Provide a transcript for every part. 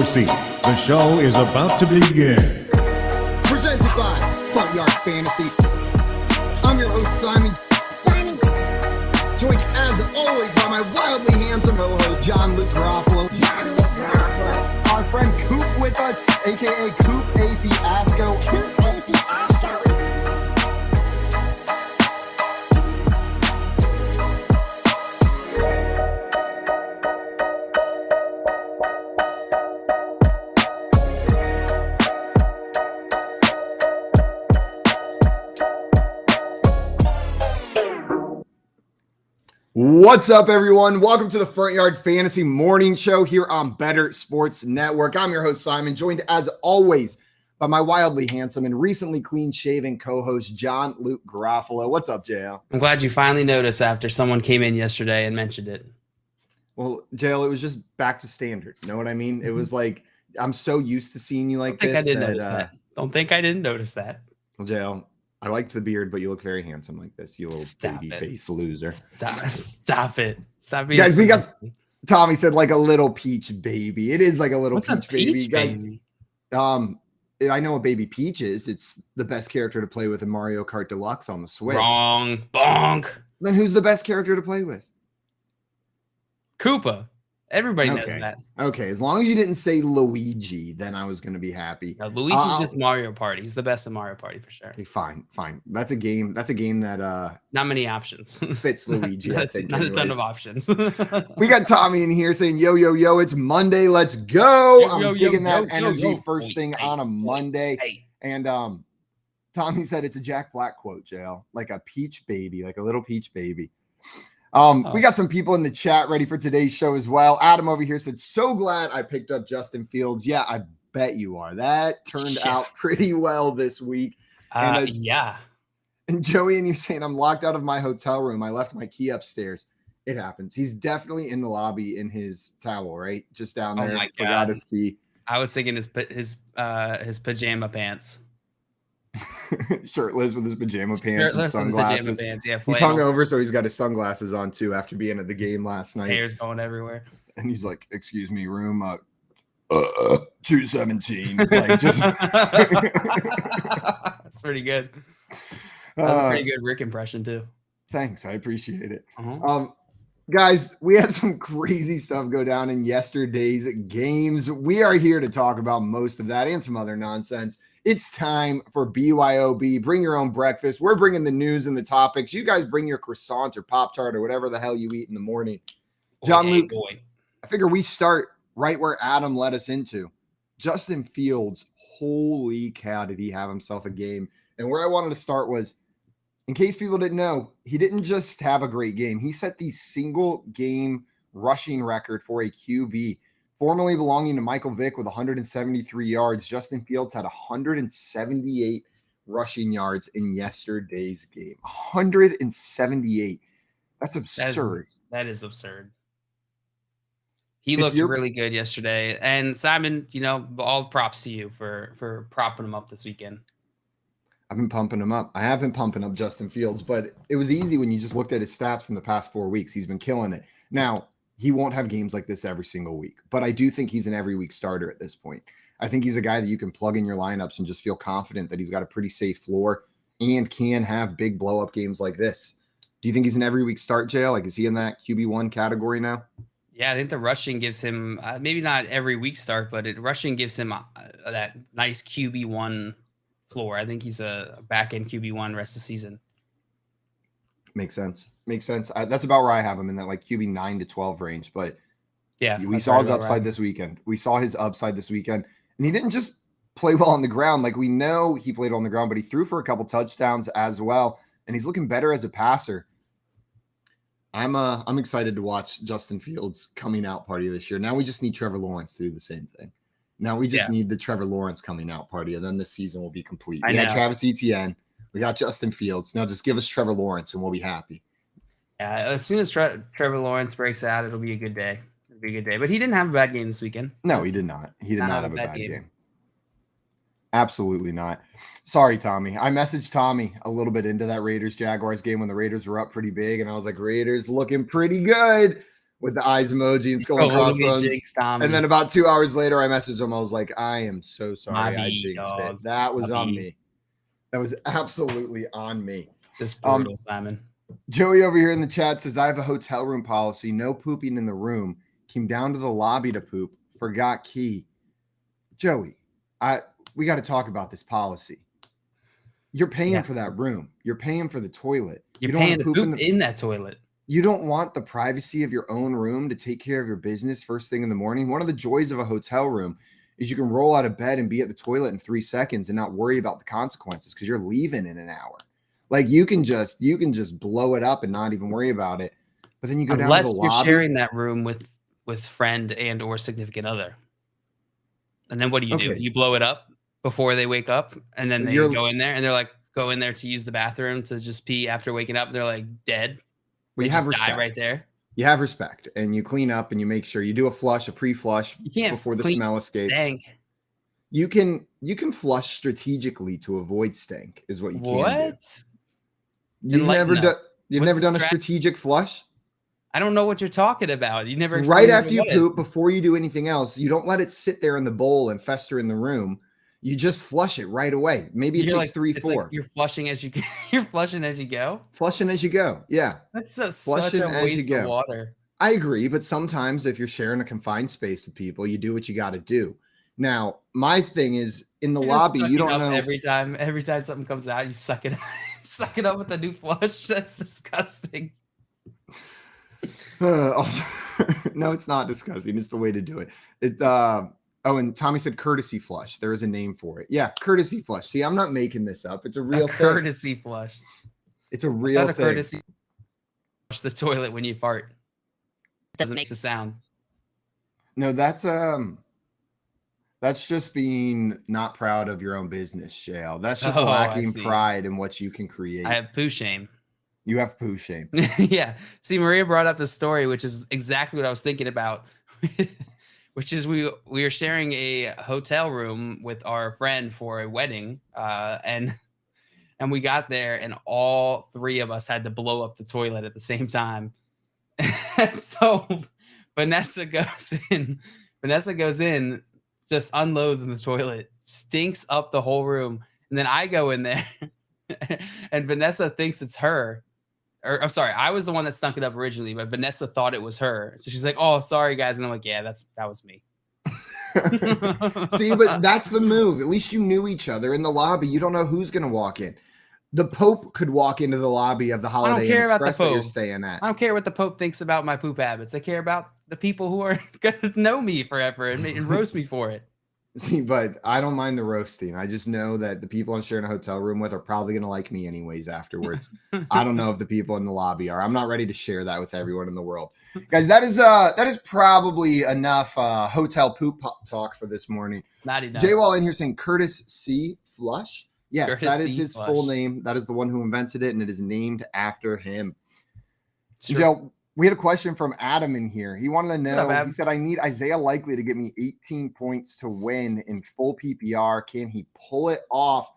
Seat. The show is about to begin. Presented by Front Yard Fantasy. I'm your host, Simon. Joined as always by my wildly handsome co-host, John Luke Garofalo. Our friend Coop with us, aka Coop A. Fiasco. What's up, everyone? Welcome to the Front Yard Fantasy Morning Show here on Better Sports Network. I'm your host, Simon, joined as always by my wildly handsome and recently clean-shaven co-host, John Luke Garofalo. What's up, JL? I'm glad you finally noticed after someone came in yesterday and mentioned it. Well, JL, it was just back to standard. You know what I mean? It was like, I'm so used to seeing you like this. I didn't notice that. Don't think I didn't notice that. Well, JL, I liked the beard, but you look very handsome like this, you little baby face loser. Stop it. Stop being guys, we got Tommy said like a little peach baby. It is like a little peach baby. Guys, I know what Baby Peach is. It's the best character to play with in Mario Kart Deluxe on the Switch. Wrong. Bonk. Then who's the best character to play with? Koopa. Everybody knows that. Okay, as long as you didn't say Luigi, then I was going to be happy. No, Luigi's just Mario Party. He's the best in Mario Party for sure. Okay, fine. That's a game that not many options. Fits Luigi, I think. Not a ton of options. We got Tommy in here saying, yo, it's Monday. Let's go. I'm digging that energy first thing on a Monday. And Tommy said it's a Jack Black quote, JL. Like a peach baby, like a little peach baby. We got some people in the chat ready for today's show as well. Adam over here said, so glad I picked up Justin Fields. Yeah, I bet you are. That turned out pretty well this week. Yeah. And Joey, and you saying I'm locked out of my hotel room. I left my key upstairs. It happens. He's definitely in the lobby in his towel, right? Just down there. Oh my God. Forgot his key. I was thinking his pajama pants. Shirtless with his pajama pants and sunglasses. Yeah, he's hungover, so he's got his sunglasses on too after being at the game last night. Hair's going everywhere. And he's like, "Excuse me, room 217." Like, just that's pretty good. That's a pretty good Rick impression too. Thanks, I appreciate it. Guys, we had some crazy stuff go down in yesterday's games. We are here to talk about most of that and some other nonsense. It's time for BYOB. Bring your own breakfast. We're bringing the news and the topics. You guys bring your croissants or Pop-Tart or whatever the hell you eat in the morning. John Luke, I figure we start right where Adam led us into. Justin Fields, holy cow, did he have himself a game. And where I wanted to start was, in case people didn't know, he didn't just have a great game. He set the single game rushing record for a QB, formerly belonging to Michael Vick with 173 yards. Justin Fields had 178 rushing yards in yesterday's game. 178. That's absurd. That is absurd. He looked really good yesterday. And Simon, all props to you for propping him up this weekend. I've been pumping him up. I have been pumping up Justin Fields, but it was easy when you just looked at his stats from the past 4 weeks. He's been killing it. Now, he won't have games like this every single week, but I do think he's an every week starter at this point. I think he's a guy that you can plug in your lineups and just feel confident that he's got a pretty safe floor and can have big blow up games like this. Do you think he's an every week start, JL? Like, is he in that QB1 category now? Yeah, I think the rushing gives him maybe not every week start, but rushing gives him that nice QB1 floor. I think he's a back-end QB1 rest of the season. Makes sense. That's about where I have him, in that like QB 9 to 12 range. But yeah, we saw his upside this weekend. And he didn't just play well on the ground. Like, we know he played on the ground, but he threw for a couple touchdowns as well. And he's looking better as a passer. I'm excited to watch Justin Fields coming out party this year. Now we just need Trevor Lawrence to do the same thing. Now we just need the Trevor Lawrence coming out party, and then this season will be complete. We got Travis Etienne. We got Justin Fields. Now just give us Trevor Lawrence, and we'll be happy. Yeah, as soon as Trevor Lawrence breaks out, it'll be a good day. But he didn't have a bad game this weekend. No, he did not. He did not have a bad game. Absolutely not. Sorry, Tommy. I messaged Tommy a little bit into that Raiders-Jaguars game when the Raiders were up pretty big, and I was like, Raiders looking pretty good. with the eyes emoji and skull and Totally crossbones. jinxed, Tommy. And then about 2 hours later, I messaged him. I was like, I am so sorry. I Bobby, jinxed dog. it. That was on Bobby. me. That was absolutely on me. Just brutal, Simon. Joey over here in the chat says, I have a hotel room policy. No pooping in the room. Came down to the lobby to poop. Forgot key. Joey, we got to talk about this policy. You're paying for that room. You're paying for the toilet. You're paying to poop in that toilet. You don't want the privacy of your own room to take care of your business first thing in the morning. One of the joys of a hotel room is you can roll out of bed and be at the toilet in 3 seconds and not worry about the consequences because you're leaving in an hour. Like you can just blow it up and not even worry about it. But then you go down to the lobby. Unless you're sharing that room with friend and or significant other. And then what do? You blow it up before they wake up, and then they go in there and they're like go in there to use the bathroom to just pee after waking up. They're like dead. Well, you have respect right there. You have respect, and you clean up and you make sure you do a pre-flush before the smell escapes. Stank. You can flush strategically to avoid stank is what you can do. You've never done a strategic flush? I don't know what you're talking about. You never right after you poop, before you do anything else, you don't let it sit there in the bowl and fester in the room. You just flush it right away. Maybe it takes 3-4. Like you're flushing as you you're flushing as you go. Flushing as you go. Yeah. That's such a waste of water. I agree, but sometimes if you're sharing a confined space with people, you do what you got to do. Now, my thing is in the lobby, you don't know every time something comes out, you suck it up with a new flush. That's disgusting. No, it's not disgusting. It's the way to do it. And Tommy said courtesy flush. There is a name for it. Yeah, courtesy flush. See, I'm not making this up. It's a real thing. Courtesy flush. It's a real thing. Courtesy flush the toilet when you fart. It doesn't make the sound. No, that's just being not proud of your own business, JL. That's just lacking pride in what you can create. I have poo shame. You have poo shame. Yeah. See, Maria brought up the story, which is exactly what I was thinking about. Which is we were sharing a hotel room with our friend for a wedding, and we got there and all three of us had to blow up the toilet at the same time. And so Vanessa goes in, just unloads in the toilet, stinks up the whole room, and then I go in there, and Vanessa thinks it's her. Or I'm sorry, I was the one that stunk it up originally, but Vanessa thought it was her. So she's like, "Oh, sorry guys." And I'm like, "Yeah, that was me." See, but that's the move. At least you knew each other in the lobby. You don't know who's going to walk in. The Pope could walk into the lobby of the Holiday Inn Express that you're staying at. I don't care what the Pope thinks about my poop habits. I care about the people who are going to know me forever and roast me for it. See, but I don't mind the roasting. I just know that the people I'm sharing a hotel room with are probably going to like me anyways afterwards. I don't know if the people in the lobby are. I'm not ready to share that with everyone in the world. Guys, that is probably enough hotel poop talk for this morning. Not enough. J-Wall in here saying Curtis C. Flush. Yes, Curtis that is C. his Flush. full name. That is the one who invented it, and it is named after him. Joe, we had a question from Adam in here. He wanted to know, he said, I need Isaiah Likely to get me 18 points to win in full PPR. Can he pull it off?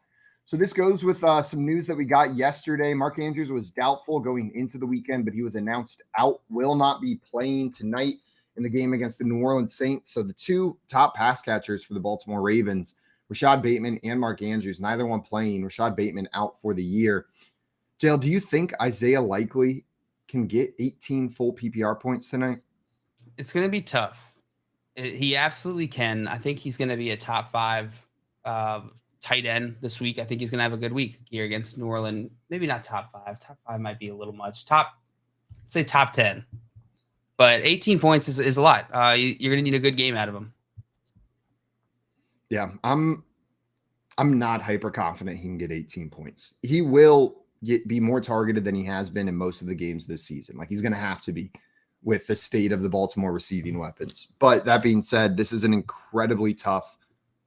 So this goes with some news that we got yesterday. Mark Andrews was doubtful going into the weekend, but he was announced out, will not be playing tonight in the game against the New Orleans Saints. So the two top pass catchers for the Baltimore Ravens, Rashad Bateman and Mark Andrews, neither one playing. Rashad Bateman out for the year. JL, do you think Isaiah Likely can get 18 full PPR points tonight? It's going to be tough. He absolutely can. I think he's going to be a top 5 tight end this week. I think he's going to have a good week here against New Orleans. Maybe not top 5. Top 5 might be a little much. Say top 10. But 18 points is a lot. You're going to need a good game out of him. Yeah, I'm not hyper confident he can get 18 points. He will be more targeted than he has been in most of the games this season. Like he's going to have to be with the state of the Baltimore receiving weapons. But that being said, this is an incredibly tough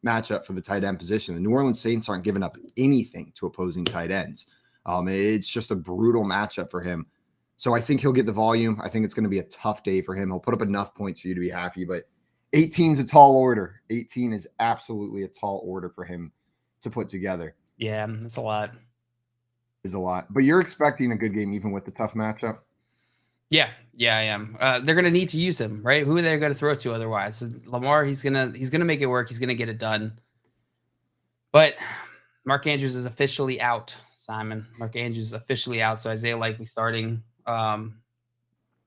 matchup for the tight end position. The New Orleans Saints aren't giving up anything to opposing tight ends. It's just a brutal matchup for him. So I think he'll get the volume. I think it's going to be a tough day for him. He'll put up enough points for you to be happy, but 18 is a tall order. 18 is absolutely a tall order for him to put together. Yeah, that's a lot. Is a lot. But you're expecting a good game even with the tough matchup? Yeah, I am. They're gonna need to use him, right? Who are they gonna throw to otherwise? So Lamar, he's gonna make it work. He's gonna get it done. But Mark Andrews is officially out, Simon. Mark Andrews is officially out. So Isaiah Likely starting.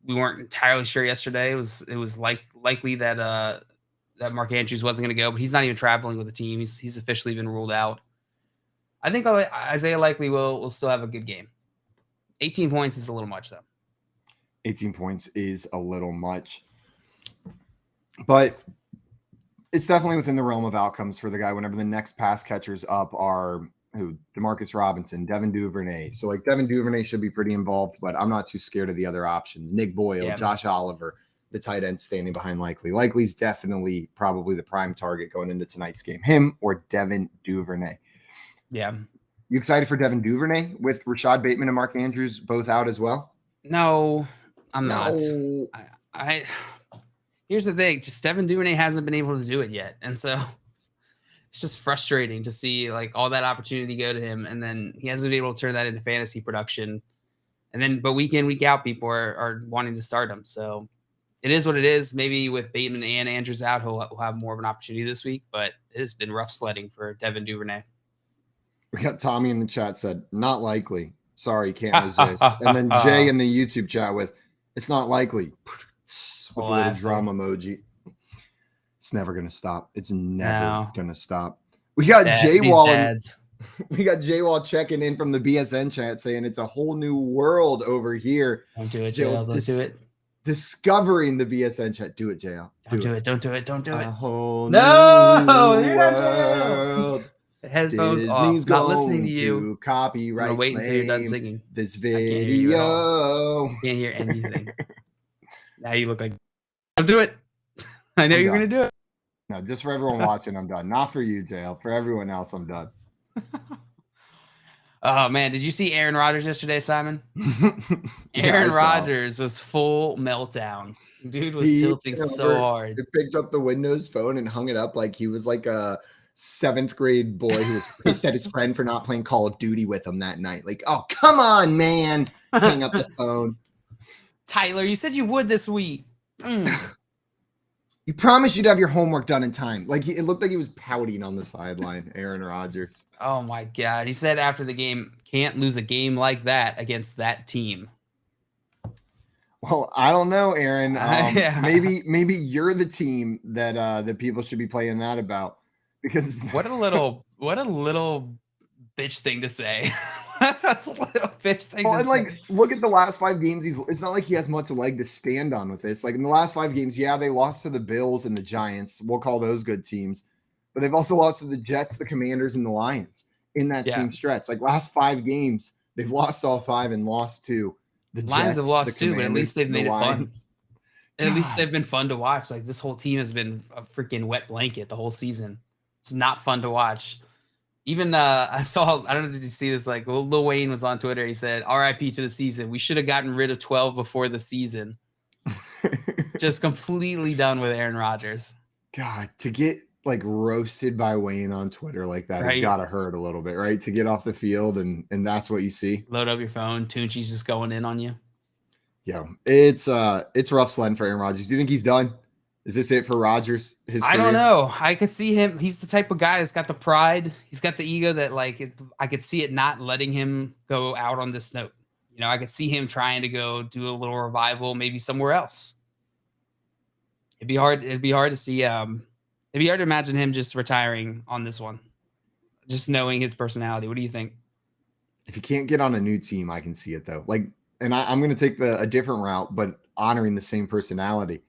We weren't entirely sure yesterday. It was likely that that Mark Andrews wasn't going to go, but he's not even traveling with the team. He's officially been ruled out. I think Isaiah Likely will still have a good game. 18 points is a little much, though. 18 points is a little much. But it's definitely within the realm of outcomes for the guy whenever the next pass catchers up are Demarcus Robinson, Devin Duvernay. So like Devin Duvernay should be pretty involved, but I'm not too scared of the other options. Nick Boyle, Josh Oliver, the tight end standing behind Likely. Likely's definitely probably the prime target going into tonight's game. Him or Devin Duvernay. Yeah. You excited for Devin Duvernay with Rashad Bateman and Mark Andrews both out as well? No, I'm not. I here's the thing, just Devin Duvernay hasn't been able to do it yet. And so it's just frustrating to see like all that opportunity go to him, and then he hasn't been able to turn that into fantasy production. And then, but week in, week out, people are wanting to start him. So it is what it is. Maybe with Bateman and Andrews out, he'll have more of an opportunity this week, but it has been rough sledding for Devin Duvernay. We got Tommy in the chat said, not likely. Sorry, can't resist. And then Jay in the YouTube chat with, it's not likely. With a little drum emoji. It's never going to stop. It's never going to stop. We got J-Wall. We got J-Wall checking in from the BSN chat saying it's a whole new world over here. Don't do it, JL. Don't do it. Discovering the BSN chat. Do it, JL. Don't do it. Don't do it. Don't do it. A whole new world. Headphones Disney's off. Not listening to you. Copyright. I'm wait until you're done singing. This video. Can't hear anything. Now you look like. Don't do it. I know you're gonna do it. No, just for everyone watching, I'm done. Not for you, Dale. For everyone else, I'm done. Oh man, did you see Aaron Rodgers yesterday, Simon? Aaron Rodgers was full meltdown. Dude was tilting so hard. He picked up the Windows phone and hung it up like he was like a 7th grade boy who was pissed at his friend for not playing Call of Duty with him that night. Like, oh, come on, man. Hang up the phone. Tyler, you said you would this week. You promised you'd have your homework done in time. Like, it looked like he was pouting on the sideline, Aaron Rodgers. Oh, my God. He said after the game, can't lose a game like that against that team. Well, I don't know, Aaron. Maybe you're the team that that people should be playing that about. Because what a little bitch thing to say. And like, look at the last 5 games. It's not like he has much leg to stand on with this. Like in the last 5 games, yeah, they lost to the Bills and the Giants. We'll call those good teams, but they've also lost to the Jets, the Commanders, and the Lions in that same stretch. Like last 5 games, they've lost all 5 and lost to the Lions Jets, have lost too, but at least they've made it fun. At least they've been fun to watch. Like this whole team has been a freaking wet blanket the whole season. It's not fun to watch. Even I don't know, did you see this? Like Lil Wayne was on Twitter. He said, RIP to the season. We should have gotten rid of 12 before the season. Just completely done with Aaron Rodgers. God, to get like roasted by Wayne on Twitter like that has got to hurt a little bit, right? To get off the field and that's what you see. Load up your phone. Tunchi's just going in on you. Yeah, it's rough sledding for Aaron Rodgers. Do you think he's done? Is this it for Rodgers? I don't know. I could see him. He's the type of guy that's got the pride. He's got the ego that like I could see it not letting him go out on this note. You know, I could see him trying to go do a little revival, maybe somewhere else. It'd be hard to see. It'd be hard to imagine him just retiring on this one. Just knowing his personality. What do you think? If he can't get on a new team, I can see it though. Like, and I'm going to take a different route, but honoring the same personality.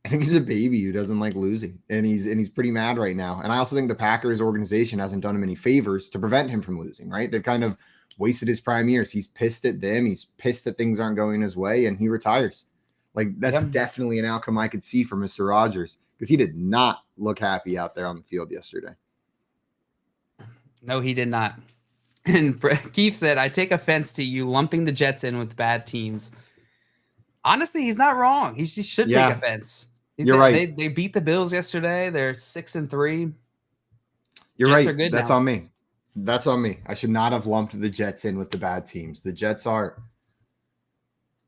I think he's a baby who doesn't like losing, and he's pretty mad right now. And I also think the Packers organization hasn't done him any favors to prevent him from losing, right? They've kind of wasted his prime years. He's pissed at them. He's pissed that things aren't going his way, and he retires. Like, that's definitely an outcome I could see for Mr. Rodgers, because he did not look happy out there on the field yesterday. No, he did not. And Keith said, I take offense to you lumping the Jets in with bad teams. Honestly, he's not wrong. He should take offense. You're right. They beat the Bills yesterday. They're 6-3. You're Jets right. That's now. On me. That's on me. I should not have lumped the Jets in with the bad teams. The Jets are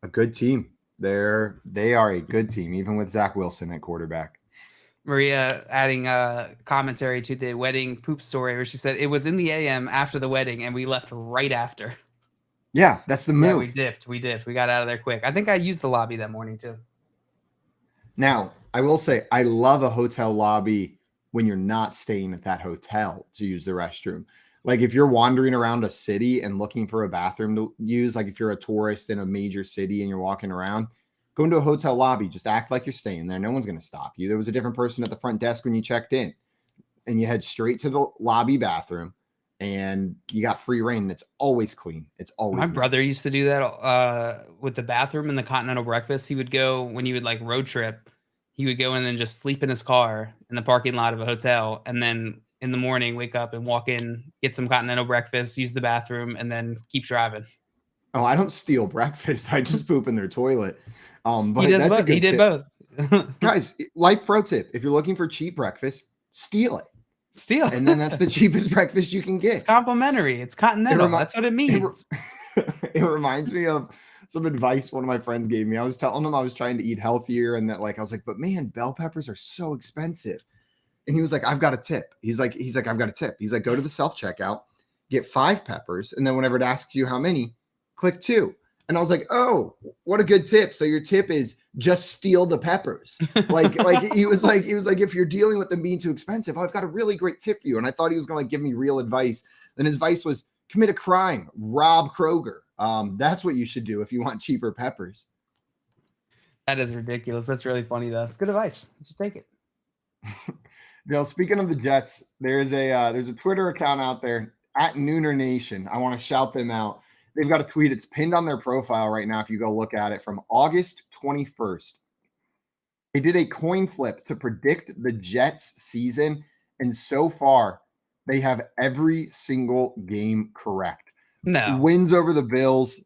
a good team. They are a good team, even with Zach Wilson at quarterback. Maria adding commentary to the wedding poop story where she said it was in the AM after the wedding and we left right after. Yeah, that's the move. Yeah, we dipped. We got out of there quick. I think I used the lobby that morning too. Now, I will say I love a hotel lobby when you're not staying at that hotel to use the restroom. Like if you're wandering around a city and looking for a bathroom to use, like if you're a tourist in a major city and you're walking around, go into a hotel lobby, just act like you're staying there. No one's going to stop you. There was a different person at the front desk when you checked in, and you head straight to the lobby bathroom and you got free reign. And it's always clean. It's always My nice. brother used to do that with the bathroom and the continental breakfast. He would go when he would like road trip, he would go and then just sleep in his car in the parking lot of a hotel. And then in the morning, wake up and walk in, get some continental breakfast, use the bathroom, and then keep driving. Oh, I don't steal breakfast. I just poop in their toilet. But he does that's both. a good He did tip. both. Guys, life pro tip. If you're looking for cheap breakfast, steal it. Steal. And then that's the cheapest breakfast you can get. It's complimentary. It's continental. That's what it means. It reminds me of some advice one of my friends gave me. I was telling him I was trying to eat healthier and that like I was like, but man, bell peppers are so expensive. And he was like, I've got a tip. He's like, I've got a tip. He's like, go to the self-checkout, get 5 peppers, and then whenever it asks you how many, click 2. And I was like, oh, what a good tip. So your tip is just steal the peppers. Like he was like, if you're dealing with them being too expensive, I've got a really great tip for you. And I thought he was going to give me real advice. Then his advice was commit a crime, rob Kroger. That's what you should do if you want cheaper peppers. That is ridiculous. That's really funny though. It's good advice. You should take it. Bill, speaking of the Jets, there's a Twitter account out there at Nooner Nation. I want to shout them out. They've got a tweet. It's pinned on their profile right now if you go look at it, from August 21st. They did a coin flip to predict the Jets season, and so far they have every single game correct. No. Wins over the Bills,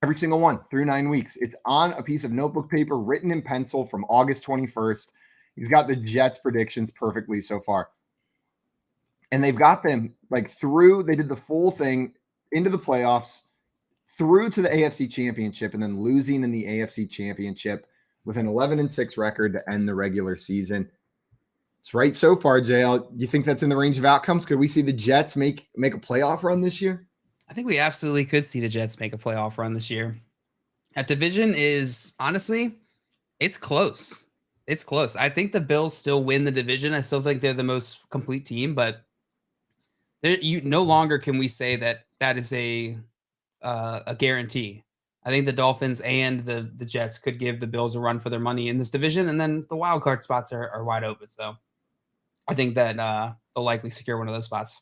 every single one through 9 weeks. It's on a piece of notebook paper written in pencil from August 21st. He's got the Jets predictions perfectly so far. And they've got them like through, they did the full thing into the playoffs, through to the AFC Championship, and then losing in the AFC Championship with an 11-6 record to end the regular season. It's right so far, JL. You think that's in the range of outcomes? Could we see the Jets make a playoff run this year? I think we absolutely could see the Jets make a playoff run this year. That division is, honestly, it's close. It's close. I think the Bills still win the division. I still think they're the most complete team, but you no longer can we say that is a guarantee. I think the Dolphins and the Jets could give the Bills a run for their money in this division, and then the wild card spots are wide open. So I think that they'll likely secure one of those spots.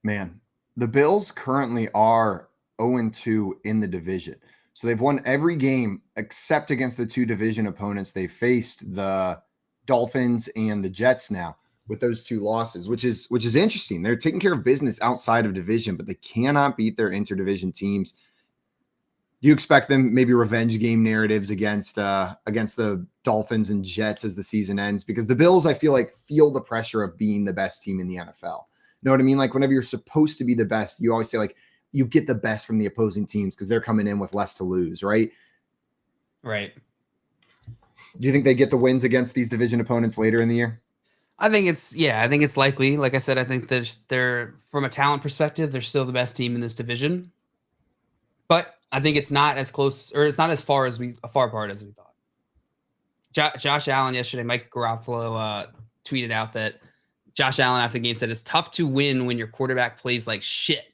Man, the Bills currently are 0-2 in the division. So they've won every game except against the 2 division opponents they faced, the Dolphins and the Jets now, with those 2 losses, which is interesting. They're taking care of business outside of division, but they cannot beat their interdivision teams. Do you expect them maybe revenge game narratives against the Dolphins and Jets as the season ends? Because the Bills, I feel like, feel the pressure of being the best team in the NFL. Know what I mean? Like whenever you're supposed to be the best, you always say like you get the best from the opposing teams because they're coming in with less to lose, right? Right. Do you think they get the wins against these division opponents later in the year? I think it's likely. Like I said, I think they're from a talent perspective, they're still the best team in this division. But I think it's not as close, or it's not as far apart as we thought. Josh Allen yesterday, Mike Garoppolo tweeted out that Josh Allen after the game said it's tough to win when your quarterback plays like shit.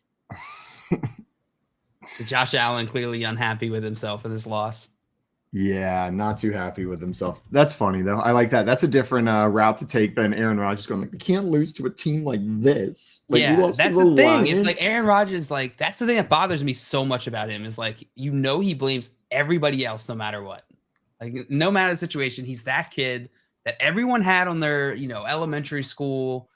So Josh Allen clearly unhappy with himself in this loss. Yeah, not too happy with himself. That's funny, though. I like that. That's a different route to take than Aaron Rodgers going like, we can't lose to a team like this. Like, yeah, that's the thing. It's like Aaron Rodgers, like, that's the thing that bothers me so much about him is like, he blames everybody else no matter what. Like, no matter the situation, he's that kid that everyone had on their, elementary school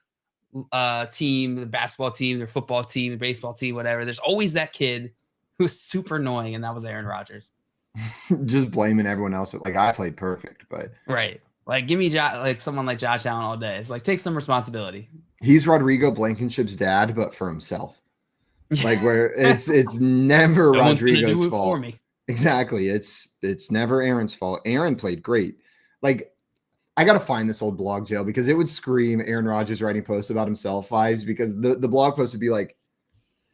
team, the basketball team, their football team, the baseball team, whatever. There's always that kid who's super annoying, and that was Aaron Rodgers. Just blaming everyone else. Like, I played perfect, but right. Like, give me someone like Josh Allen all day. It's like, take some responsibility. He's Rodrigo Blankenship's dad, but for himself. Like, where it's never Rodrigo's fault. For me. Exactly. It's never Aaron's fault. Aaron played great. Like, I got to find this old blog, Jail, because it would scream Aaron Rodgers writing posts about himself vibes, because the blog post would be like,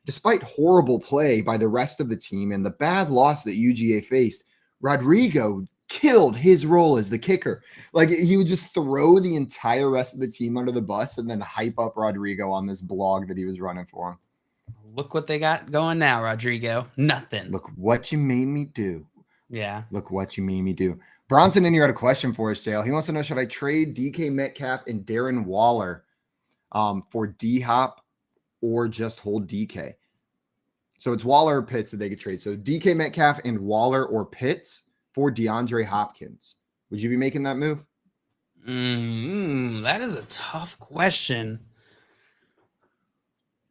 despite horrible play by the rest of the team and the bad loss that UGA faced, Rodrigo killed his role as the kicker. Like, he would just throw the entire rest of the team under the bus and then hype up Rodrigo on this blog that he was running for him. Look what they got going now, Rodrigo. Nothing. Look what you made me do. Yeah. Look what you made me do. Bronson in here had a question for us, JL. He wants to know, should I trade DK Metcalf and Darren Waller for D-Hop or just hold DK? So it's Waller or Pitts that they could trade. So DK Metcalf and Waller or Pitts for DeAndre Hopkins. Would you be making that move? That is a tough question.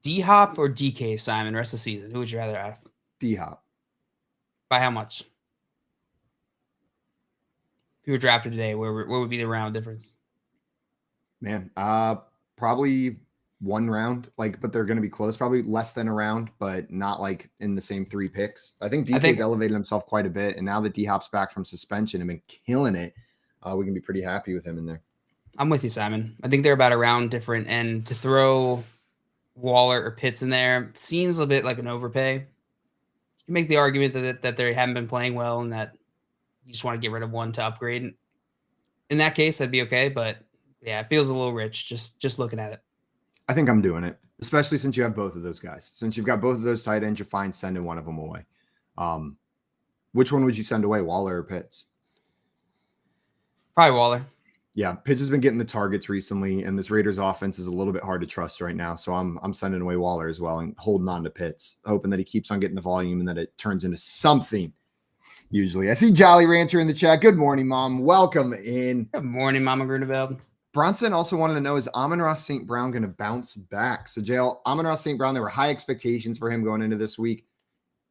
D-Hop or DK, Simon, rest of the season? Who would you rather have? D-Hop. By how much? If you were drafted today, where would be the round difference? Man, probably one round, but they're going to be close, probably less than a round, but not like in the same 3 picks. I think DK's elevated himself quite a bit, and now that D-Hop's back from suspension and been killing it, we can be pretty happy with him in there. I'm with you, Simon. I think they're about a round different, and to throw Waller or Pitts in there seems a bit like an overpay. You can make the argument that they haven't been playing well and that you just want to get rid of one to upgrade. In that case, that'd be okay, but yeah, it feels a little rich just looking at it. I think I'm doing it, especially since you have both of those guys. Since you've got both of those tight ends, you're fine sending one of them away. Which one would you send away, Waller or Pitts? Probably Waller. Yeah, Pitts has been getting the targets recently, and this Raiders offense is a little bit hard to trust right now. So I'm sending away Waller as well and holding on to Pitts, hoping that he keeps on getting the volume and that it turns into something. Usually, I see Jolly Ranter in the chat. Good morning, Mom. Welcome in. Good morning, Mama Grunewald. Bronson also wanted to know, is Amon-Ra St. Brown going to bounce back? So, Jail, Amon-Ra St. Brown, there were high expectations for him going into this week.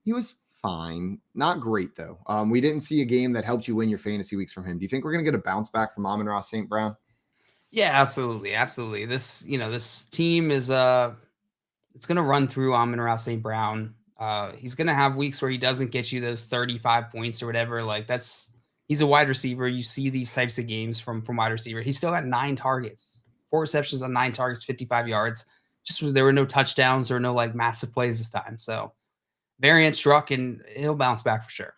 He was fine. Not great, though. We didn't see a game that helped you win your fantasy weeks from him. Do you think we're going to get a bounce back from Amon-Ra St. Brown? Yeah, absolutely. Absolutely. This team is it's going to run through Amon-Ra St. Brown. He's going to have weeks where he doesn't get you those 35 points or whatever. He's a wide receiver. You see these types of games from wide receiver. He still got 9 targets, 4 receptions on 9 targets, 55 yards. There were no touchdowns or no massive plays this time. So variant struck, and he'll bounce back for sure.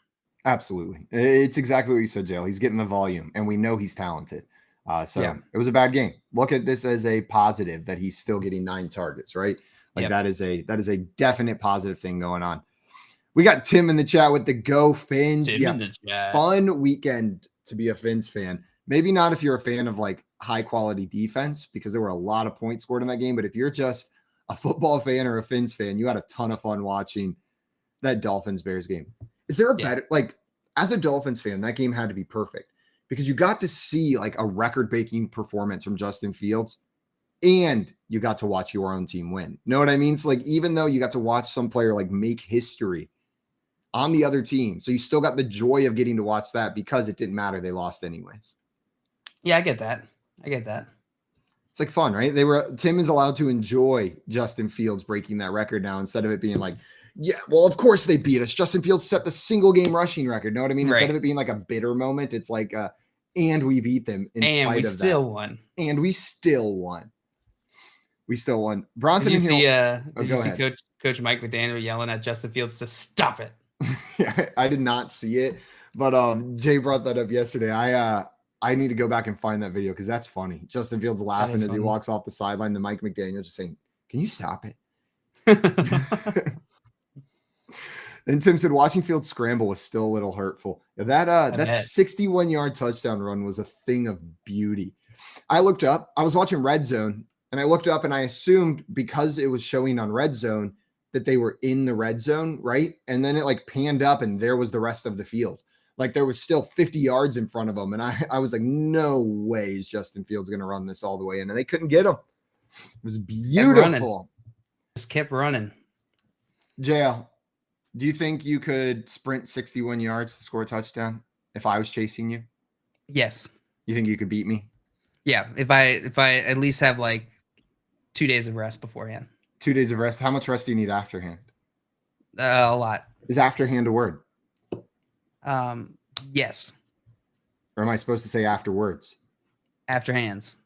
Absolutely. It's exactly what you said, Jail. He's getting the volume, and we know he's talented. It was a bad game. Look at this as a positive that he's still getting 9 targets, right? That is a definite positive thing going on. We got Tim in the chat with the Go Fins. Fun weekend to be a Fins fan. Maybe not if you're a fan of high quality defense, because there were a lot of points scored in that game. But if you're just a football fan or a Fins fan, you had a ton of fun watching that Dolphins Bears game. Is there a better, as a Dolphins fan, that game had to be perfect because you got to see a record breaking performance from Justin Fields, and you got to watch your own team win. Know what I mean? It's even though you got to watch some player make history on the other team, so you still got the joy of getting to watch that because it didn't matter. They lost anyways. Yeah, I get that. It's fun, right? Tim is allowed to enjoy Justin Fields breaking that record now instead of it being yeah, well, of course they beat us. Justin Fields set the single game rushing record. Know what I mean? Instead of it being a bitter moment, it's and we beat them in spite of that. And we still won. And we still won. We still won. Bronson, did you see Coach Mike McDaniel yelling at Justin Fields to stop it? Yeah, I did not see it, but Jay brought that up yesterday. I need to go back and find that video because that's funny. Justin Fields laughing as he walks off the sideline. The Mike McDaniel just saying, "Can you stop it?" And Tim said watching Fields scramble was still a little hurtful. That 61-yard touchdown run was a thing of beauty. I looked up. I was watching Red Zone, and I looked up, and I assumed because it was showing on Red Zone that they were in the red zone, right? And then it panned up, and there was the rest of the field. There was still 50 yards in front of them, and I was no way is Justin Fields going to run this all the way in, and they couldn't get him. It was beautiful. Just kept running. JL, do you think you could sprint 61 yards to score a touchdown if I was chasing you? Yes. You think you could beat me? Yeah, if I at least have 2 days of rest beforehand. 2 days of rest. How much rest do you need afterhand? A lot. Is afterhand a word? Yes. Or am I supposed to say afterwards? After hands.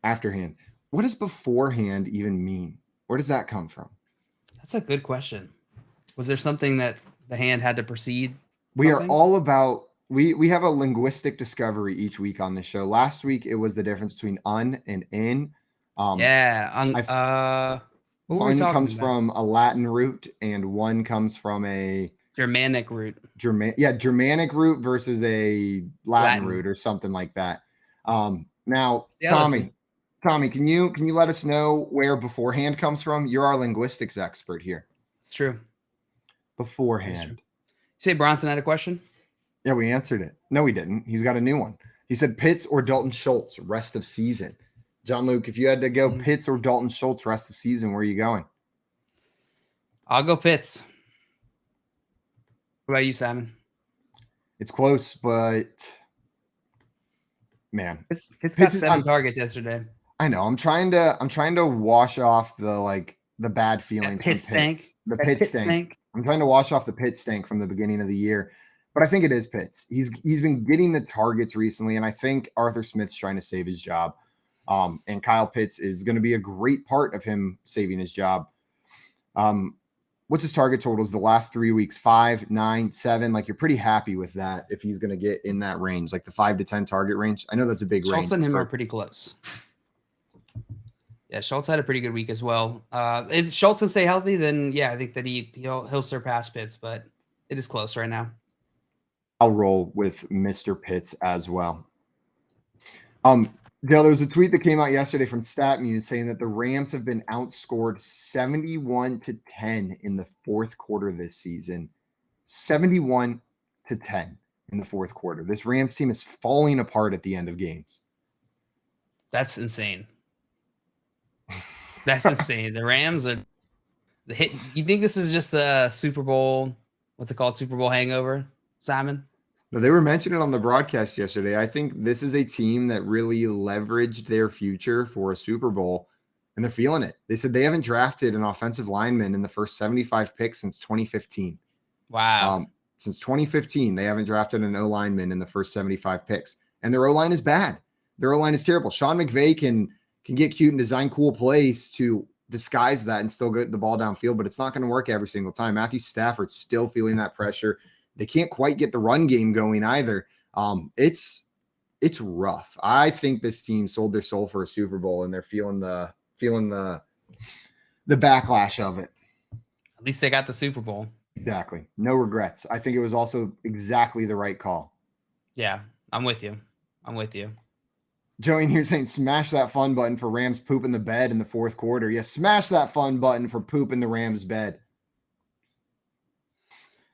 Afterhand. What does beforehand even mean? Where does that come from? That's a good question. Was there something that the hand had to precede? We are something? all about we have a linguistic discovery each week on the show. Last week it was the difference between un and in. Yeah. What were we One talking comes about? from a Latin root and one comes from a Germanic root. Germanic root versus a Latin root or something like that. Now, Tommy, can you let us know where beforehand comes from? You're our linguistics expert here. It's true. Beforehand. True. You say Bronson had a question? Yeah, we answered it. No, we didn't. He's got a new one. He said Pitts or Dalton Schultz rest of season. John Luke, if you had to go Pitts or Dalton Schultz rest of season, where are you going? I'll go Pitts. What about you, Simon? It's close, but man, Pitts got 7 targets yesterday. I know. I'm trying to wash off the bad feelings from Pitts. The Pitt stink. I'm trying to wash off the Pitt stink from the beginning of the year. But I think it is Pitts. He's been getting the targets recently, and I think Arthur Smith's trying to save his job. And Kyle Pitts is going to be a great part of him saving his job. What's his target totals the last 3 weeks? 5, 9, 7. Like, you're pretty happy with that if he's going to get in that range, like the 5 to 10 target range. I know that's a big range. Schultz and him are pretty close. Yeah, Schultz had a pretty good week as well. If Schultz can stay healthy, then yeah, I think that he'll surpass Pitts, but it is close right now. I'll roll with Mr. Pitts as well. Dale, there was a tweet that came out yesterday from StatMuse saying that the Rams have been outscored 71-10 in the fourth quarter this season. 71-10 in the fourth quarter. This Rams team is falling apart at the end of games. That's insane. That's insane. The Rams are the hit. You think this is just a Super Bowl? What's it called? Super Bowl hangover, Simon? No, they were mentioning on the broadcast yesterday. I think this is a team that really leveraged their future for a Super Bowl, and they're feeling it. They said they haven't drafted an offensive lineman in the first 75 picks since 2015. Wow. Since 2015, they haven't drafted an O-lineman in the first 75 picks, and their O-line is bad. Their O-line is terrible. Sean McVay can get cute and design cool plays to disguise that and still get the ball downfield, but it's not going to work every single time. Matthew Stafford's still feeling that pressure. They can't quite get the run game going either. It's rough. I think this team sold their soul for a Super Bowl, and they're feeling the backlash of it. At least they got the Super Bowl. Exactly. No regrets. I think it was also exactly the right call. Yeah, I'm with you. Joey here saying smash that fun button for Rams poop in the bed in the fourth quarter. Yeah, smash that fun button for poop in the Rams bed.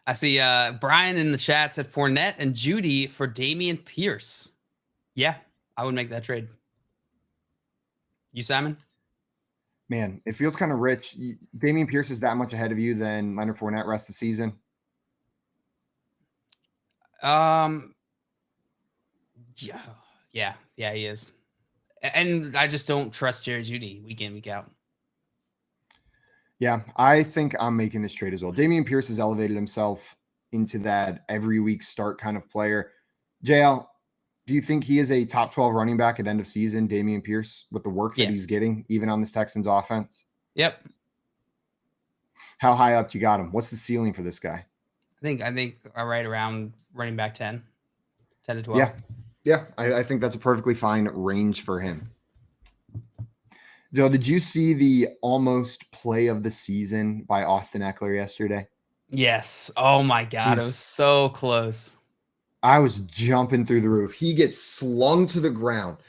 I see Brian in the chat said Fournette and Judy for Dameon Pierce. Yeah, I would make that trade. You, Simon? Man, it feels kind of rich. Dameon Pierce is that much ahead of you than Leonard Fournette rest of season? Yeah, he is. And I just don't trust Jerry Jeudy week in, week out. Yeah, I think I'm making this trade as well. Dameon Pierce has elevated himself into that every week start kind of player. JL, do you think he is a top 12 running back at end of season, Dameon Pierce, with the work that he's getting, even on this Texans offense? Yep. How high up do you got him? What's the ceiling for this guy? I think right around running back 10 to 12. Yeah, I think that's a perfectly fine range for him. Joe, did you see the almost play of the season by Austin Eckler yesterday? Yes. Oh my God. It was so close. I was jumping through the roof. He gets slung to the ground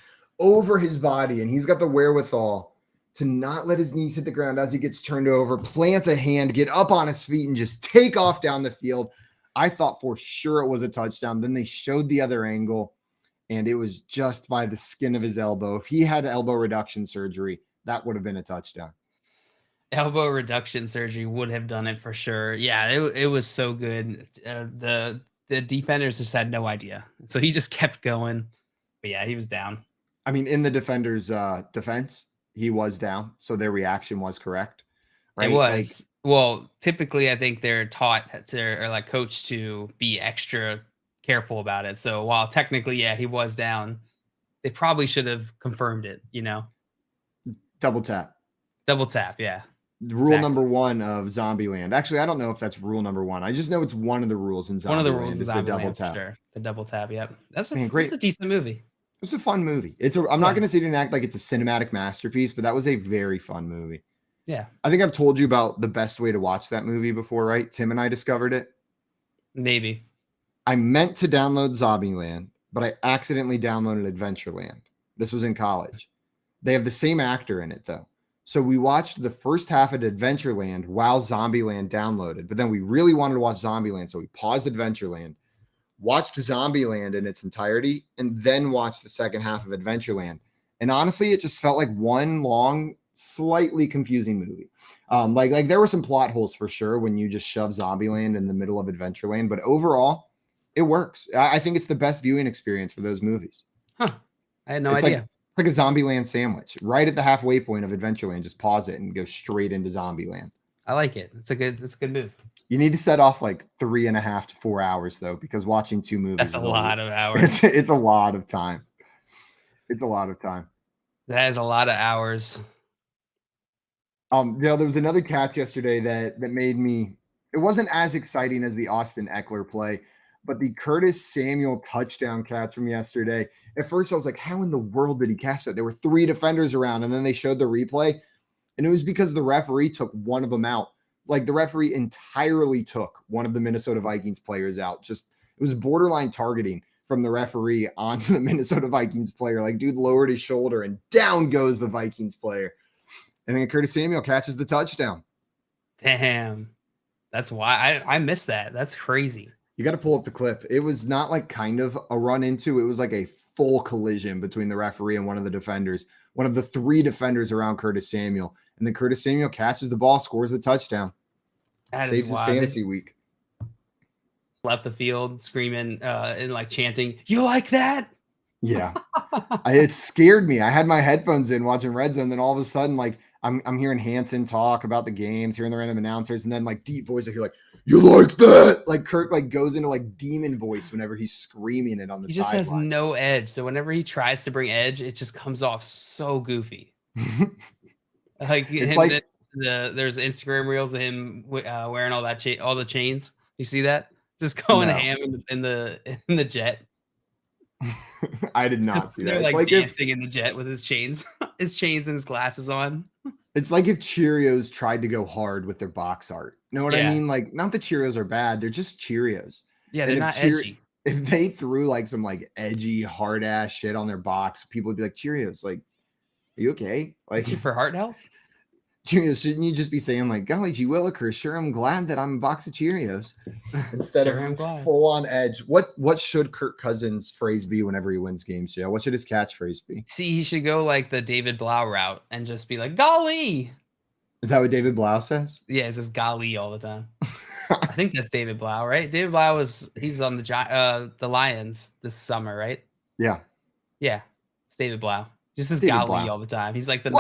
over his body, and he's got the wherewithal to not let his knees hit the ground as he gets turned over, plant a hand, get up on his feet, and just take off down the field. I thought for sure it was a touchdown. Then they showed the other angle, and it was just by the skin of his elbow. If he had elbow reduction surgery, that would have been a touchdown. Elbow reduction surgery would have done it for sure. Yeah, it was so good. The defenders just had no idea. So he just kept going. But yeah, he was down. I mean, in the defender's defense, he was down. So their reaction was correct. Right? It was. Well, typically I think they're taught to, or like coached to be extra careful about it. So while technically, yeah, he was down, they probably should have confirmed it, Double tap. Double tap, yeah. Rule number 1 of Zombieland. Actually, I don't know if that's rule number 1. I just know it's one of the rules in Zombieland. One of the rules is in the Zombieland, double tap. sure. The double tap, yep. That's Great. a decent movie. It's a fun movie. I'm not going to sit here and act like it's a cinematic masterpiece, but that was a very fun movie. Yeah. I think I've told you about the best way to watch that movie before, right? Tim and I discovered it. Maybe. I meant to download Zombieland, but I accidentally downloaded Adventureland. This was in college. They have the same actor in it, though. So we watched the first half of Adventureland while Zombieland downloaded, but then we really wanted to watch Zombieland, so we paused Adventureland, watched Zombieland in its entirety, and then watched the second half of Adventureland. And honestly, it just felt like one long, slightly confusing movie. Like there were some plot holes for sure when you just shove Zombieland in the middle of Adventureland, but overall, it works. I think it's the best viewing experience for those movies. Huh. I had no idea. It's like a Zombieland sandwich. Right at the halfway point of Adventureland, just pause it and go straight into Zombieland. I like it. It's a good move. You need to set off like 3.5 to 4 hours though, because watching 2 movies. That's a lot of hours. It's a lot of time. It's a lot of time. That is a lot of hours. There was another catch yesterday that made me. It wasn't as exciting as the Austin Eckler play, but the Curtis Samuel touchdown catch from yesterday. At first, I was like, how in the world did he catch that? There were 3 defenders around, and then they showed the replay, and it was because the referee took one of them out. Like the referee entirely took one of the Minnesota Vikings players out. It was borderline targeting from the referee onto the Minnesota Vikings player. Like dude lowered his shoulder and down goes the Vikings player. And then Curtis Samuel catches the touchdown. Damn. That's why I missed that. That's crazy. You got to pull up the clip. It was not like kind of a run into. It was like a full collision between the referee and one of the defenders, one of the 3 defenders around Curtis Samuel. And then Curtis Samuel catches the ball, scores the touchdown. Saves his fantasy week. Left the field screaming and like chanting, "You like that?" Yeah. It scared me. I had my headphones in watching Red Zone. Then all of a sudden, like I'm hearing Hanson talk about the games, hearing the random announcers, and then like deep voice, I hear like, "You like that?" Like Kirk like goes into like demon voice whenever he's screaming it on the sidelines. He just has no edge. So whenever he tries to bring edge, it just comes off so goofy. Like it's like there's Instagram reels of him wearing all the chains. You see that? Just going ham in the jet. I did not see that. They're like dancing in the jet with his chains and his glasses on. It's like if Cheerios tried to go hard with their box art. You know what I mean? Like, not that Cheerios are bad. They're just Cheerios. Yeah, they're not edgy. If they threw like some like edgy, hard ass shit on their box, people would be like, Cheerios, like, are you okay? Like for heart health? Cheerios, shouldn't you just be saying like, golly gee willikers, sure, I'm glad that I'm a box of Cheerios instead of full on edge. What should Kirk Cousins' phrase be whenever he wins games, Joe? What should his catchphrase be? See, he should go like the David Blau route and just be like, golly. Is that what David Blau says? Yeah, it says golly all the time. I think that's David Blau, right? David Blau he's on the Lions this summer, right? Yeah. Yeah. It's David Blau. Just says golly all the time. He's like the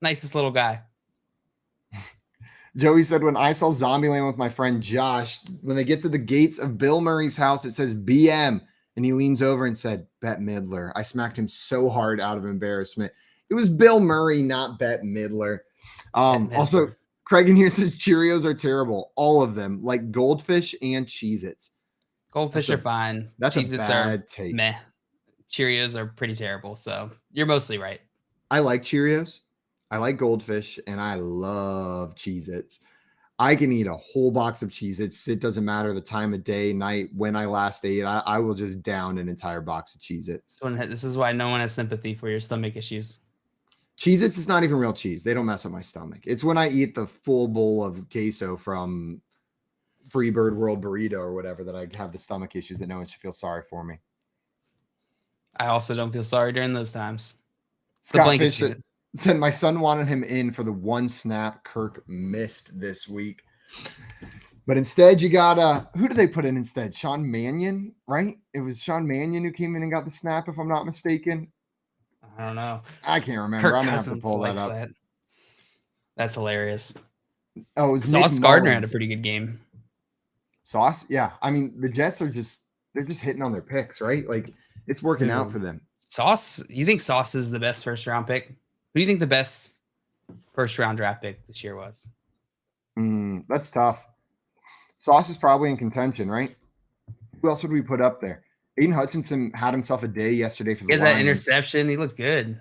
nicest little guy. Joey said, when I saw Zombieland with my friend Josh, when they get to the gates of Bill Murray's house, it says BM. And he leans over and said, Bette Midler. I smacked him so hard out of embarrassment. It was Bill Murray, not Bette Midler. Also, Craig in here says Cheerios are terrible. All of them, like Goldfish and Cheez-Its. Goldfish are fine. That's Cheez-Its a bad take. Meh. Cheerios are pretty terrible. So you're mostly right. I like Cheerios. I like Goldfish, and I love Cheez-Its. I can eat a whole box of Cheez-Its. It doesn't matter the time of day, night, when I last ate. I will just down an entire box of Cheez-Its. This is why no one has sympathy for your stomach issues. Cheez-Its is not even real cheese. They don't mess up my stomach. It's when I eat the full bowl of queso from Freebird World Burrito or whatever that I have the stomach issues that no one should feel sorry for me. I also don't feel sorry during those times. Scott Fish said my son wanted him in for the one snap Kirk missed this week. But instead, you got who did they put in instead? Sean Mannion, right? It was Sean Mannion who came in and got the snap, if I'm not mistaken. I don't know. I can't remember. Kirk I'm gonna have to pull that up. That's hilarious. Oh, it was Sauce Gardner had a pretty good game. Sauce, yeah. I mean, the Jets are just they're just hitting on their picks, right? Like it's working out for them. Sauce, you think Sauce is the best first round pick? Who do you think the best first round draft pick this year was? That's tough. Sauce is probably in contention, right? Who else would we put up there? Aiden Hutchinson had himself a day yesterday for the Lions. That interception, he looked good.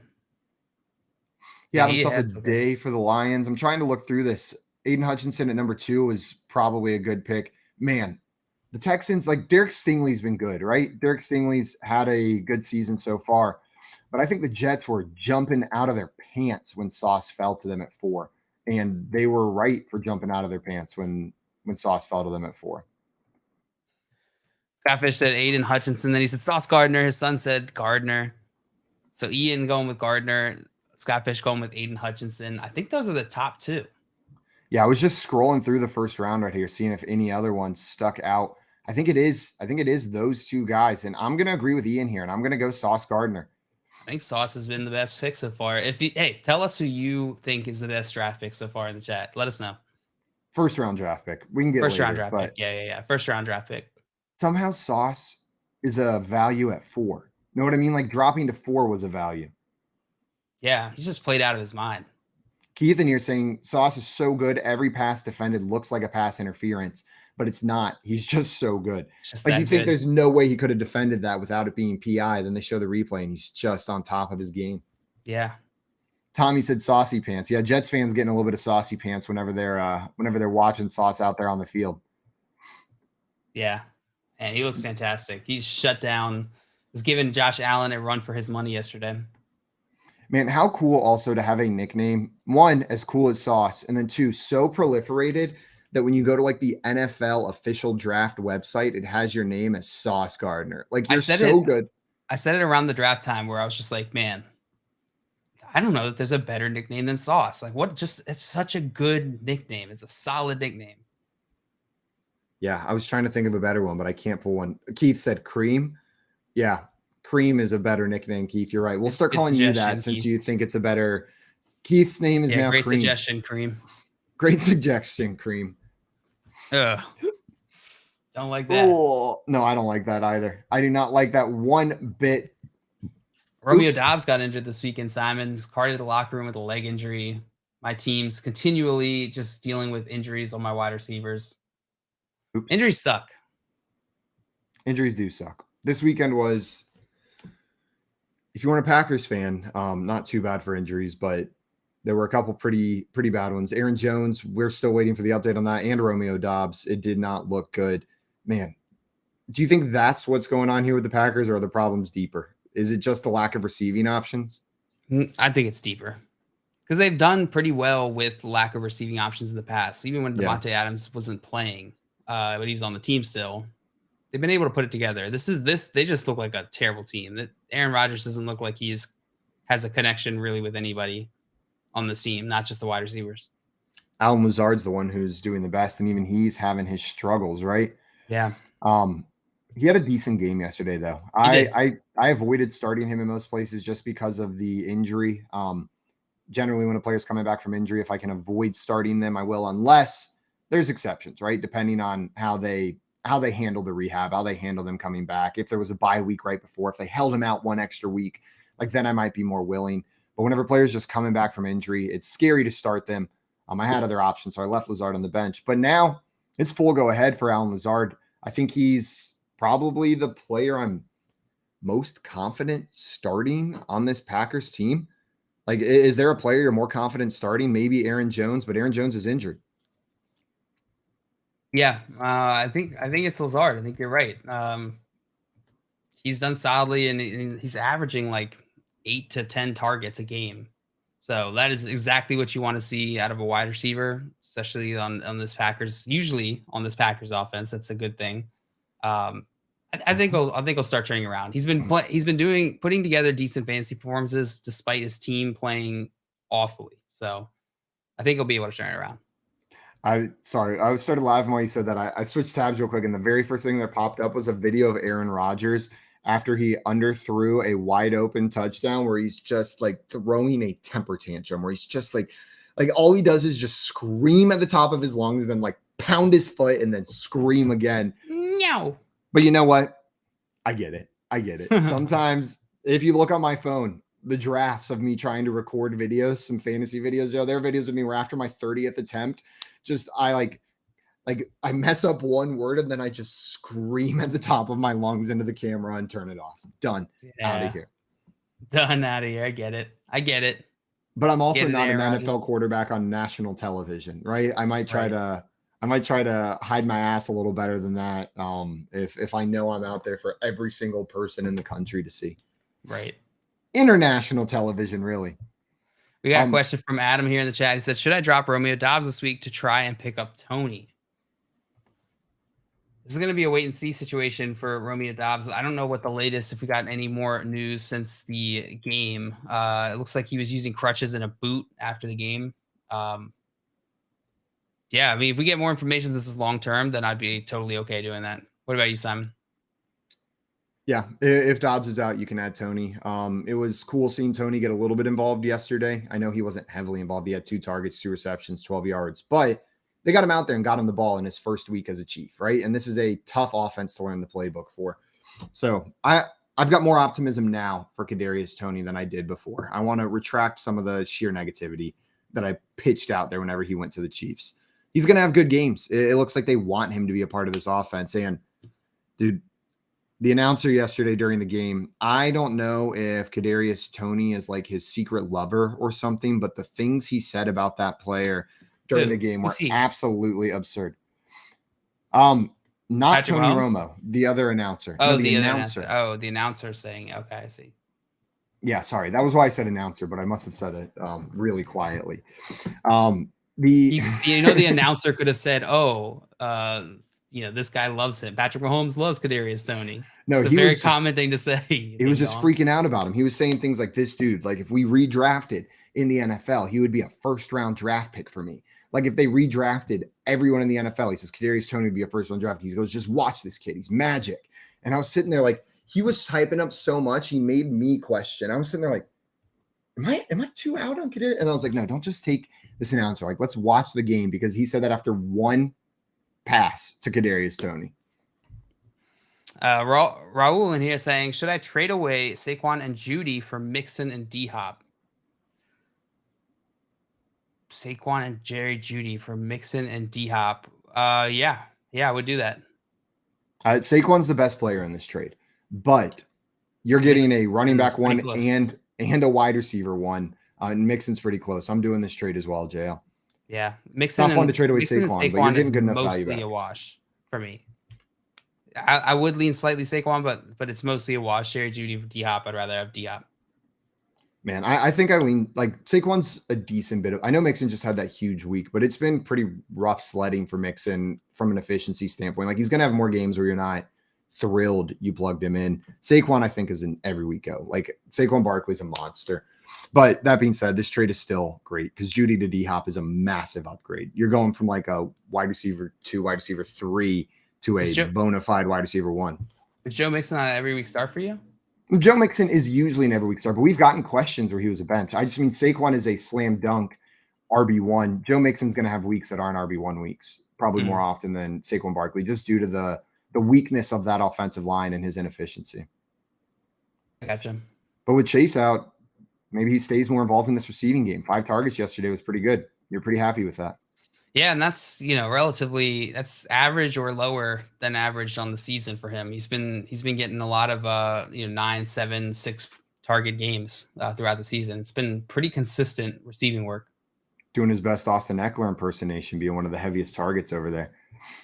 He had himself a day for the Lions. I'm trying to look through this. Aiden Hutchinson at number 2 was probably a good pick. Man, the Texans, like Derek Stingley's been good, right? Derek Stingley's had a good season so far. But I think the Jets were jumping out of their pants when Sauce fell to them at 4. And they were right for jumping out of their pants when Sauce fell to them at 4. Scott said Aiden Hutchinson. Then he said Sauce Gardner. His son said Gardner. So Ian going with Gardner. Scott Fish going with Aiden Hutchinson. I think those are the top 2. Yeah, I was just scrolling through the first round right here, seeing if any other ones stuck out. I think it is those 2 guys. And I'm going to agree with Ian here, and I'm going to go Sauce Gardner. I think Sauce has been the best pick so far. Hey, tell us who you think is the best draft pick so far in the chat. Let us know. First round draft pick. We can get first later, round draft pick. Yeah. First round draft pick. Somehow Sauce is a value at 4. You know what I mean? Like dropping to 4 was a value. Yeah, he's just played out of his mind. Keith in here saying Sauce is so good. Every pass defended looks like a pass interference, but it's not. He's just so good. Like you think there's no way he could have defended that without it being PI. Then they show the replay and he's just on top of his game. Yeah. Tommy said saucy pants. Yeah, Jets fans getting a little bit of saucy pants whenever they're watching Sauce out there on the field. Yeah. And he looks fantastic. He's shut down. He's given Josh Allen a run for his money yesterday. Man, how cool also to have a nickname. 1, as cool as Sauce, and then 2, so proliferated that when you go to like the NFL official draft website, it has your name as Sauce Gardner. Like you're so good. I said it around the draft time where I was just like, man, I don't know that there's a better nickname than Sauce. Like it's such a good nickname. It's a solid nickname. Yeah, I was trying to think of a better one, but I can't pull one. Keith said Cream. Yeah, Cream is a better nickname, Keith. You're right. We'll start calling you that since you think it's a better. Keith's name is now great Cream. Suggestion, Cream. Great suggestion, Cream. Ugh. Don't like that. Oh, no, I don't like that either. I do not like that one bit. Romeo Dobbs got injured this weekend, Simon. He's carted to the locker room with a leg injury. My team's continually just dealing with injuries on my wide receivers. Injuries suck. Injuries do suck. This weekend was, if you weren't a Packers fan, not too bad for injuries, but there were a couple pretty bad ones. Aaron Jones, we're still waiting for the update on that, and Romeo Dobbs. It did not look good. Man, do you think that's what's going on here with the Packers, or are the problems deeper? Is it just the lack of receiving options? I think it's deeper because they've done pretty well with lack of receiving options in the past. Even when Devontae Adams wasn't playing, but he was on the team still, they've been able to put it together. They just look like a terrible team. That Aaron Rodgers doesn't look like has a connection really with anybody on this team, not just the wide receivers. Allen Lazard's the one who's doing the best, and even he's having his struggles, right? Yeah. He had a decent game yesterday, though. I avoided starting him in most places just because of the injury. Generally, when a player's coming back from injury, if I can avoid starting them, I will, unless there's exceptions, right? Depending on how they handle the rehab, how they handle them coming back. If there was a bye week right before, if they held him out one extra week, like then I might be more willing. But whenever players just coming back from injury, it's scary to start them. I had other options, so I left Lazard on the bench. But now it's full go ahead for Allen Lazard. I think he's probably the player I'm most confident starting on this Packers team. Like, is there a player you're more confident starting? Maybe Aaron Jones, but Aaron Jones is injured. Yeah, I think it's Lazard. I think you're right. He's done solidly, and he's averaging like 8 to 10 targets a game. So that is exactly what you want to see out of a wide receiver, especially on this Packers. Usually on this Packers offense, that's a good thing. I think he'll start turning around. He's been putting together decent fantasy performances despite his team playing awfully. So I think he'll be able to turn it around. I started laughing while you said that. I switched tabs real quick, and the very first thing that popped up was a video of Aaron Rodgers after he underthrew a wide open touchdown where he's just like throwing a temper tantrum, where he's just like all he does is just scream at the top of his lungs, then like pound his foot and then scream again. No. But you know what? I get it. Sometimes if you look on my phone, the drafts of me trying to record videos, some fantasy videos, there are videos of me where after my 30th attempt, I mess up one word and then I just scream at the top of my lungs into the camera and turn it off. Done. Out of here. Done out of here. I get it. But I'm also not an NFL quarterback on national television, right? I might try to hide my ass a little better than that. If I know I'm out there for every single person in the country to see. Right. International television, really. We got a question from Adam here in the chat. He said, should I drop Romeo Doubs this week to try and pick up Toney? This is going to be a wait and see situation for Romeo Doubs. I don't know what the latest, if we got any more news since the game. It looks like he was using crutches in a boot after the game. Yeah, I mean, if we get more information, this is long-term, then I'd be totally okay doing that. What about you, Simon? Yeah, if Doubs is out, you can add Toney. It was cool seeing Toney get a little bit involved yesterday. I know he wasn't heavily involved. He had 2 targets, 2 receptions, 12 yards, but they got him out there and got him the ball in his first week as a Chief, right? And this is a tough offense to learn the playbook for. So I've got more optimism now for Kadarius Toney than I did before. I want to retract some of the sheer negativity that I pitched out there whenever he went to the Chiefs. He's going to have good games. It looks like they want him to be a part of this offense. And, dude, the announcer yesterday during the game, I don't know if Kadarius Toney is like his secret lover or something, but the things he said about that player during the game were absolutely absurd. Not Patrick Tony Mahomes? Romo, the other announcer. Oh, No, the announcer. Oh, the announcer saying, okay, I see. Yeah, sorry. That was why I said announcer, but I must have said it really quietly. The announcer could have said, this guy loves him. Patrick Mahomes loves Kadarius Toney. No, it's a very common thing to say. He was just freaking out about him. He was saying things like, this dude, like if we redrafted in the NFL, he would be a first-round draft pick for me. Like if they redrafted everyone in the NFL, he says Kadarius Toney would be a first-round draft pick. He goes, just watch this kid. He's magic. And I was sitting there like, he was typing up so much, he made me question. I was sitting there like, am I too out on Kadarius? And I was like, no, don't just take this announcer. Like, let's watch the game, because he said that after one pass to Kadarius Toney. Raul in here saying, should I trade away Saquon and Judy for Mixon and D-Hop? Saquon and Jerry Judy for Mixon and D-Hop. Yeah, I would do that. Saquon's the best player in this trade, but you're getting a running back one and a wide receiver one. And Mixon's pretty close. I'm doing this trade as well, JL. Yeah, Mixon. It's not fun to trade away Saquon, but you're getting good enough value mostly back. a wash for me. I would lean slightly Saquon, but it's mostly a wash. Jerry Judy for D-Hop. I'd rather have D-Hop. Man, I think I lean like Saquon's a decent bit of. I know Mixon just had that huge week, but it's been pretty rough sledding for Mixon from an efficiency standpoint. Like he's gonna have more games where you're not thrilled you plugged him in. Saquon, I think, is an every week go. Like Saquon Barkley's a monster. But that being said, this trade is still great because Judy to D-Hop is a massive upgrade. You're going from like a wide receiver 2, wide receiver 3 to a bona fide wide receiver 1. Is Joe Mixon on an every week start for you? Joe Mixon is usually an every week start, but we've gotten questions where he was a bench. I just mean Saquon is a slam dunk RB1. Joe Mixon's going to have weeks that aren't RB1 weeks, probably more often than Saquon Barkley, just due to the weakness of that offensive line and his inefficiency. I gotcha. But with Chase out, maybe he stays more involved in this receiving game. 5 targets yesterday was pretty good. You're pretty happy with that. Yeah, and that's, relatively, that's average or lower than average on the season for him. He's been getting a lot of 9, 7, 6 target games throughout the season. It's been pretty consistent receiving work. Doing his best Austin Eckler impersonation, being one of the heaviest targets over there.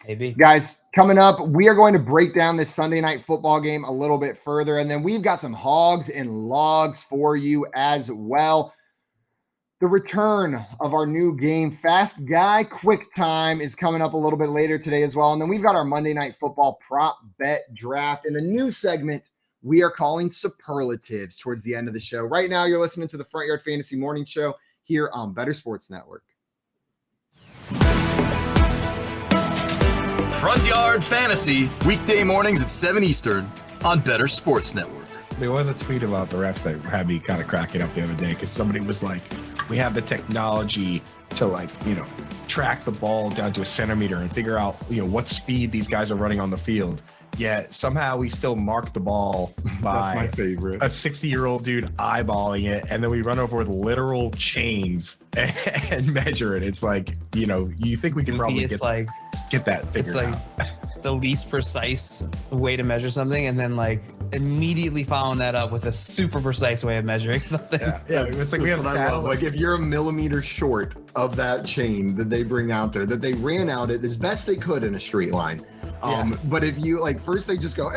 Maybe. Guys, coming up, we are going to break down this Sunday night football game a little bit further, and then we've got some hogs and logs for you as well. The return of our new game, Fast Guy Quick Time, is coming up a little bit later today as well. And then we've got our Monday Night Football prop bet draft and a new segment we are calling Superlatives towards the end of the show. Right now, you're listening to the Front Yard Fantasy Morning Show here on Better Sports Network. Front Yard Fantasy, weekday mornings at 7 Eastern on Better Sports Network. There was a tweet about the refs that had me kind of cracking up the other day because somebody was like, we have the technology to track the ball down to a centimeter and figure out, what speed these guys are running on the field. Yet somehow we still mark the ball by That's my favorite. a 60-year-old dude eyeballing it, and then we run over with literal chains and measure it. It's like, you think we can probably get that figured out. The least precise way to measure something, and then immediately following that up with a super precise way of measuring something. Yeah, it's like we have Like if you're a millimeter short of that chain that they bring out there, that they ran out it as best they could in a straight line. But if you first they just go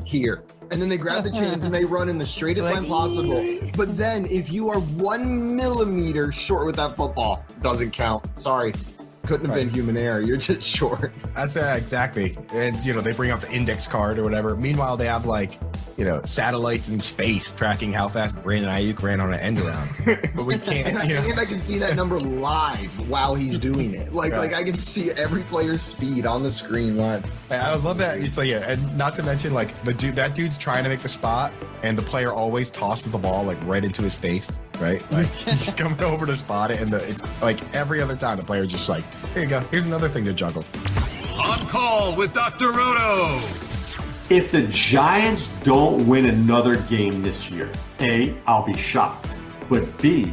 here, and then they grab the chains and they run in the straightest line possible. But then if you are 1 millimeter short with that football, doesn't count. Sorry. Couldn't have been human error. You're just short. That's exactly. And they bring out the index card or whatever. Meanwhile, they have satellites in space tracking how fast Brandon Ayuk ran on an end around. But we can't. And I can see that number live while he's doing it. Like I can see every player's speed on the screen live. I love that. It's and not to mention that dude's trying to make the spot, and the player always tosses the ball right into his face. Right? He's coming over to spot it, and it's every other time the player just here you go. Here's another thing to juggle. On call with Dr. Roto. If the Giants don't win another game this year, A, I'll be shocked. But B,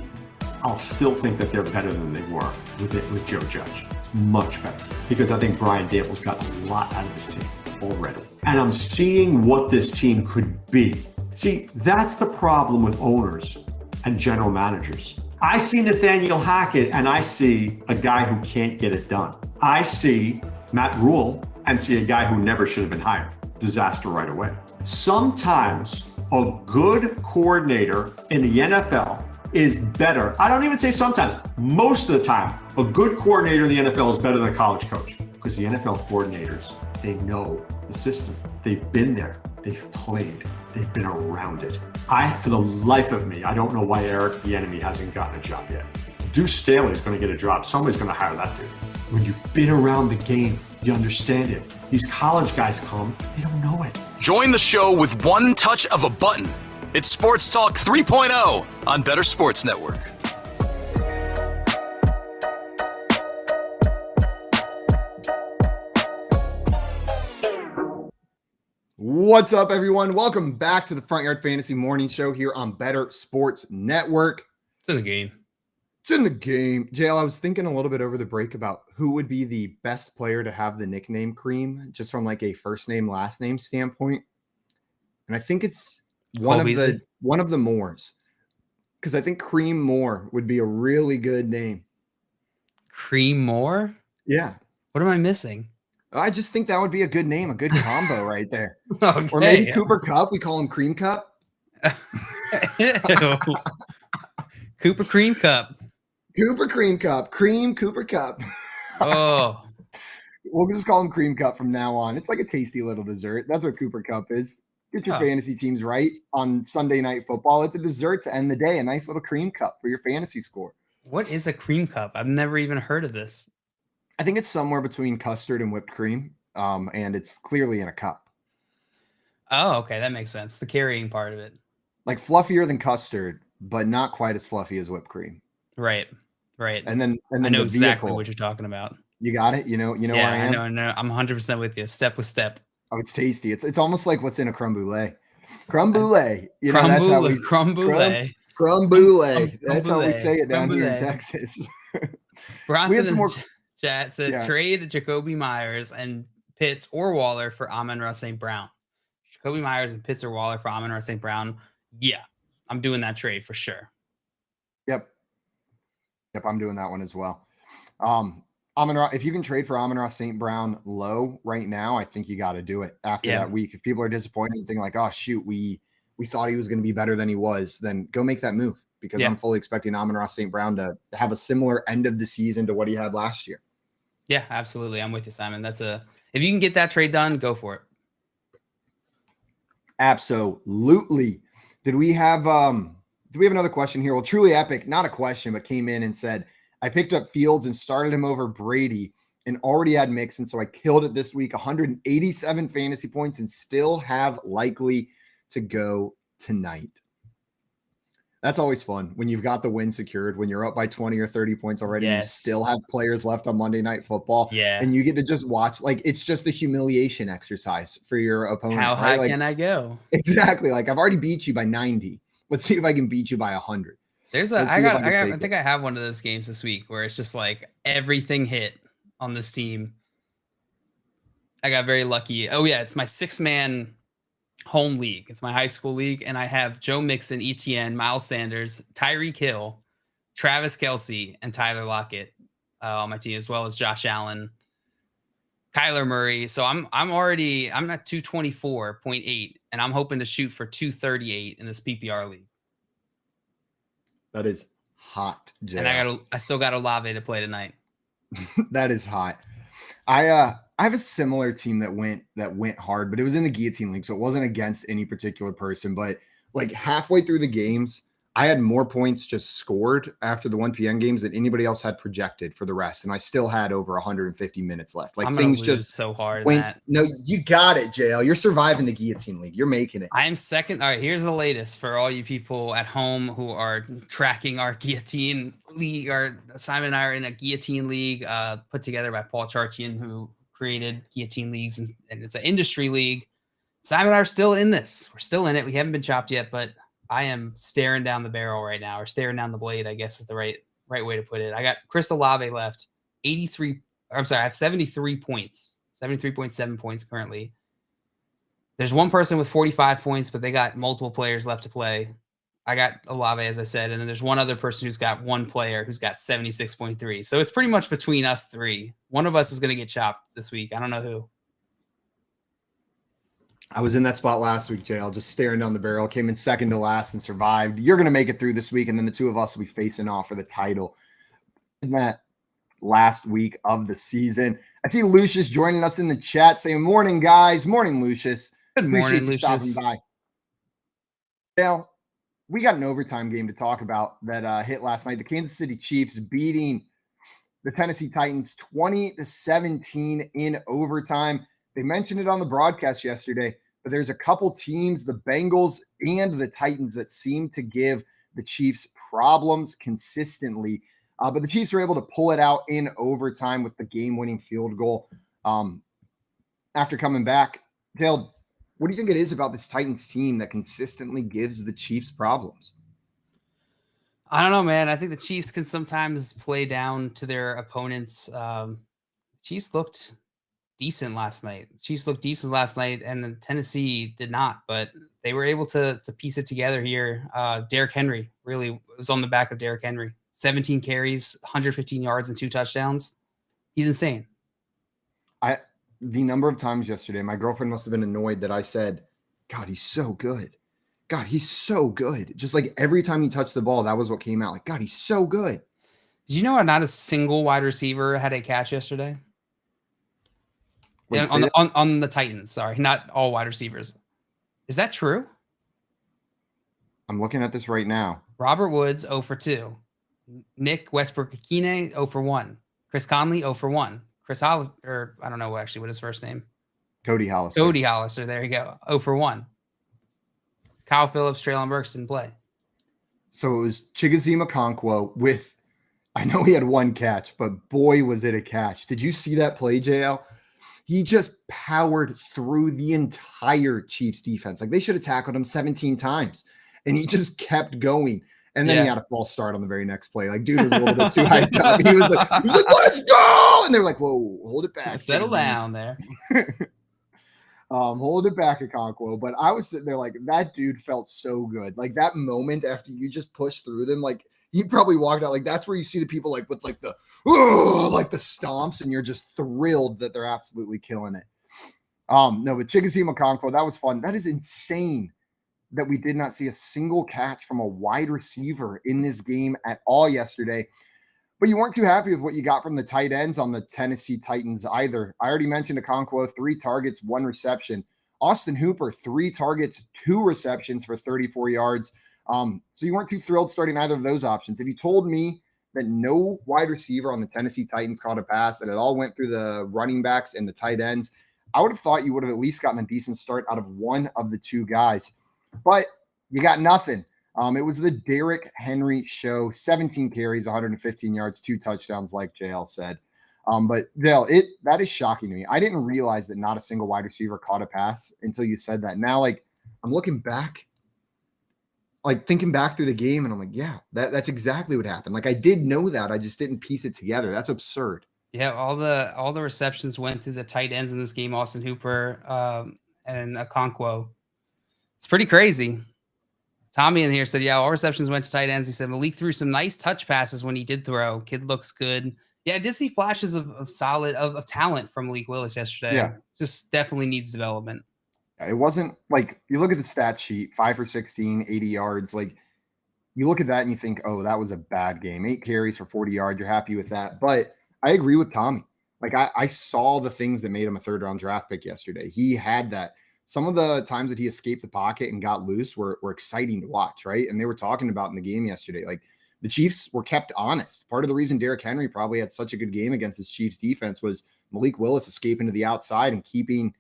I'll still think that they're better than they were with Joe Judge. Much better. Because I think Brian Dable's got a lot out of this team already. And I'm seeing what this team could be. See, that's the problem with owners and general managers. I see Nathaniel Hackett and I see a guy who can't get it done. I see Matt Rule and see a guy who never should have been hired. Disaster right away. Sometimes a good coordinator in the NFL is better. I don't even say sometimes. Most of the time, a good coordinator in the NFL is better than a college coach, because the NFL coordinators, they know the system. They've been there. They've played. They've been around it. For the life of me, I don't know why Eric Bieniemy hasn't gotten a job yet. Deuce Staley is going to get a job. Somebody's going to hire that dude. When you've been around the game, you understand it. These college guys come, they don't know it. Join the show with one touch of a button. It's Sports Talk 3.0 on Better Sports Network. What's up, everyone? Welcome back to the Front Yard Fantasy Morning Show here on Better Sports Network. It's in the game. It's in the game. JL, I was thinking a little bit over the break about who would be the best player to have the nickname Cream, just from a first name, last name standpoint. And I think it's one of the Moores, because I think Cream Moore would be a really good name. Cream Moore? Yeah. What am I missing? I just think that would be a good name, a good combo right there. Okay. Or maybe Cooper Cup. We call him Cream Cup. Cooper Cream Cup. Cooper Cream Cup. Cream Cooper Cup. Oh. We'll just call him Cream Cup from now on. It's like a tasty little dessert. That's what Cooper Cup is. Get your fantasy teams right on Sunday Night Football. It's a dessert to end the day. A nice little cream cup for your fantasy score. What is a cream cup? I've never even heard of this. I think it's somewhere between custard and whipped cream, and it's clearly in a cup. Oh, okay. That makes sense. The carrying part of it. Like fluffier than custard, but not quite as fluffy as whipped cream. Right. And then I know exactly what you're talking about. You got it? You know yeah, where I am? I know. I'm 100% with you. Step with step. Oh, it's tasty. It's almost like what's in a creme brulee. Creme brulee. That's how we creme brulee. Creme brulee. That's how we say it down here in Texas. Bronson we had some more chat said trade Jacoby Myers and Pitts or Waller for Amon-Ra St. Brown. Jacoby Myers and Pitts or Waller for Amon-Ra St. Brown. Yeah, I'm doing that trade for sure. Yep, I'm doing that one as well. Amon-Ra, if you can trade for Amon-Ra St. Brown low right now, I think you got to do it after that week. If people are disappointed and think like, oh shoot, we thought he was going to be better than he was, then go make that move, because I'm fully expecting Amon-Ra St. Brown to have a similar end of the season to what he had last year. Yeah, absolutely. I'm with you, Simon. If you can get that trade done, go for it. Absolutely. Do we have another question here? Well, Truly Epic, not a question, but came in and said, I picked up Fields and started him over Brady and already had Mixon, so I killed it this week. 187 fantasy points and still have likely to go tonight. That's always fun when you've got the win secured, when you're up by 20 or 30 points already, and you still have players left on Monday Night Football. Yeah. And you get to just watch, like, it's just a humiliation exercise for your opponent. How right? high can I go? Exactly. Like, I've already beat you by 90. Let's see if I can beat you by 100. I think I have one of those games this week where it's just like everything hit on this team. I got very lucky. Oh yeah, it's my 6-man home league. It's my high school league, and I have Joe Mixon, ETN, Miles Sanders, Tyreek Hill, Travis Kelce, and Tyler Lockett on my team, as well as Josh Allen, Kyler Murray. So I'm at 224.8, and I'm hoping to shoot for 238 in this PPR league. That is hot, Jay. And I still got Olave to play tonight. That is hot. I have a similar team that went hard, but it was in the guillotine league, so it wasn't against any particular person. But like halfway through the games, I had more points just scored after the 1 p.m. games than anybody else had projected for the rest, and I still had over 150 minutes left. Like things just so hard. No, you got it, JL. You're surviving the guillotine league. You're making it. I am second. All right, here's the latest for all you people at home who are tracking our guillotine league. Simon and I are in a guillotine league put together by Paul Charchian, who created guillotine leagues, and it's an industry league. Simon and I are still in this. We're still in it. We haven't been chopped yet, but I am staring down the barrel right now, or staring down the blade, I guess is the right way to put it. I got Chris Olave left, 83. I'm sorry, I have 73 points, 73.7 points currently. There's one person with 45 points, but they got multiple players left to play. I got Olave, as I said, and then there's one other person who's got one player who's got 76.3. So it's pretty much between us three. One of us is going to get chopped this week. I don't know who. I was in that spot last week, JL, just staring down the barrel, came in second to last and survived. You're going to make it through this week, and then the two of us will be facing off for the title in that last week of the season. I see Lucius joining us in the chat saying, morning, guys. Morning, Lucius. Good morning, Appreciate you Lucius. stopping by. JL, we got an overtime game to talk about that hit last night. The Kansas City Chiefs beating the Tennessee Titans 20-17 in overtime. They mentioned it on the broadcast yesterday, but there's a couple teams, the Bengals and the Titans, that seem to give the Chiefs problems consistently. But the Chiefs were able to pull it out in overtime with the game-winning field goal after coming back. Dale, what do you think it is about this Titans team that consistently gives the Chiefs problems? I don't know, man. I think the Chiefs can sometimes play down to their opponents. Chiefs looked decent last night. The Chiefs looked decent last night, and then Tennessee did not, but they were able to piece it together here. Derrick Henry really was on the back of Derrick Henry. 17 carries, 115 yards, and 2 touchdowns. He's insane. The number of times yesterday, my girlfriend must have been annoyed that I said, God, he's so good. God, he's so good. Just like every time he touched the ball, that was what came out. Like, God, he's so good. Did you know not a single wide receiver had a catch yesterday? Wait, on the Titans, sorry, not all wide receivers. Is that true? I'm looking at this right now. Robert Woods, 0 for 2. Nick Westbrook-Ikine, 0 for 1. Chris Conley, 0 for 1. Chris Hollis, or I don't know actually what his first name. Cody Hollister. Cody Hollister, there you go. 0 for 1. Kyle Phillips, Treylon Burks didn't play. So it was Chigoziem Okonkwo with, I know he had one catch, but boy, was it a catch. Did you see that play, JL? He just powered through the entire Chiefs defense. Like, they should have tackled him 17 times, and he just kept going. And then he had a false start on the very next play. Like, dude was a little bit too hyped up. He was like, let's go! And they're like, whoa, hold it back. Settle down there. Hold it back, Okonkwo. But I was sitting there like, that dude felt so good. Like, that moment after you just push through them, like, he probably walked out. Like, that's where you see the people like with like the stomps, and you're just thrilled that they're absolutely killing it. No, but Chigoziem Okonkwo, that was fun. That is insane that we did not see a single catch from a wide receiver in this game at all yesterday. But you weren't too happy with what you got from the tight ends on the Tennessee Titans either. I already mentioned Okonkwo, 3 targets, 1 reception. Austin Hooper, 3 targets, 2 receptions for 34 yards. So you weren't too thrilled starting either of those options. If you told me that no wide receiver on the Tennessee Titans caught a pass, that it all went through the running backs and the tight ends, I would have thought you would have at least gotten a decent start out of one of the 2 guys. But you got nothing. It was the Derrick Henry show, 17 carries, 115 yards, 2 touchdowns, like JL said. But Dale, that is shocking to me. I didn't realize that not a single wide receiver caught a pass until you said that. Now, like, I'm looking back, like thinking back through the game, and I'm like, yeah, that's exactly what happened. Like, I did know that. I just didn't piece it together. That's absurd. Yeah, all the receptions went through the tight ends in this game, Austin Hooper and Okonkwo. It's pretty crazy. Tommy in here said, yeah, all receptions went to tight ends. He said Malik threw some nice touch passes when he did throw. Kid looks good. Yeah, I did see flashes of solid talent from Malik Willis yesterday. Yeah. Just definitely needs development. It wasn't like, you look at the stat sheet, 5 for 16, 80 yards. Like, you look at that and you think, oh, that was a bad game. 8 carries for 40 yards. You're happy with that. But I agree with Tommy. Like, I saw the things that made him a 3rd-round draft pick yesterday. He had that. Some of the times that he escaped the pocket and got loose were exciting to watch, right? And they were talking about in the game yesterday, like, the Chiefs were kept honest. Part of the reason Derrick Henry probably had such a good game against this Chiefs defense was Malik Willis escaping to the outside and keeping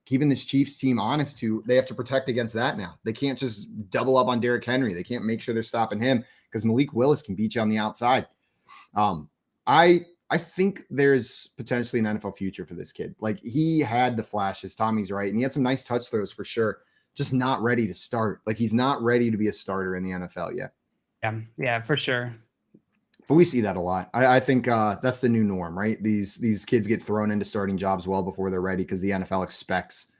this Chiefs team honest. They have to protect against that now. They can't just double up on Derrick Henry. They can't make sure they're stopping him because Malik Willis can beat you on the outside. I think there's potentially an NFL future for this kid. Like, he had the flashes. Tommy's right. And he had some nice touch throws for sure. Just not ready to start. Like, he's not ready to be a starter in the NFL yet. Yeah, for sure. But we see that a lot. I think that's the new norm, right? These kids get thrown into starting jobs well before they're ready because the NFL expects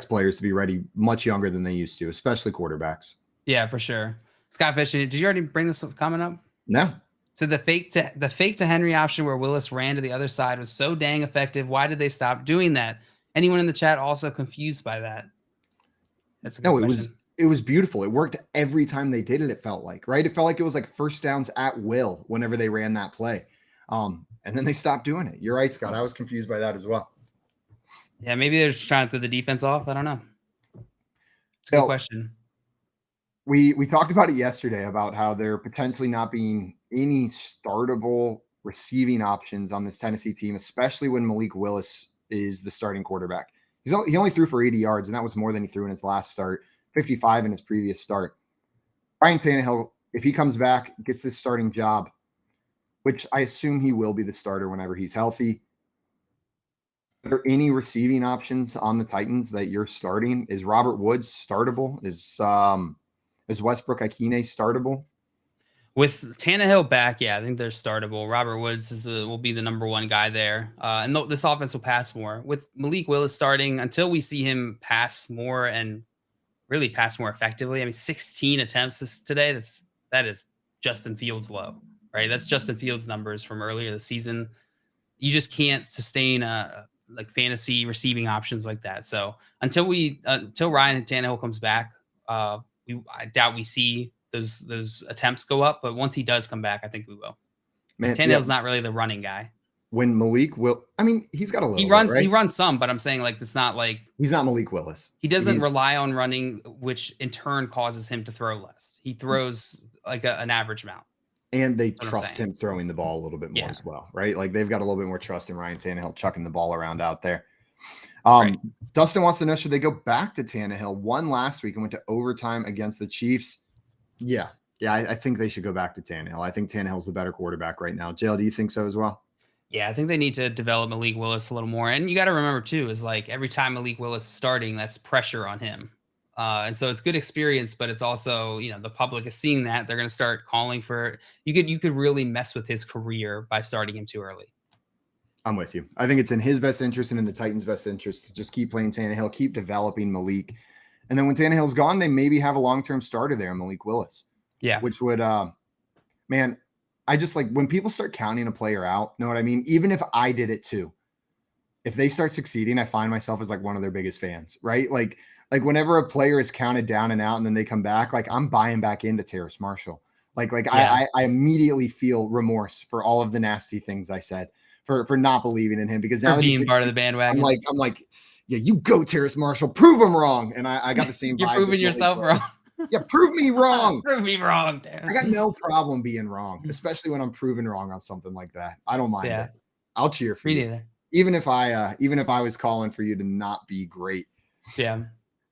players to be ready much younger than they used to, especially quarterbacks. Yeah, for sure. Scott Fish, did you already bring this comment up? No. So the fake to Henry option where Willis ran to the other side was so dang effective. Why did they stop doing that? Anyone in the chat also confused by that? That's a good question. It was beautiful. It worked every time they did it. It felt like, right? It felt like it was like first downs at will whenever they ran that play. And then they stopped doing it. You're right, Scott. I was confused by that as well. Yeah, maybe they're just trying to throw the defense off. I don't know. It's a good question. We talked about it yesterday about how there potentially not being any startable receiving options on this Tennessee team, especially when Malik Willis is the starting quarterback. He only threw for 80 yards, and that was more than he threw in his last start, 55 in his previous start. Ryan Tannehill, if he comes back, gets this starting job, which I assume he will be the starter whenever he's healthy. Are there any receiving options on the Titans that you're starting? Is Robert Woods startable? Is Westbrook Ikine startable? With Tannehill back, yeah, I think they're startable. Robert Woods will be the number 1 guy there. And this offense will pass more. With Malik Willis starting, until we see him pass more and really pass more effectively. I mean, 16 attempts today. That is Justin Fields low, right? That's Justin Fields numbers from earlier this season. You just can't sustain like fantasy receiving options like that. So until Ryan Tannehill comes back, I doubt we see those attempts go up. But once he does come back, I think we will. Man, Tannehill's not really the running guy. When Malik will, I mean, he's got a little. He runs some, but I'm saying like it's not like he's not Malik Willis. He doesn't rely on running, which in turn causes him to throw less. He throws like an average amount. And they trust him throwing the ball a little bit more as well, right? Like they've got a little bit more trust in Ryan Tannehill chucking the ball around out there. Right. Dustin wants to know, should they go back to Tannehill? Won last week and went to overtime against the Chiefs. Yeah, I think they should go back to Tannehill. I think Tannehill's the better quarterback right now. JL, do you think so as well? Yeah, I think they need to develop Malik Willis a little more. And you got to remember, too, is like every time Malik Willis is starting, that's pressure on him. And so it's good experience, but it's also, the public is seeing that. They're going to start calling for – you could really mess with his career by starting him too early. I'm with you. I think it's in his best interest and in the Titans' best interest to just keep playing Tannehill, keep developing Malik. And then when Tannehill's gone, they maybe have a long-term starter there, Malik Willis. Yeah. Which would man, I just like when people start counting a player out, know what I mean? Even if I did it too, if they start succeeding, I find myself as like one of their biggest fans, right? Like whenever a player is counted down and out and then they come back, like I'm buying back into Terrace Marshall. I immediately feel remorse for all of the nasty things I said for not believing in him, because now that being part of the bandwagon, I'm like, yeah, you go Terrace Marshall, prove him wrong. And I got the same. You're proving yourself wrong. Yeah, prove me wrong. Prove me wrong, dude. I got no problem being wrong, especially when I'm proven wrong on something like that. I don't mind it. I'll cheer for you. Neither. Even if I was calling for you to not be great. Yeah.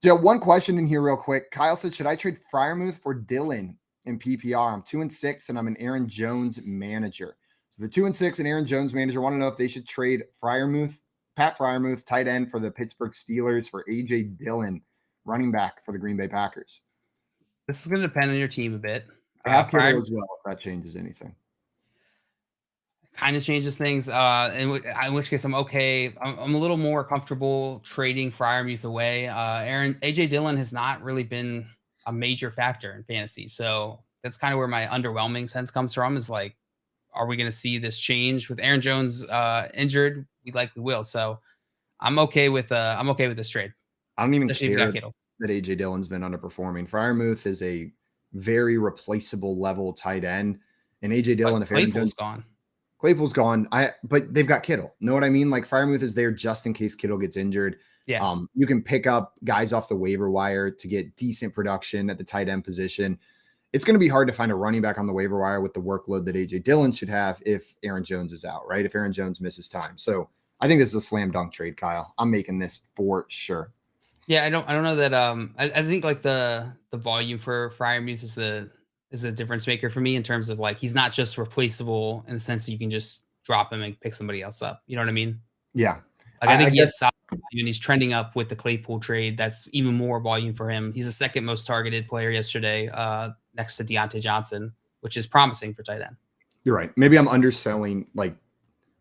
Joe, one question in here real quick. Kyle said, should I trade Freiermuth for Dylan in PPR? I'm 2-6 and I'm an Aaron Jones manager. So the 2-6 and Aaron Jones manager want to know if they should trade Pat Freiermuth, tight end for the Pittsburgh Steelers, for AJ Dillon, running back for the Green Bay Packers. This is going to depend on your team a bit. I have Kittle as well, if that changes anything. Kind of changes things. In which case I'm okay. I'm a little more comfortable trading Freiermuth away. AJ Dillon has not really been a major factor in fantasy. So that's kind of where my underwhelming sense comes from, is like, are we going to see this change with Aaron Jones injured? We likely will. So I'm okay with this trade. I don't even care that AJ Dillon's been underperforming. Freiermuth is a very replaceable level tight end, and AJ Dillon, if Aaron Jones gone. Claypool's gone. But they've got Kittle. Know what I mean? Like, Freiermuth is there just in case Kittle gets injured. Yeah. You can pick up guys off the waiver wire to get decent production at the tight end position. It's going to be hard to find a running back on the waiver wire with the workload that AJ Dillon should have if Aaron Jones is out, right? If Aaron Jones misses time. So I think this is a slam dunk trade, Kyle. I'm making this for sure. Yeah, I don't know that. I think like the volume for Freiermuth is a difference maker for me in terms of like, he's not just replaceable in the sense that you can just drop him and pick somebody else up. You know what I mean? Yeah. Like, I think he has solid value, and he's trending up with the Claypool trade. That's even more volume for him. He's the second most targeted player yesterday, next to Deontay Johnson, which is promising for tight end. You're right. Maybe I'm underselling like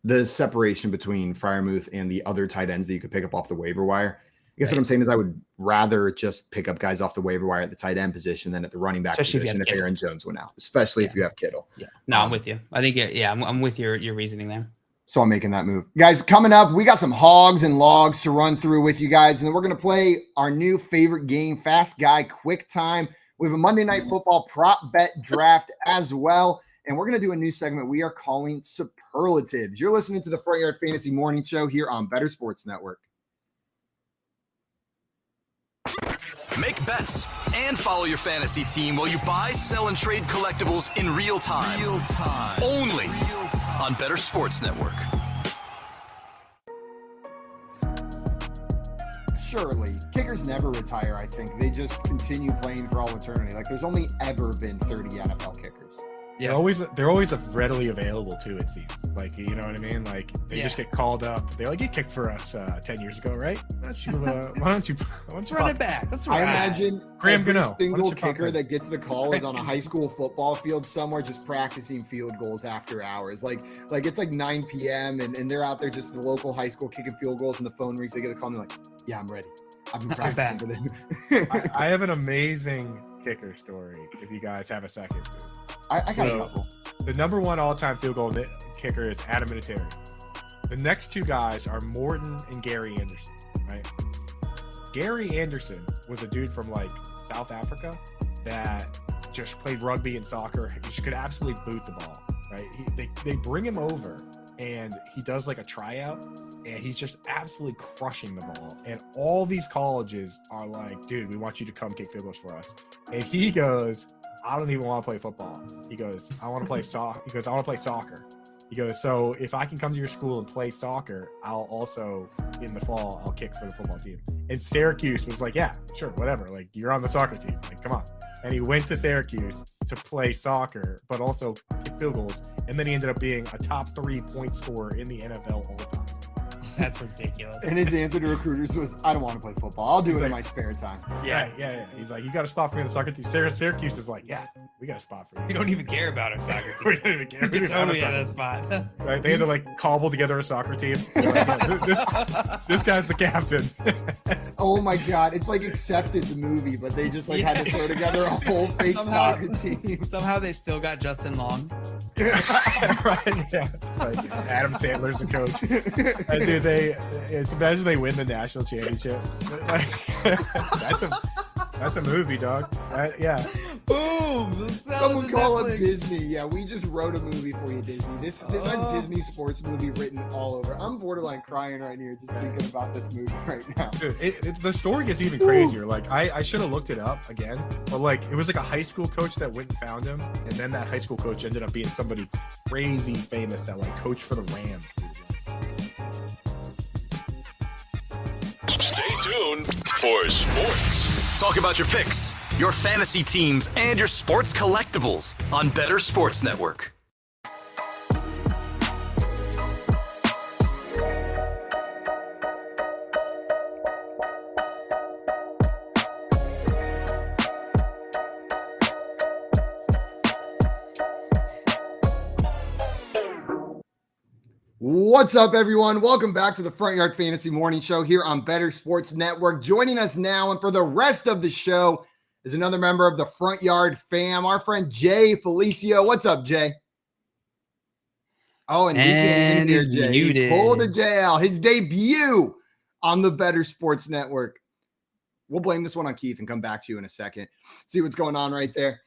the separation between Freiermuth and the other tight ends that you could pick up off the waiver wire. I guess what I'm saying is I would rather just pick up guys off the waiver wire at the tight end position than at the running back position if Aaron Jones went out, especially if you have Kittle. Yeah. No, I'm with you. I think, I'm with your reasoning there. So I'm making that move. Guys, coming up, we got some hogs and logs to run through with you guys, and then we're going to play our new favorite game, Fast Guy Quick Time. We have a Monday Night Football prop bet draft as well, and we're going to do a new segment we are calling Superlatives. You're listening to the Front Yard Fantasy Morning Show here on Better Sports Network. Make bets and follow your fantasy team while you buy, sell, and trade collectibles in real time. Only on Better Sports Network. Surely. Kickers never retire, I think. They just continue playing for all eternity. Like, there's only ever been 30 NFL kickers. Yeah, they're always readily available too, it seems. Like, you know what I mean? Like, they just get called up. They're like, you kicked for us 10 years ago, right? Why don't you run it back? I imagine every Gano, single kicker that gets the call is on a high school football field somewhere just practicing field goals after hours. Like it's like 9 p.m. and they're out there just the local high school kicking field goals, and the phone rings. They get a call and they're like, yeah, I'm ready. I've been practicing for this. I have an amazing kicker story if you guys have a second. I got a couple. The number one all-time field goal kicker is Adam Vinatieri. The next two guys are Morton and Gary Anderson, right? Gary Anderson was a dude from like South Africa that just played rugby and soccer. He just could absolutely boot the ball, right? They bring him over and he does like a tryout and he's just absolutely crushing the ball. And all these colleges are like, dude, we want you to come kick field goals for us. And he goes, I don't even want to play football. He goes, I want to play soccer. He goes, I want to play soccer. He goes, so if I can come to your school and play soccer, I'll also, in the fall, I'll kick for the football team. And Syracuse was like, yeah, sure, whatever. Like, you're on the soccer team. Like, come on. And he went to Syracuse to play soccer, but also kick field goals. And then he ended up being a top 3 point scorer in the NFL all the time. That's ridiculous. And his answer to recruiters was, I don't want to play football. I'll do it in my spare time. Yeah. He's like, you got a spot for me in the soccer team. Syracuse is like, yeah, we got a spot for you. We don't even care about our soccer team. We don't even care. We totally have that spot. Right? They had to like cobble together a soccer team. Like, this guy's the captain. Oh my God. It's like Accepted, the movie, but they just like had to throw together a whole fake soccer team. Somehow they still got Justin Long. Right, yeah. Like Adam Sandler's the coach. And dude, imagine they win the national championship. That's a movie, dog. Yeah. Boom! Someone call up Disney. Yeah, we just wrote a movie for you, Disney. This has Disney sports movie written all over. I'm borderline crying right here just thinking about this movie right now. Dude, the story gets even crazier. Like, I should have looked it up again, but like, it was like a high school coach that went and found him, and then that high school coach ended up being somebody crazy famous that like coached for the Rams. Stay tuned for sports. Talk about your picks, your fantasy teams, and your sports collectibles on Better Sports Network. What's up, everyone? Welcome back to the Front Yard Fantasy Morning Show here on Better Sports Network. Joining us now and for the rest of the show is another member of the Front Yard fam, our friend Jay Felicio. What's up, Jay? Oh, and we can't even hear Jay. He pulled a JL, his debut on the Better Sports Network. We'll blame this one on Keith and come back to you in a second. See what's going on right there.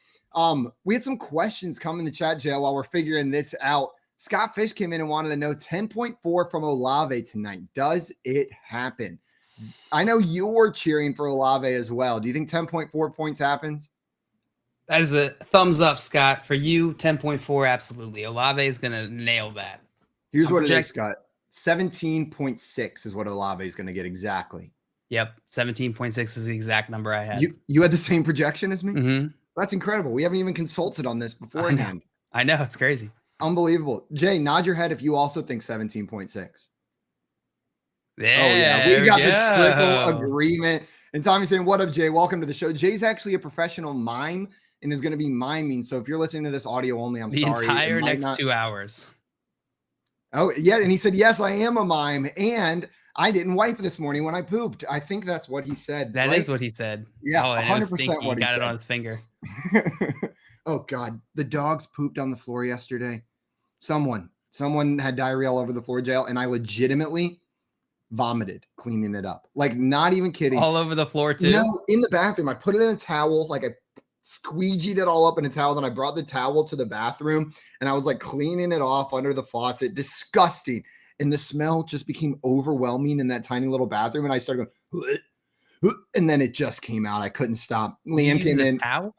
We had some questions come in the chat, Jay, while we're figuring this out. Scott Fish came in and wanted to know 10.4 from Olave tonight. Does it happen? I know you were cheering for Olave as well. Do you think 10.4 points happens? That is a thumbs up, Scott. For you, 10.4, absolutely. Olave is going to nail that. Here's what it is, Scott. 17.6 is what Olave is going to get exactly. Yep, 17.6 is the exact number I had. You had the same projection as me? Mm-hmm. That's incredible. We haven't even consulted on this beforehand. I know. It's crazy. Unbelievable. Jay, nod your head if you also think 17.6. Yeah, we got the triple agreement. And Tommy's saying, what up, Jay? Welcome to the show. Jay's actually a professional mime and is going to be miming. So if you're listening to this audio only, I'm sorry. The entire next 2 hours. Oh, yeah. And he said, yes, I am a mime. And I didn't wipe this morning when I pooped. I think that's what he said. That is what he said. Yeah, 100% what he said. He got it on his finger. Oh, God. The dogs pooped on the floor yesterday. Someone had diarrhea all over the floor, Jail, and I legitimately vomited cleaning it up. Like, not even kidding. All over the floor, too? No, in the bathroom. I put it in a towel. Like, I squeegeed it all up in a towel. Then I brought the towel to the bathroom, and I was, like, cleaning it off under the faucet. Disgusting. And the smell just became overwhelming in that tiny little bathroom, and I started going, and then it just came out. I couldn't stop. Leanne came in. Towel?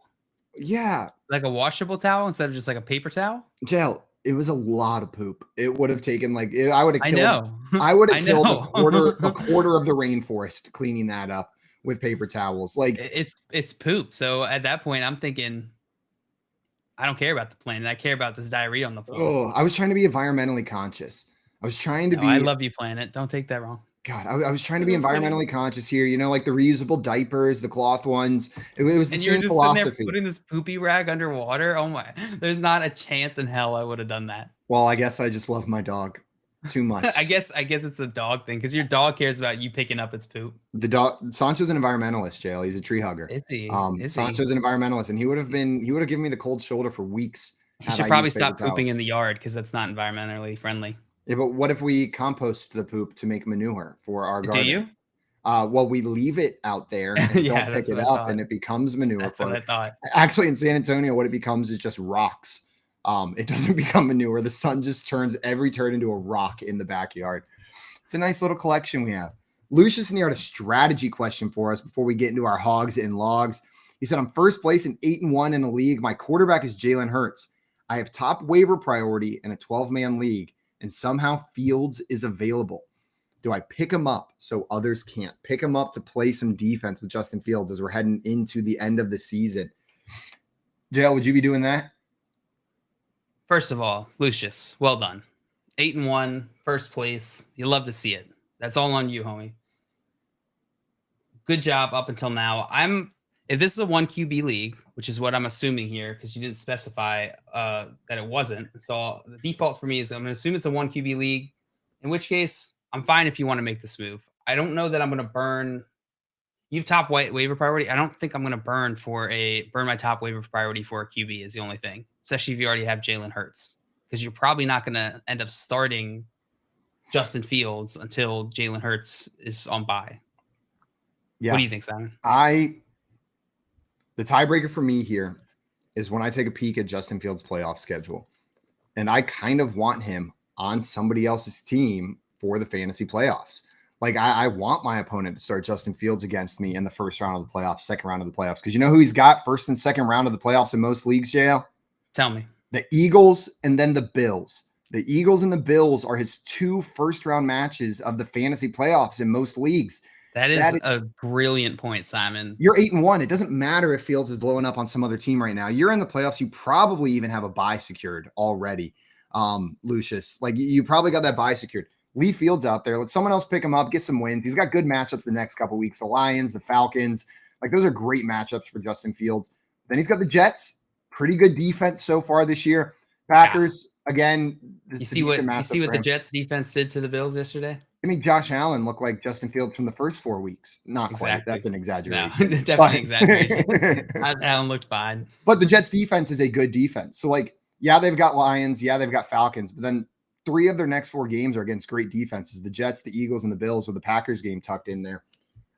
Yeah. Like a washable towel instead of just like a paper towel? Jail. It was a lot of poop. It would have taken I would have killed. I know. I would have killed a quarter of the rainforest cleaning that up with paper towels. Like it's poop. So at that point, I'm thinking, I don't care about the planet. I care about this diarrhea on the floor. Oh, I was trying to be environmentally conscious. I was trying to be. I love you, planet. Don't take that wrong. God, I was trying to be environmentally conscious here. You know, like the reusable diapers, the cloth ones. It was the same philosophy. Sitting there putting this poopy rag underwater. Oh my! There's not a chance in hell I would have done that. Well, I guess I just love my dog too much. I guess it's a dog thing because your dog cares about you picking up its poop. The dog, Sancho's an environmentalist, Jail. He's a tree hugger. Is he? Sancho's an environmentalist, and he would have given me the cold shoulder for weeks. He should probably stop pooping in the yard because that's not environmentally friendly. Yeah, but what if we compost the poop to make manure for our garden? Do you? Well, we leave it out there and don't pick it up, and it becomes manure. That's what I thought. Actually, in San Antonio, what it becomes is just rocks. It doesn't become manure. The sun just turns every turd into a rock in the backyard. It's a nice little collection we have. Lucius Near had a strategy question for us before we get into our hogs and logs. He said, I'm first place in 8-1 in a league. My quarterback is Jalen Hurts. I have top waiver priority in a 12-man league, and somehow Fields is available. Do I pick him up so others can't? Pick him up to play some defense with Justin Fields as we're heading into the end of the season. JL, would you be doing that? First of all, Lucius, well done. 8-1, first place. You love to see it. That's all on you, homie. Good job up until now. If this is a 1 QB league, which is what I'm assuming here, because you didn't specify that it wasn't. So the default for me is I'm going to assume it's a 1 QB league, in which case I'm fine if you want to make this move. I don't know that I'm going to burn. You have top waiver priority. I don't think I'm going to burn my top waiver priority for a QB is the only thing, especially if you already have Jalen Hurts, because you're probably not going to end up starting Justin Fields until Jalen Hurts is on bye. Yeah. What do you think, Simon? The tiebreaker for me here is when I take a peek at Justin Fields' playoff schedule, and I kind of want him on somebody else's team for the fantasy playoffs. Like, I want my opponent to start Justin Fields against me in the first round of the playoffs, second round of the playoffs. Because you know who he's got first and second round of the playoffs in most leagues, JL? Tell me. The Eagles and then the Bills. The Eagles and the Bills are his 2 first-round matches of the fantasy playoffs in most leagues. That is a brilliant point, Simon. You're 8-1. It doesn't matter if Fields is blowing up on some other team right now. You're in the playoffs. You probably even have a bye secured already, Lucius. Like, you probably got that bye secured. Leave Fields out there. Let someone else pick him up, get some wins. He's got good matchups the next couple weeks. The Lions, the Falcons. Like, those are great matchups for Justin Fields. Then he's got the Jets. Pretty good defense so far this year. Packers, again. You see what the Jets defense did to the Bills yesterday? I mean, Josh Allen looked like Justin Fields from the first 4 weeks. Not quite. That's an exaggeration. No, definitely exaggeration. Allen looked fine. But the Jets defense is a good defense. So, like, yeah, they've got Lions. Yeah, they've got Falcons. But then 3 of their next 4 games are against great defenses. The Jets, the Eagles, and the Bills, with the Packers game tucked in there.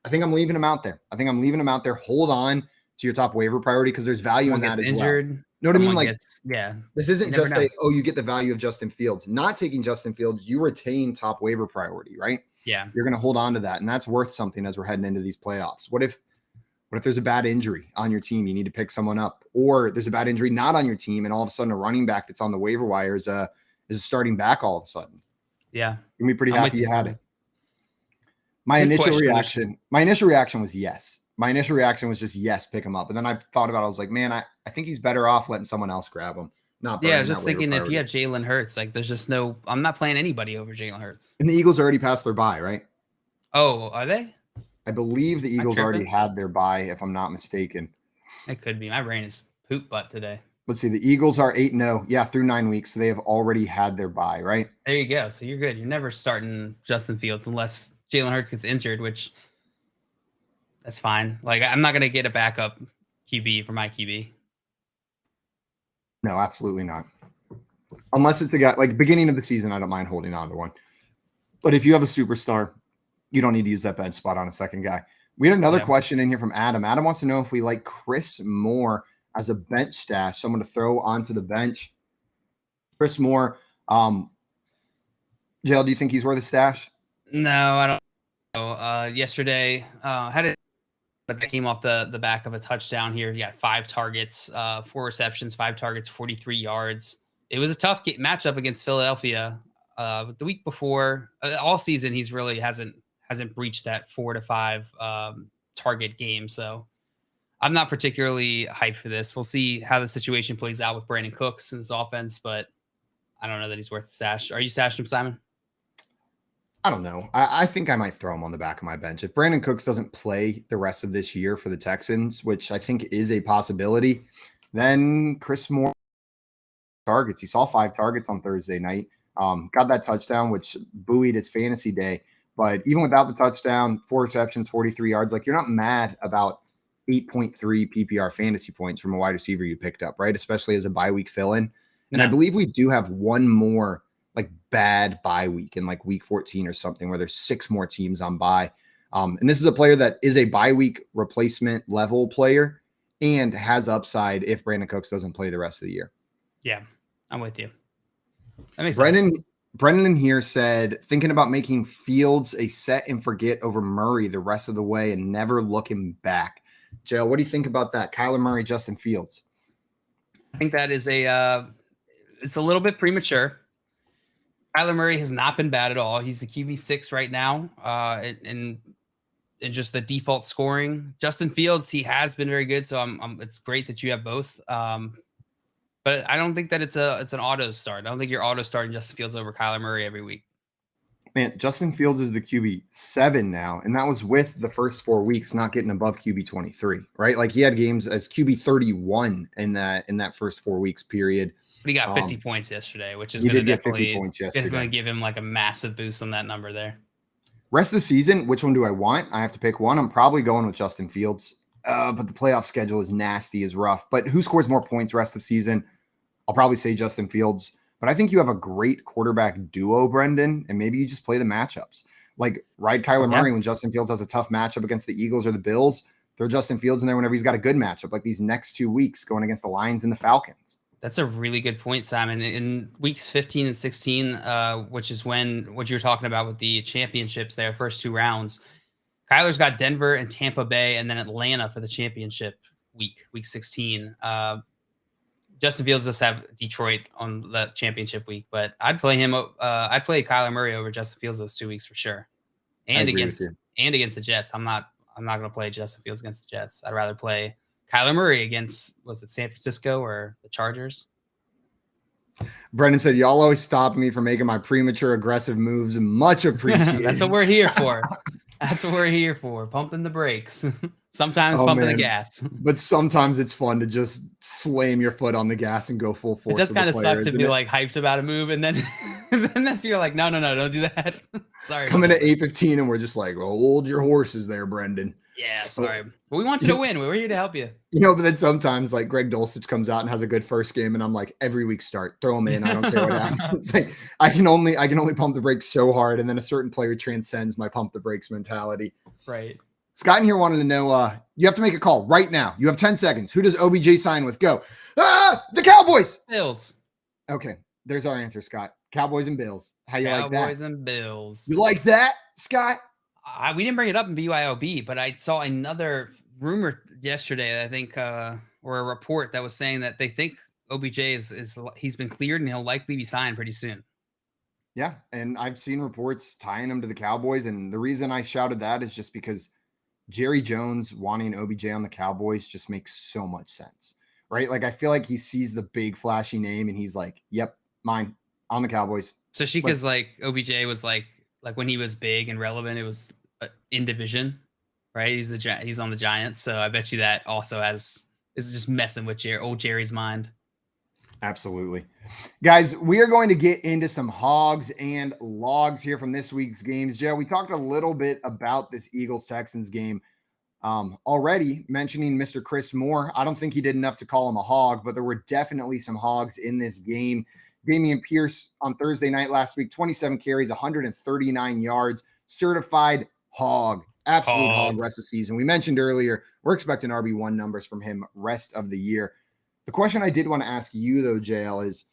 I think I'm leaving them out there. Hold on to your top waiver priority because there's value in that as well. Know what I mean? Like, this isn't just you get the value of Justin Fields. Not taking Justin Fields, you retain top waiver priority, right? Yeah. You're going to hold on to that. And that's worth something as we're heading into these playoffs. What if there's a bad injury on your team? You need to pick someone up, or there's a bad injury not on your team. And all of a sudden a running back that's on the waiver wire is a starting back all of a sudden. Yeah. You're going to be pretty happy you had it. My initial reaction was yes. My initial reaction was just yes, pick him up. But then I thought about it. I was like, man, I think he's better off letting someone else grab him. I was just thinking if you have Jalen Hurts, like there's just I'm not playing anybody over Jalen Hurts. And the Eagles already passed their bye, right? Oh, are they? I believe the Eagles already had their bye, if I'm not mistaken. It could be. My brain is poop butt today. Let's see. The Eagles are 8-0. Yeah, through 9 weeks. So they have already had their bye, right? There you go. So you're good. You're never starting Justin Fields unless Jalen Hurts gets injured, which that's fine. Like, I'm not going to get a backup QB for my QB. No, absolutely not. Unless it's a guy like beginning of the season, I don't mind holding on to one. But if you have a superstar, you don't need to use that bench spot on a second guy. We had another question in here from Adam. Adam wants to know if we like Chris Moore as a bench stash, someone to throw onto the bench. Chris Moore, JL, do you think he's worth a stash? No, I don't know. Yesterday, had it. But that came off the back of a touchdown here. He got 5 targets, 4 receptions, 5 targets, 43 yards. It was a tough matchup against Philadelphia. The week before, all season, he's really hasn't breached that 4 to 5 target game. So I'm not particularly hyped for this. We'll see how the situation plays out with Brandon Cooks and his offense, but I don't know that he's worth the stash. Are you stashing him, Simon? I don't know. I think I might throw him on the back of my bench. If Brandon Cooks doesn't play the rest of this year for the Texans, which I think is a possibility, then Chris Moore targets. He saw 5 targets on Thursday night. Got that touchdown, which buoyed his fantasy day. But even without the touchdown, 4 receptions, 43 yards, like you're not mad about 8.3 PPR fantasy points from a wide receiver you picked up, right? Especially as a bye week fill-in. And I believe we do have one more like bad bye week in like week 14 or something where there's 6 more teams on bye. And this is a player that is a bye week replacement level player and has upside if Brandon Cooks doesn't play the rest of the year. Yeah, I'm with you. That makes sense. Brendan here said, thinking about making Fields a set and forget over Murray the rest of the way and never looking back. Joe, what do you think about that? Kyler Murray, Justin Fields. I think that is it's a little bit premature. Kyler Murray has not been bad at all. He's the QB6 right now, and just the default scoring. Justin Fields, he has been very good, so it's great that you have both. But I don't think that it's an auto start. I don't think you're auto starting Justin Fields over Kyler Murray every week. Man, Justin Fields is the QB7 now, and that was with the first 4 weeks not getting above QB23, right? Like he had games as QB31 in that first 4 weeks period. But he got 50 points yesterday, which is going to definitely give him like a massive boost on that number there. Rest of the season, which one do I want? I have to pick one. I'm probably going with Justin Fields, but the playoff schedule is nasty, is rough. But who scores more points rest of season? I'll probably say Justin Fields. But I think you have a great quarterback duo, Brendan, and maybe you just play the matchups. Like ride Kyler Murray when Justin Fields has a tough matchup against the Eagles or the Bills. Throw Justin Fields in there whenever he's got a good matchup, like these next 2 weeks going against the Lions and the Falcons. That's a really good point, Simon. In weeks 15 and 16, which is what you were talking about with the championships there, first 2 rounds, Kyler's got Denver and Tampa Bay and then Atlanta for the championship week 16. Justin Fields does have Detroit on the championship week, but I'd play him. I'd play Kyler Murray over Justin Fields those 2 weeks for sure. And against and against the Jets. I'm not going to play Justin Fields against the Jets. I'd rather play Kyler Murray against, was it San Francisco or the Chargers? Brendan said, y'all always stop me from making my premature aggressive moves. Much appreciated. That's what we're here for. That's what we're here for. Pumping the brakes. Sometimes pumping the gas. But sometimes it's fun to just slam your foot on the gas and go full force. It does kind of suck to be like hyped about a move and then you're like, no, don't do that. Sorry. Coming at 8:15 and we're just like, well, hold your horses there, Brendan. Yeah, sorry. But we want you to win. We're here to help you. But then sometimes like Greg Dulcich comes out and has a good first game and I'm like, every week start, throw him in. I don't care what happens. It's like I can only pump the brakes so hard, and then a certain player transcends my pump the brakes mentality. Right. Scott in here wanted to know, you have to make a call right now. You have 10 seconds. Who does OBJ sign with? Go. The Cowboys. Bills. Okay. There's our answer, Scott. Cowboys and Bills. How you like that? Cowboys and Bills. You like that, Scott? We didn't bring it up in BYOB, but I saw another rumor yesterday, I think, or a report that was saying that they think OBJ he's been cleared and he'll likely be signed pretty soon. Yeah. And I've seen reports tying him to the Cowboys. And the reason I shouted that is just because Jerry Jones wanting OBJ on the Cowboys just makes so much sense, right? Like, I feel like he sees the big flashy name and he's like, yep, mine on the Cowboys. So because like OBJ was like when he was big and relevant, it was in division, right? He's on the Giants. So I bet you that also is just messing with old Jerry's mind. Absolutely. Guys, we are going to get into some hogs and logs here from this week's games. Joe, we talked a little bit about this Eagles-Texans game already, mentioning Mr. Chris Moore. I don't think he did enough to call him a hog, but there were definitely some hogs in this game. Dameon Pierce on Thursday night last week, 27 carries, 139 yards, certified hog, absolute hog rest of the season. We mentioned earlier, we're expecting RB1 numbers from him rest of the year. The question I did want to ask you, though, JL, is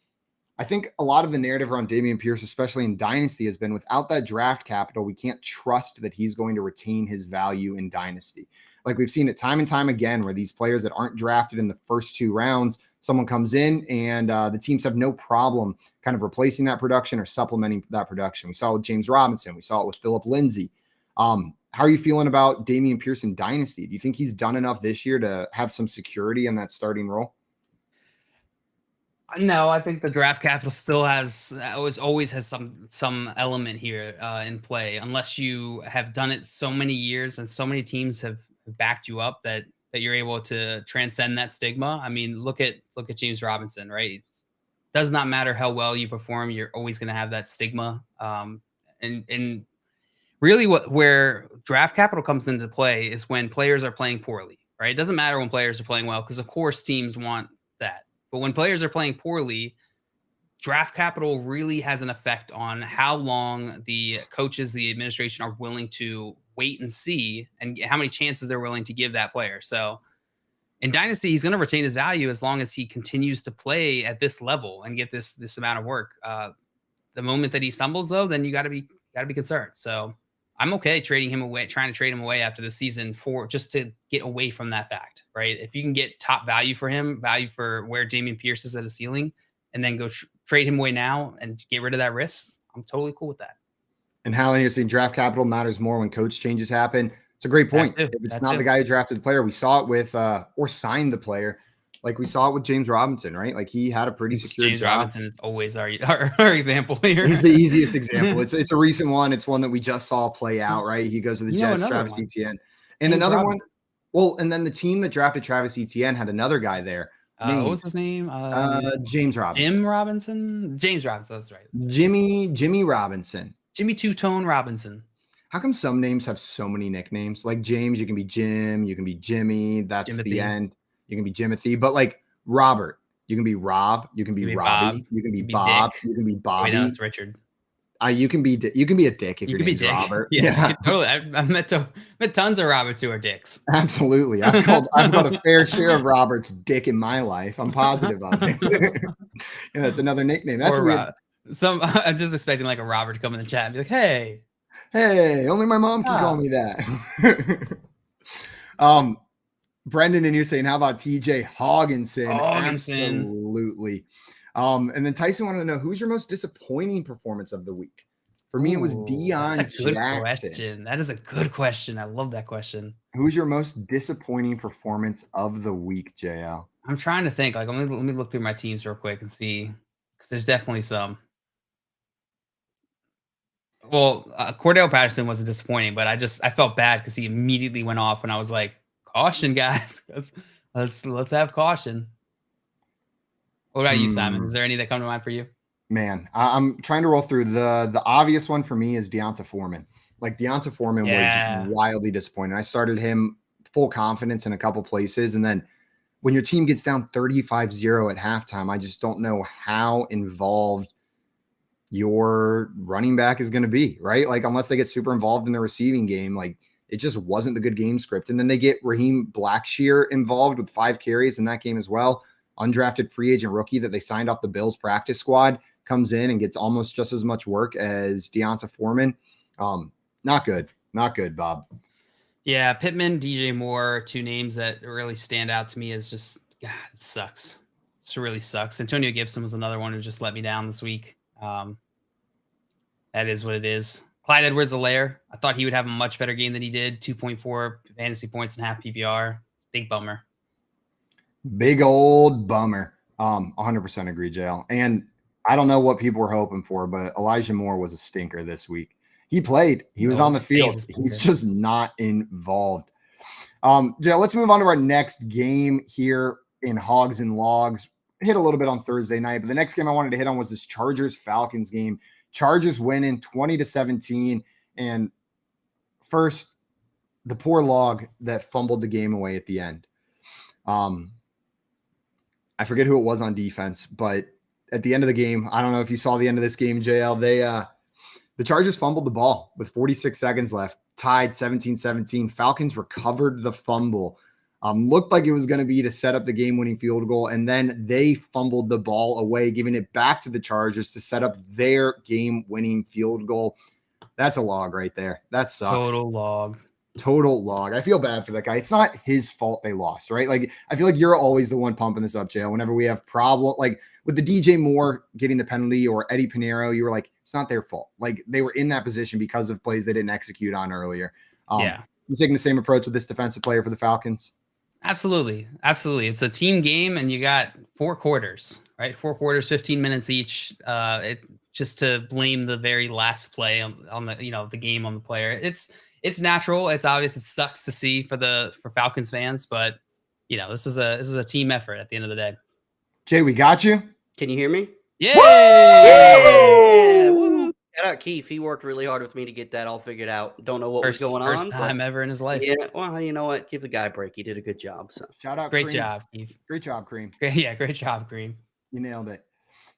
I think a lot of the narrative around Dameon Pierce, especially in Dynasty, has been without that draft capital, we can't trust that he's going to retain his value in Dynasty. Like we've seen it time and time again where these players that aren't drafted in the first 2 rounds, someone comes in and the teams have no problem kind of replacing that production or supplementing that production. We saw it with James Robinson. We saw it with Phillip Lindsay. How are you feeling about Dameon Pierce in Dynasty? Do you think he's done enough this year to have some security in that starting role? No, I think the draft capital still always has some element here in play, unless you have done it so many years and so many teams have backed you up that you're able to transcend that stigma. I mean, look at James Robinson, right? It does not matter how well you perform, you're always going to have that stigma. And really where draft capital comes into play is when players are playing poorly, right? It doesn't matter when players are playing well, because of course teams want that. But when players are playing poorly, draft capital really has an effect on how long the coaches, the administration are willing to wait and see, and how many chances they're willing to give that player. So in Dynasty, he's going to retain his value as long as he continues to play at this level and get this amount of work. The moment that he stumbles, though, then you got to be concerned. So I'm okay trying to trade him away after the season just to get away from that fact, right? If you can get top value for him, value for where Dameon Pierce is at a ceiling, and then go trade him away now and get rid of that risk, I'm totally cool with that. And Hallen, you're saying draft capital matters more when coach changes happen. It's a great point. If it's not the guy who drafted the player, we saw it with or signed the player. Like we saw it with James Robinson, right? Like he had a pretty secure James job. Robinson is always our example here. He's the easiest example. It's a recent one. It's one that we just saw play out, right? He goes to the Jets, Travis Etienne. And James another Robinson. One. Well, and then the team that drafted Travis Etienne had another guy there. What was his name? James Robinson. Jim Robinson? James Robinson, that's right. Jimmy Robinson. Jimmy Two-Tone Robinson. How come some names have so many nicknames? Like James, you can be Jim, you can be Jimmy. That's Jimothy. The end. You can be Jimothy. But like Robert, you can be Rob. You can be Robbie. You can be Bob. Dick. You can be Bobby. Wait, no, it's Richard. You can be a dick if your name's Robert. Yeah. Totally. I've met tons of Roberts who are dicks. Absolutely. I've got a fair share of Robert's dick in my life. I'm positive of it. Yeah, that's another nickname. That's weird. I'm just expecting like a Robert to come in the chat and be like, hey, only my mom can call me that. Brendan in here saying, how about TJ Hawkinson? Absolutely. And then Tyson wanted to know, who's your most disappointing performance of the week? For me, it was Ooh, Deion that's a good Jackson. question. That is a good question. I love that question. Who's your most disappointing performance of the week, JL? I'm trying to think. Like, let me look through my teams real quick and see, because there's definitely some. Well, Cordell Patterson wasn't disappointing, but I felt bad because he immediately went off, and I was like, "Caution, guys! let's have caution." What about you, Simon? Is there any that come to mind for you? Man, I'm trying to roll through the obvious one for me is Deonta Foreman. Like Deonta Foreman was wildly disappointing. I started him full confidence in a couple places, and then when your team gets down 35-0 at halftime, I just don't know how involved your running back is going to be, right? Like, unless they get super involved in the receiving game, like it just wasn't the good game script. And then they get Raheem Blackshear involved with 5 carries in that game as well. Undrafted free agent rookie that they signed off the Bills practice squad comes in and gets almost just as much work as Deonta Foreman. Not good, Bob. Yeah, Pittman, DJ Moore, 2 names that really stand out to me as just, God, it sucks. It really sucks. Antonio Gibson was another one who just let me down this week. That is what it is. Clyde Edwards-Helaire, I thought he would have a much better game than he did. 2.4 fantasy points and half PPR. It's a big bummer. Big old bummer. 100% agree, JL. And I don't know what people were hoping for, but Elijah Moore was a stinker this week. He played. He was on the field. He's just not involved. JL, let's move on to our next game here in Hogs and Logs. Hit a little bit on Thursday night, but the next game I wanted to hit on was this Chargers-Falcons game. Chargers winning 20-17. And first, the poor Log that fumbled the game away at the end. I forget who it was on defense, but at the end of the game, I don't know if you saw the end of this game, JL, the Chargers fumbled the ball with 46 seconds left, tied 17-17. Falcons recovered the fumble. Looked like it was going to be to set up the game-winning field goal, and then they fumbled the ball away, giving it back to the Chargers to set up their game-winning field goal. That's a log right there. That sucks. Total log. I feel bad for that guy. It's not his fault they lost, right? Like, I feel like you're always the one pumping this up, JL. Whenever we have problem, like with the DJ Moore getting the penalty or Eddie Pinheiro, you were like, it's not their fault. Like, they were in that position because of plays they didn't execute on earlier. You taking the same approach with this defensive player for the Falcons? Absolutely. It's a team game, and you got 4 quarters, right? 4 quarters, 15 minutes each. Just to blame the very last play on the, the game on the player. It's natural. It's obvious. It sucks to see for Falcons fans, but this is a team effort at the end of the day. Jay, we got you. Can you hear me? Yeah. Woo! Shout out Keith. He worked really hard with me to get that all figured out. Don't know what was going on. First time ever in his life. Yeah. Well, you know what? Give the guy a break. He did a good job. So shout out. Great Cream. job, Keith. Great job, Cream. Great job, Cream. You nailed it.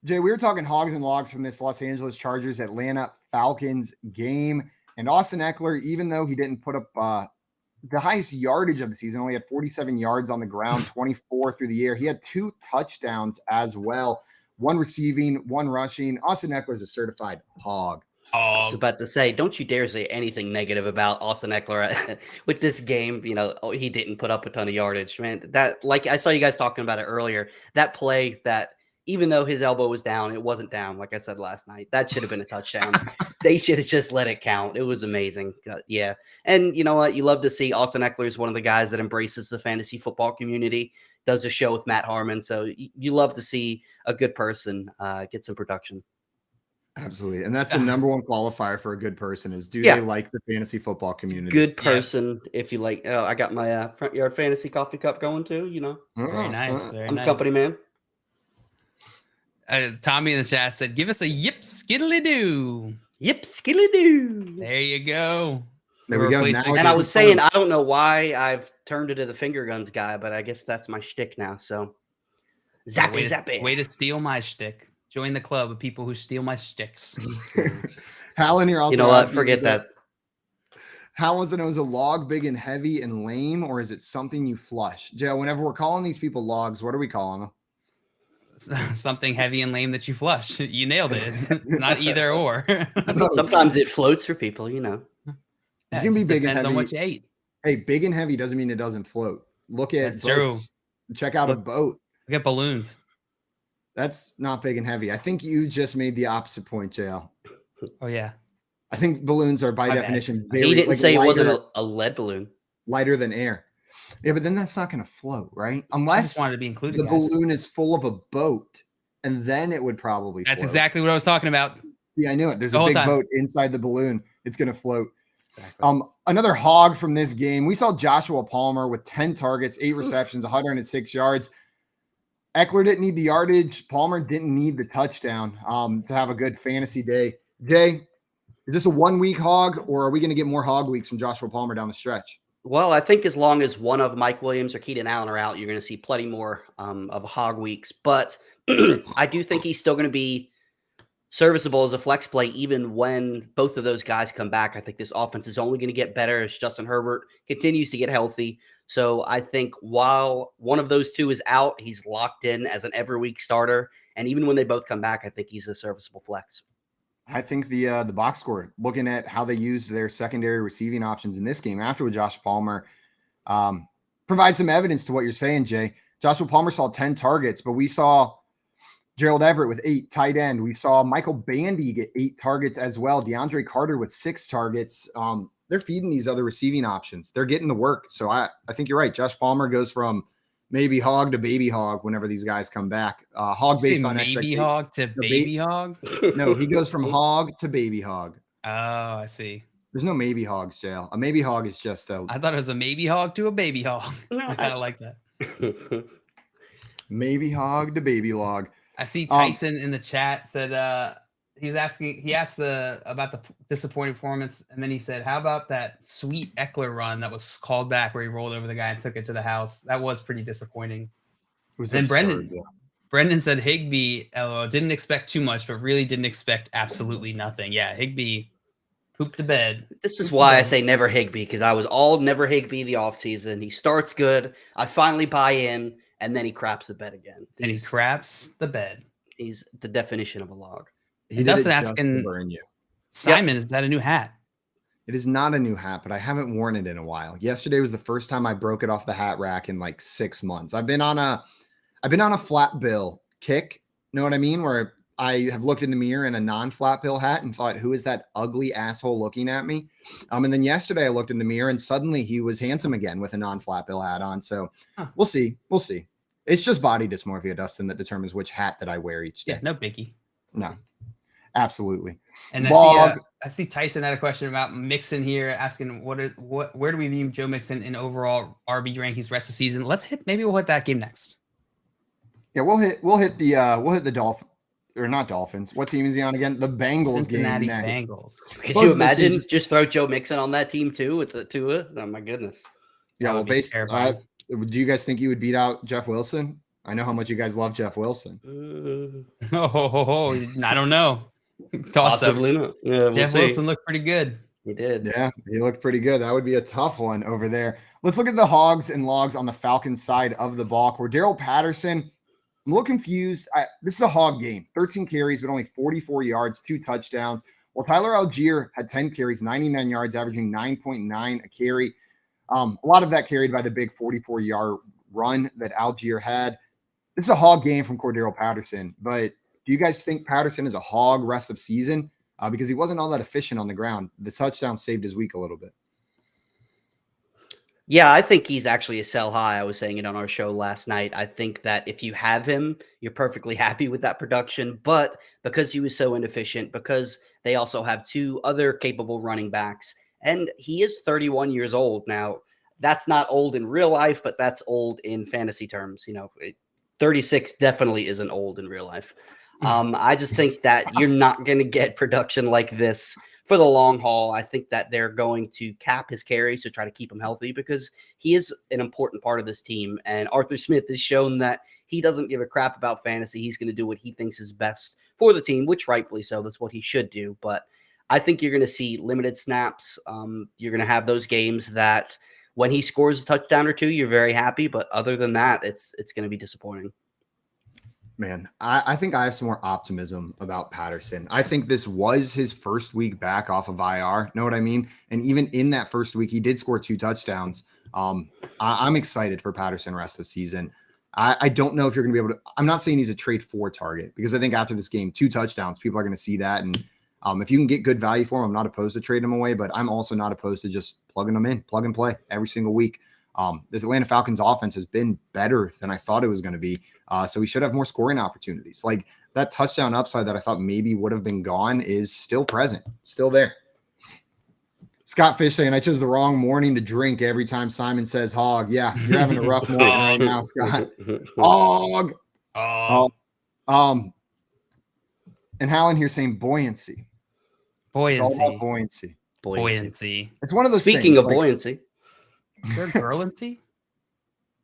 Jay, we were talking Hogs and Logs from this Los Angeles Chargers Atlanta Falcons game. And Austin Eckler, even though he didn't put up the highest yardage of the season, only had 47 yards on the ground, 24 through the air. He had 2 touchdowns as well. 1 receiving, 1 rushing. Austin Eckler is a certified hog. I was about to say, don't you dare say anything negative about Austin Eckler with this game. He didn't put up a ton of yardage, man. That, like I saw you guys talking about it earlier, that play that even though his elbow was down, it wasn't down. Like I said last night, that should have been a touchdown. They should have just let it count. It was amazing. Yeah. And you know what? You love to see Austin Eckler is one of the guys that embraces the fantasy football community, does a show with Matt Harmon. So you love to see a good person get some production. Absolutely. And that's the number one qualifier for a good person is do they like the fantasy football community? Good person. If you like, I got my front yard fantasy coffee cup going too, Very nice. I'm a company man. Tommy in the chat said, give us a yip skiddly doo. Yip skiddly doo. There you go. There we go. And I was saying, I don't know why I've turned into the finger guns guy, but I guess that's my shtick now. So zappy. Way to steal my shtick. Join the club of people who steal my sticks. Hal in here also. You know what? Forget that. Hal wants to know, is a log big and heavy and lame, or is it something you flush? Joe, whenever we're calling these people logs, what are we calling them? Something heavy and lame that you flush. You nailed it. It's not either or. Sometimes it floats for people, You can be big and heavy. On what you ate. Hey, big and heavy doesn't mean it doesn't float. Look at That's boats. true. Check out a boat. Look at balloons. That's not big and heavy. I think you just made the opposite point, JL. Oh, yeah. I think balloons are by My bad. definition very. He didn't like, say it wasn't lighter- a lead balloon. lighter than air. Yeah, but then that's not going to float, right? I Unless just wanted to be included. the guys. balloon is full of a boat, and then it would probably That's float. exactly what I was talking about. See, I knew it. There's The a whole big time. boat inside the balloon. It's going to float. Exactly. Another hog from this game. We saw Joshua Palmer with 10 targets, 8 receptions, 106 yards. Eckler didn't need the yardage. Palmer didn't need the touchdown to have a good fantasy day. Jay, is this a 1 week hog, or are we going to get more hog weeks from Joshua Palmer down the stretch? Well, I think as long as one of Mike Williams or Keenan Allen are out, you're going to see plenty more of hog weeks. But I do think he's still going to be serviceable as a flex play, even when both of those guys come back. I think this offense is only going to get better as Justin Herbert continues to get healthy. So I think while one of those two is out, he's locked in as an every week starter. And even when they both come back, I think he's a serviceable flex. I think the box score, looking at how they used their secondary receiving options in this game after with Josh Palmer, provides some evidence to what you're saying, Jay. Joshua Palmer saw 10 targets, but we saw Gerald Everett with 8, tight end. We saw Michael Bandy get 8 targets as well. DeAndre Carter with 6 targets. They're feeding these other receiving options. They're getting the work. So I think you're right. Josh Palmer goes from maybe hog to baby hog whenever these guys come back. Hog based on maybe expectations. hog to baby hog. No, he goes from hog to baby hog. Oh, I see. There's no maybe hogs, Jail. A maybe hog is just a I thought it was a maybe hog to a baby hog. I kind of like that. maybe hog to baby log. I see Tyson in the chat said he asked about the disappointing performance, and then he said, how about that sweet Eckler run that was called back where he rolled over the guy and took it to the house? That was pretty disappointing. It was And absurd, yeah. Brendan said Higbee didn't expect too much, but really didn't expect absolutely nothing. Yeah, Higbee pooped the bed. This is why I say never Higbee, because I was all never Higbee the offseason. He starts good. I finally buy in, and then he craps the bed again. And he craps the bed. He's the definition of a log. He Dustin did it just asking- to burn you. Simon, is that a new hat? It is not a new hat, but I haven't worn it in a while. Yesterday was the first time I broke it off the hat rack in like 6 months. I've been on a flat bill kick. Know what I mean? Where I have looked in the mirror in a non-flat bill hat and thought, who is that ugly asshole looking at me? And then yesterday I looked in the mirror and suddenly he was handsome again with a non-flat bill hat on. So we'll see. We'll see. It's just body dysmorphia, Dustin, that determines which hat that I wear each day. Yeah, no biggie. No, absolutely. And I see Tyson had a question about Mixon here, asking where do we view Joe Mixon in overall RB rankings rest of the season? We'll hit that game next. Yeah, we'll hit the Dolphins, or not Dolphins. What team is he on again? The Bengals Cincinnati game next. Bengals. Could Both you of the imagine seasons- just throw Joe Mixon on that team too with the Tua? Oh my goodness. Yeah, That well, would be terrifying. do you guys think he would beat out Jeff Wilson? I know how much you guys love Jeff Wilson. I don't know. Toss up. Possibly not. Yeah, we'll Jeff see. Wilson looked pretty good. He did. Yeah, he looked pretty good. That would be a tough one over there. Let's look at the Hogs and Logs on the Falcons side of the ball. Cordero Patterson, I'm a little confused. This is a Hog game. 13 carries, but only 44 yards, 2 touchdowns. Well, Tyler Algier had 10 carries, 99 yards, averaging 9.9 a carry. A lot of that carried by the big 44-yard run that Algier had. This is a Hog game from Cordero Patterson, but do you guys think Patterson is a Hog rest of season? Because he wasn't all that efficient on the ground. The touchdown saved his week a little bit. Yeah, I think he's actually a sell high. I was saying it on our show last night. I think that if you have him, you're perfectly happy with that production. But because he was so inefficient, because they also have 2 other capable running backs, and he is 31 years old now. That's not old in real life, but that's old in fantasy terms. 36 definitely isn't old in real life. I just think that you're not going to get production like this for the long haul. I think that they're going to cap his carries to try to keep him healthy because he is an important part of this team. And Arthur Smith has shown that he doesn't give a crap about fantasy. He's going to do what he thinks is best for the team, which rightfully so. That's what he should do. But I think you're going to see limited snaps. You're going to have those games that when he scores a touchdown or 2, you're very happy. But other than that, it's going to be disappointing. Man, I think I have some more optimism about Patterson. I think this was his first week back off of IR. Know what I mean? And even in that first week, he did score 2 touchdowns. I'm excited for Patterson rest of the season. I don't know if you're going to be able to – I'm not saying he's a trade for target because I think after this game, 2 touchdowns, people are going to see that. And If you can get good value for him, I'm not opposed to trading him away, but I'm also not opposed to just plugging him in, plug and play every single week. This Atlanta Falcons offense has been better than I thought it was going to be. So we should have more scoring opportunities. Like that touchdown upside that I thought maybe would have been gone is still present, still there. Scott Fish saying, I chose the wrong morning to drink every time Simon says hog. Yeah, you're having a rough morning right now, Scott. Hog. And Hallen here saying buoyancy. It's all about buoyancy. Buoyancy. It's one of those Speaking things, of like, buoyancy. Is there gruelency?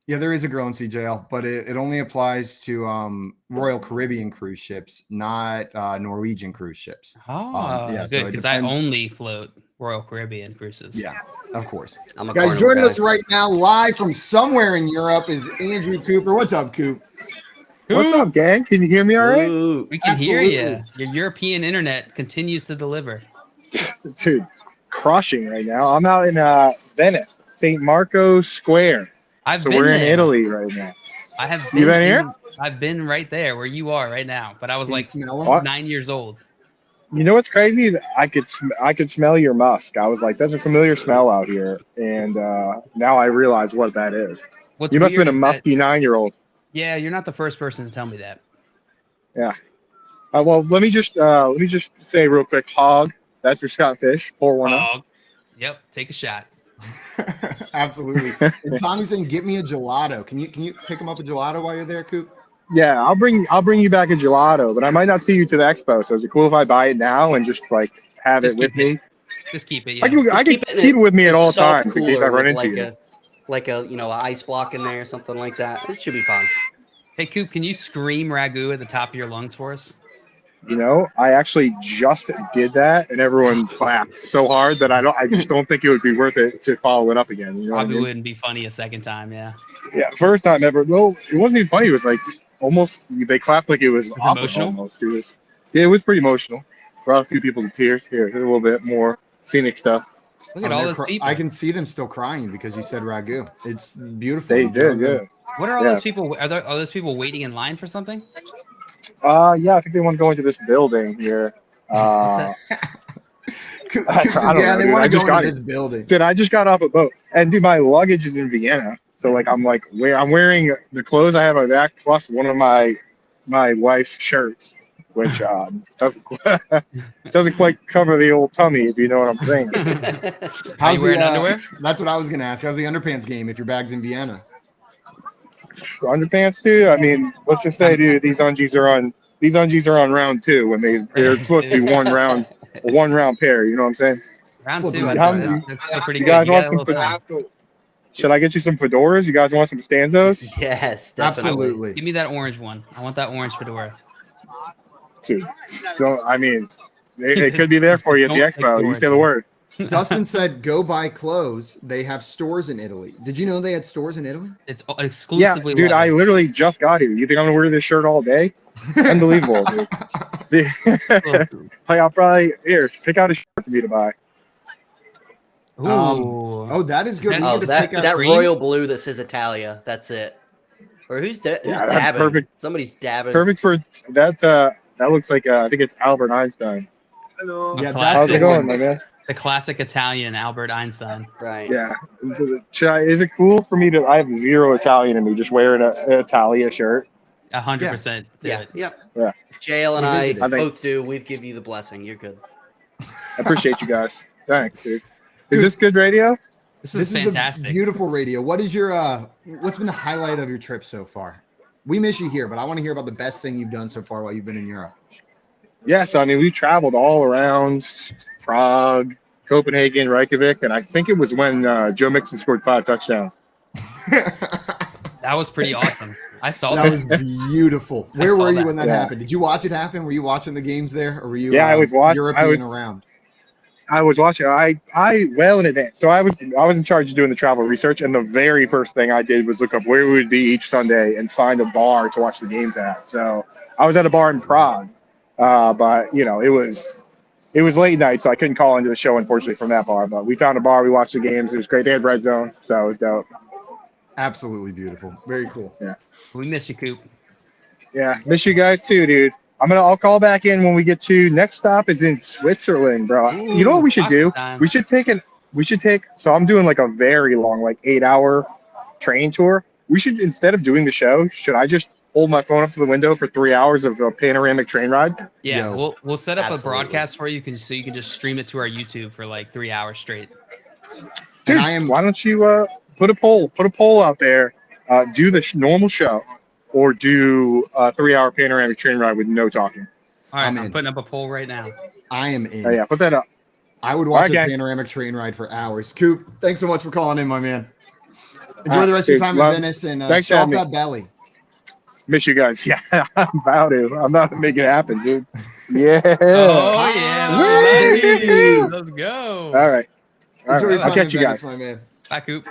Yeah, there is a gruelency, JL, but it only applies to Royal Caribbean cruise ships, not Norwegian cruise ships. Oh, yeah, good, so because I only float Royal Caribbean cruises. Yeah, of course. I'm a Guys, Carnival joining guy. us right now live from somewhere in Europe is Andrew Cooper. What's up, Coop? What's up, gang? Can you hear me all right? Ooh. We can hear Absolutely. you. Your European internet continues to deliver. Dude, crushing right now. I'm out in Venice, St. Marco Square. I've So been we're in there. Italy right now. I have been, You been here? I've been right there where you are right now, but I was Can you like smell 'em? What? 9 years old. You know what's crazy? Is I could smell your musk. I was like, that's a familiar smell out here. And now I realize what that is. What's You must have weird been a is that- musky 9-year-old. Yeah, you're not the first person to tell me that. Yeah. Well, let me just say real quick, hog. That's for Scott Fish. Pour one up. Oh, yep. Take a shot. Absolutely. And Tommy's saying, get me a gelato. Can you pick him up a gelato while you're there, Coop? Yeah, I'll bring you back a gelato, but I might not see you to the expo. So is it cool if I buy it now and just like have Just it with keep it. me? Just keep it. Yeah. I can keep it with me at all times in case I run into you. Like a an ice block in there or something like that. It should be fine. Hey, Coop, can you scream ragu at the top of your lungs for us? You know, I actually just did that, and everyone clapped so hard that I just don't think it would be worth it to follow it up again. You know what I Probably mean? wouldn't be funny a second time. Yeah. Yeah, first time ever. Well, it wasn't even funny. It was like almost they clapped like it was opera emotional? almost. It was pretty emotional. Brought a few people to tears. Here's a little bit more scenic stuff. Look at all they're those people. I can see them still crying because you said ragu. It's beautiful. They did, yeah. What are all Yeah. those people? Are those people waiting in line for something? Yeah, I think they want to go into this building here. Coop I says, don't yeah, know, they dude. want I to just go got into it. this building. Dude, I just got off a boat, and dude, my luggage is in Vienna. So like, I'm wearing the clothes I have on back plus one of my wife's shirts, which doesn't quite cover the old tummy, if you know what I'm saying. Are you wearing underwear? That's what I was gonna ask. How's the underpants game if your bag's in Vienna? Underpants, dude. I mean, let's just say, dude, these undies are on round 2 when they're supposed to be one round pair. You know what I'm saying? Round Flip two. it. That's still pretty You good. guys You want got a some little time. fedoras? Should I get you some fedoras? You guys want some stanzos? Yes, definitely. Absolutely. Give me that orange one. I want that orange fedora. Dude. So I mean, they could be there for you at the expo. You say the word. Dustin said, "Go buy clothes. They have stores in Italy." Did you know they had stores in Italy? It's Yeah, exclusively. dude, I leather. literally just got here. You think I'm gonna wear this shirt all day? Unbelievable, dude. I'll probably pick out a shirt for me to buy. Ooh. Oh, that is good. That- We Oh, get to that's pick out- that green? royal blue that says Italia. That's it. Or who's Yeah, that's dabbing? perfect. Somebody's dabbing. Perfect for that looks like I think it's Albert Einstein. Yeah, Classic. How's that's it going, my man? The classic Italian Albert Einstein. Right. Yeah. Is it cool for me to? I have zero Italian in me. Just wearing an Italia shirt. 100%. do Yeah. it. Yep. Yeah. JL and We I visited. I think- both do. We've give you the blessing. You're good. I appreciate you guys. Thanks, dude. Is this good radio? This This is is fantastic. the beautiful radio. What is your what's been the highlight of your trip so far? We miss you here, but I want to hear about the best thing you've done so far while you've been in Europe. Yeah, so I mean, we traveled all around Prague, Copenhagen, Reykjavik, and I think it was when Joe Mixon scored 5 touchdowns. That was pretty awesome. I saw That was beautiful. I Where saw were you that. when that Yeah. happened? Did you watch it happen? Were you watching the games there, or were you? Yeah, I was European around. I was watching. I well in advance. So I was in charge of doing the travel research, and the very first thing I did was look up where we would be each Sunday and find a bar to watch the games at. So I was at a bar in Prague, but you know it was late night, so I couldn't call into the show unfortunately from that bar. But we found a bar. We watched the games. It was great. They had Red Zone, so it was dope. Absolutely beautiful. Very cool. We miss you, Coop. Yeah, miss you guys too, dude. I'll call back in when we get to next stop is in Switzerland, bro. You know what we should do? Time. We should take, so I'm doing like a very long, like 8-hour train tour. We should, instead of doing the show, should I just hold my phone up to the window for 3 hours of a panoramic train ride? Yeah, we'll set up Absolutely. a broadcast for you, so you can just stream it to our YouTube for like 3 hours straight. Dude, why don't you put a poll out there, do the normal show or do a 3-hour panoramic train ride with no talking? All right, I'm putting up a poll right now. I am in. Oh, yeah, put that up. I would watch a gang. panoramic train ride for hours. Coop, thanks so much for calling in, my man. Enjoy the rest of your time in Venice and show off that belly. Miss you guys. Yeah, I'm about to. I'm about to make it happen, dude. Yeah. Oh, yeah. Let's go. All right. Enjoy your time I'll catch in you Venice, guys. my man. Bye, Coop.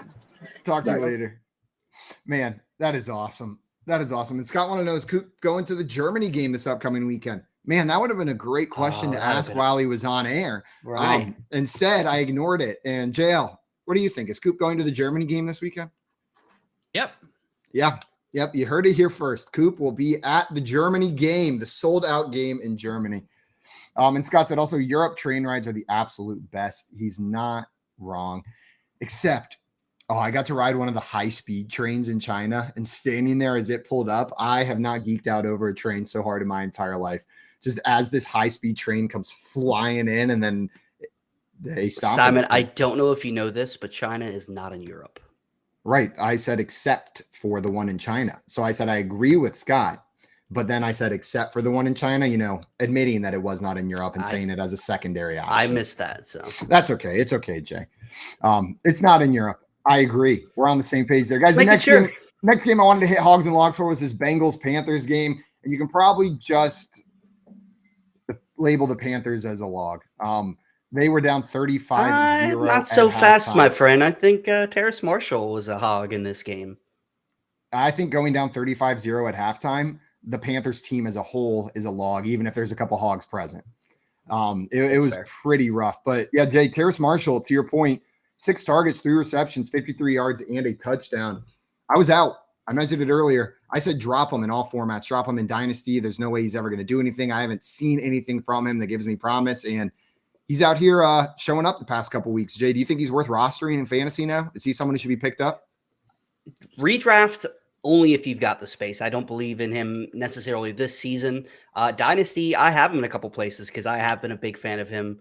Talk to you later. Man, that is awesome. That is awesome. And Scott want to know, is Coop going to the Germany game this upcoming weekend? Man, that would have been a great question to ask while he was on air. Right. Instead, I ignored it. And JL, what do you think? Is Coop going to the Germany game this weekend? Yep. Yeah. Yep. You heard it here first. Coop will be at the Germany game, the sold-out game in Germany. And Scott said also Europe train rides are the absolute best. He's not wrong, except I got to ride one of the high-speed trains in China, and standing there as it pulled up, I have not geeked out over a train so hard in my entire life. Just as this high-speed train comes flying in, and then they stop. Simon, I don't know if you know this, but China is not in Europe. Right. I said except for the one in China. So I said I agree with Scott, but then I said except for the one in China, admitting that it was not in Europe and saying it as a secondary option. I missed that, so that's okay. It's okay, Jay. It's not in Europe. I agree. We're on the same page there, guys. The next game I wanted to hit Hogs and Logs for was this Bengals-Panthers game, and you can probably just label the Panthers as a log. They were down 35-0. Not so fast, my friend. I think Terrace Marshall was a hog in this game. I think going down 35-0 at halftime, the Panthers team as a whole is a log, even if there's a couple Hogs present. It was pretty rough. But yeah, Jay, Terrace Marshall, to your point, 6 targets, 3 receptions, 53 yards, and a touchdown. I was out. I mentioned it earlier. I said drop him in all formats. Drop him in Dynasty. There's no way he's ever going to do anything. I haven't seen anything from him that gives me promise. And he's out here showing up the past couple weeks. Jay, do you think he's worth rostering in fantasy now? Is he someone who should be picked up? Redraft only if you've got the space. I don't believe in him necessarily this season. Dynasty, I have him in a couple places because I have been a big fan of him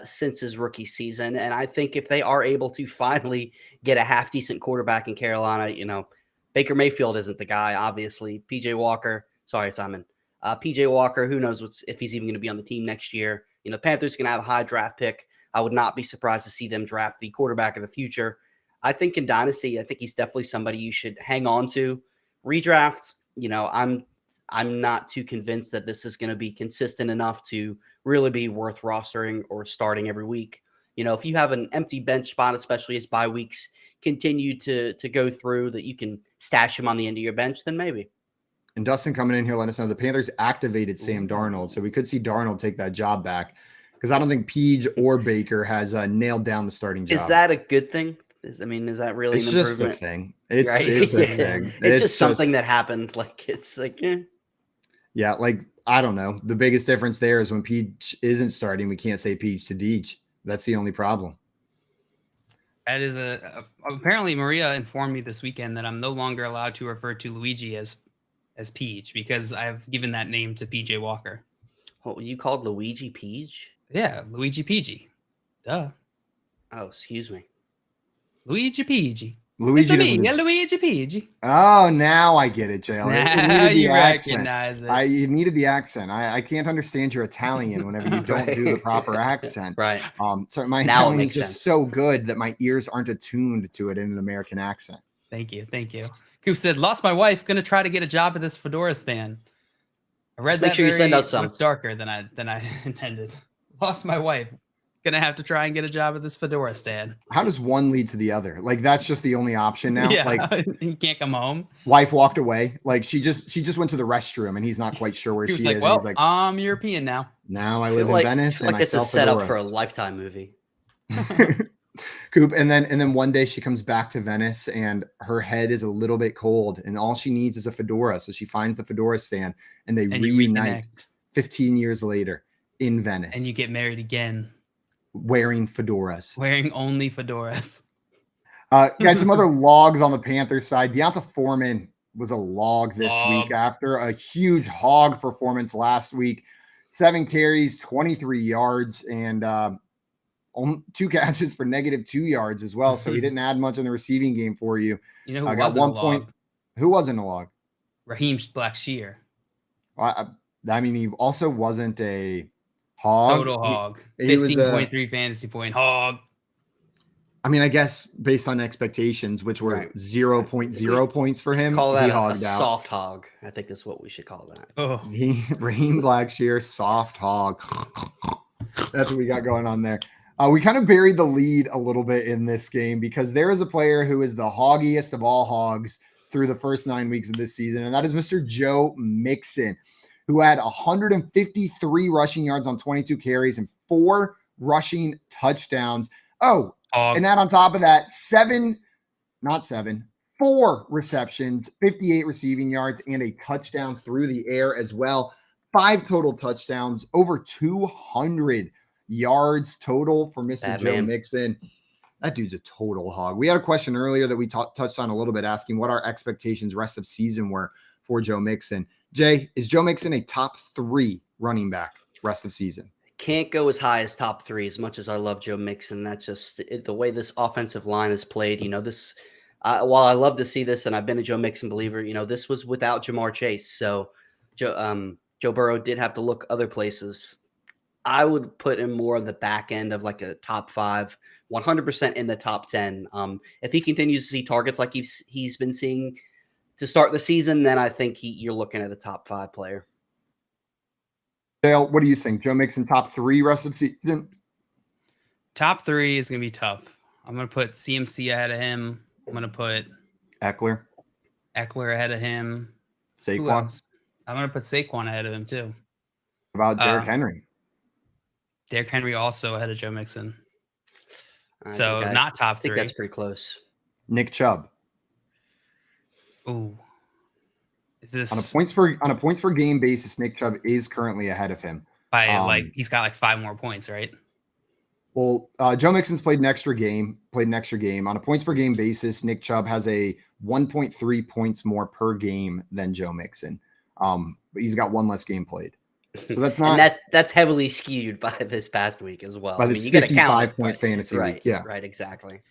since his rookie season. And I think if they are able to finally get a half decent quarterback in Carolina, Baker Mayfield isn't the guy, obviously. PJ Walker, sorry, Simon. PJ Walker, who knows if he's even going to be on the team next year. The Panthers can have a high draft pick. I would not be surprised to see them draft the quarterback of the future. I think in Dynasty, I think he's definitely somebody you should hang on to. Redraft, I'm not too convinced that this is going to be consistent enough to really be worth rostering or starting every week. If you have an empty bench spot, especially as bye weeks continue to go through, that you can stash him on the end of your bench, then maybe. And Dustin coming in here, letting us know the Panthers activated Sam Darnold. So we could see Darnold take that job back because I don't think Peach or Baker has nailed down the starting job. Is that a good thing? Is that really an improvement? It's just a thing. It's a thing. It's just something that happened. Yeah, I don't know. The biggest difference there is when Peach isn't starting, we can't say Peach to Deej. That's the only problem. That is apparently Maria informed me this weekend that I'm no longer allowed to refer to Luigi as Peach because I've given that name to PJ Walker. Oh, you called Luigi Peach? Yeah, Luigi PG. Duh. Oh, excuse me. Luigi PG. Luigi PG. Oh, now I get it, JL. Now you recognize it. You needed the accent. I can't understand your Italian whenever you don't do the proper accent. Right. So my Italian is just so good that my ears aren't attuned to it in an American accent. Thank you. Coop said, lost my wife, gonna try to get a job at this fedora stand. I read that. Make sure you send us some. Much darker than I intended. Lost my wife. Gonna have to try and get a job at this fedora stand. How does one lead to the other? That's just the only option now. Yeah, you can't come home. Wife walked away. She just went to the restroom and he's not quite sure where she is. Well, he's like, I'm European now. Now I live in Venice. And it's a setup for a Lifetime movie. Coop, and then one day she comes back to Venice and her head is a little bit cold and all she needs is a fedora. So she finds the fedora stand and they reunite. 15 years later in Venice. And you get married again. Wearing fedoras. Wearing only fedoras. Guys, some other logs on the Panthers side. Deonta Foreman was a log this week after a huge hog performance last week. 7 carries, 23 yards, and 2 catches for -2 yards as well. So he didn't add much in the receiving game for you. You know who got wasn't 1 a log? point. Who wasn't a log? Raheem Blackshear. I mean, he also wasn't a hog. Total hog. He was 15.3 fantasy point hog. I mean, I guess based on expectations, which were 0.0 points for him, Call that he a hogged out. soft hog. I think that's what we should call that. Oh, Raheem Blackshear, soft hog. That's what we got going on there. We kind of buried the lead a little bit in this game because there is a player who is the hoggiest of all hogs through the first 9 weeks of this season, and that is Mr. Joe Mixon, who had 153 rushing yards on 22 carries and 4 rushing touchdowns. And that on top of that, 4 receptions, 58 receiving yards, and a touchdown through the air as well. 5 total touchdowns, over 200 yards total for Mr. Joe Mixon. That dude's a total hog. We had a question earlier that we touched on a little bit, asking what our expectations rest of season were for Joe Mixon. Jay, is Joe Mixon a top 3 running back rest of season? Can't go as high as top 3 as much as I love Joe Mixon. That's just the way this offensive line is played. You know, this while I love to see this, and I've been a Joe Mixon believer, you know, this was without Jamar Chase. So Joe Burrow did have to look other places. I would put him more on the back end of like a top 5, 100% in the top 10. If he continues to see targets like he's been seeing to start the season, then I think you're looking at a top 5 player. Dale, what do you think? Joe Mixon top 3 rest of season? Top 3 is going to be tough. I'm going to put CMC ahead of him. I'm going to put Eckler ahead of him. Saquon. I'm going to put Saquon ahead of him too. What about Derrick Henry? Derrick Henry also ahead of Joe Mixon. So not top 3. I think that's pretty close. Nick Chubb. Ooh. Is this on a points per game basis? Nick Chubb is currently ahead of him by he's got like 5 more points, right? Well, Joe Mixon's played an extra game. On a points per game basis, Nick Chubb has a 1.3 points more per game than Joe Mixon. But he's got 1 less game played. So that's not and that's heavily skewed by this past week as well. By this 55-point fantasy week. Yeah, right, exactly.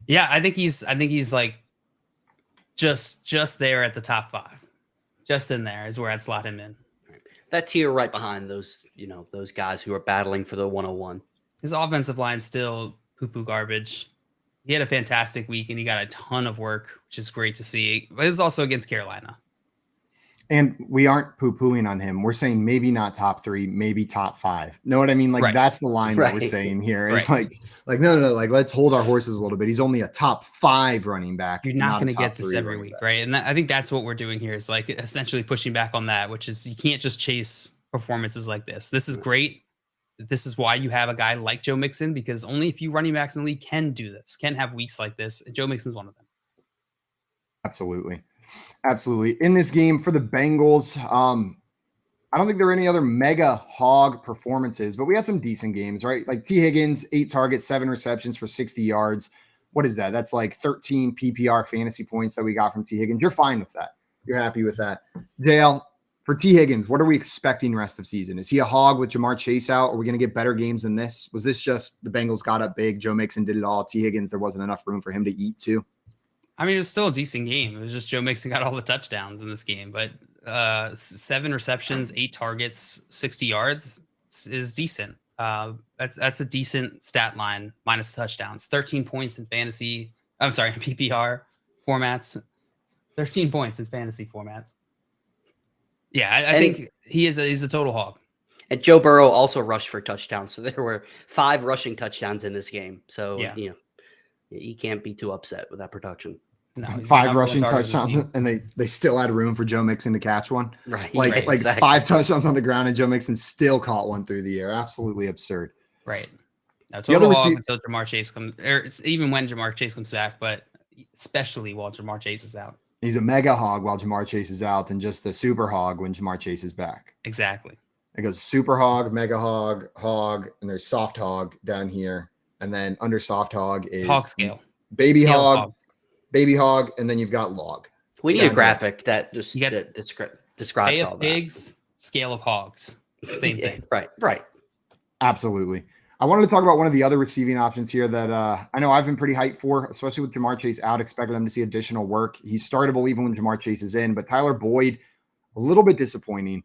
Yeah, I think he's like just there at the top 5. Just in there is where I'd slot him in. That tier right behind those, those guys who are battling for the 101. His offensive line's still poo-poo garbage. He had a fantastic week and he got a ton of work, which is great to see. But it's also against Carolina. And we aren't poo-pooing on him. We're saying maybe not top 3, maybe top 5. Know what I mean? Like that's the line that we're saying here. It's like no. Like let's hold our horses a little bit. He's only a top 5 running back. You're not going to get this every week, right? And I think that's what we're doing here is like essentially pushing back on that, which is you can't just chase performances like this. This is great. This is why you have a guy like Joe Mixon, because only a few running backs in the league can do this, can have weeks like this. And Joe Mixon's one of them. Absolutely. In this game for the Bengals, I don't think there were any other mega hog performances, but we had some decent games, right? Like T. Higgins, 8 targets, 7 receptions for 60 yards. What is that? That's like 13 PPR fantasy points that we got from T. Higgins. You're fine with that. You're happy with that. JL, for T. Higgins, what are we expecting rest of season? Is he a hog with Jamar Chase out? Are we going to get better games than this? Was this just the Bengals got up big, Joe Mixon did it all, T. Higgins, there wasn't enough room for him to eat too? I mean, it was still a decent game. It was just Joe Mixon got all the touchdowns in this game, but 7 receptions, 8 targets, 60 yards is decent. That's a decent stat line minus touchdowns. 13 points in fantasy. I'm sorry, PPR formats. 13 points in fantasy formats. Yeah, I think he's a total hog. And Joe Burrow also rushed for touchdowns, so there were 5 rushing touchdowns in this game. So you can't be too upset with that production. No, 5 rushing touchdowns, and they still had room for Joe Mixon to catch one. Right. Like exactly. 5 touchdowns on the ground, and Joe Mixon still caught one through the air. Absolutely absurd. Right. Now, total hog until Jamar Chase comes, or it's even when Jamar Chase comes back, but especially while Jamar Chase is out. He's a mega hog while Jamar Chase is out, and just the super hog when Jamar Chase is back. Exactly. It goes super hog, mega hog, hog, and there's soft hog down here. And then under soft hog is Hog scale. baby Scale of hog, hogs. baby hog, and then you've got log. We need down a here. graphic that just You get describes Pay all of that. pigs, scale of hogs. Same Yeah, thing. right. Absolutely. I wanted to talk about one of the other receiving options here that I know I've been pretty hyped for, especially with Jamar Chase out. Expected him to see additional work. He's startable even when Jamar Chase is in, but Tyler Boyd, a little bit disappointing,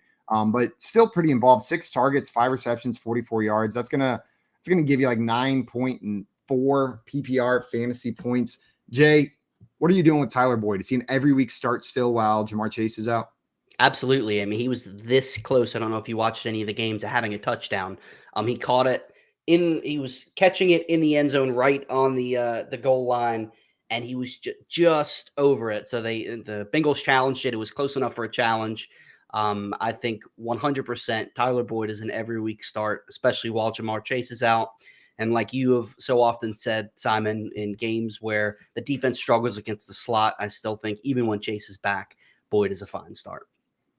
but still pretty involved. 6 targets, 5 receptions, 44 yards. It's gonna give you like 9.4 PPR fantasy points. Jay, what are you doing with Tyler Boyd? Is he an every week start still while Jamar Chase is out? Absolutely. I mean, he was this close. I don't know if you watched any of the games of having a touchdown. He caught it he was catching it in the end zone right on the goal line, and he was just over it. So the Bengals challenged it. It was close enough for a challenge. I think 100% Tyler Boyd is an every week start, especially while Jamar Chase is out. And like you have so often said, Simon, in games where the defense struggles against the slot, I still think even when Chase is back, Boyd is a fine start.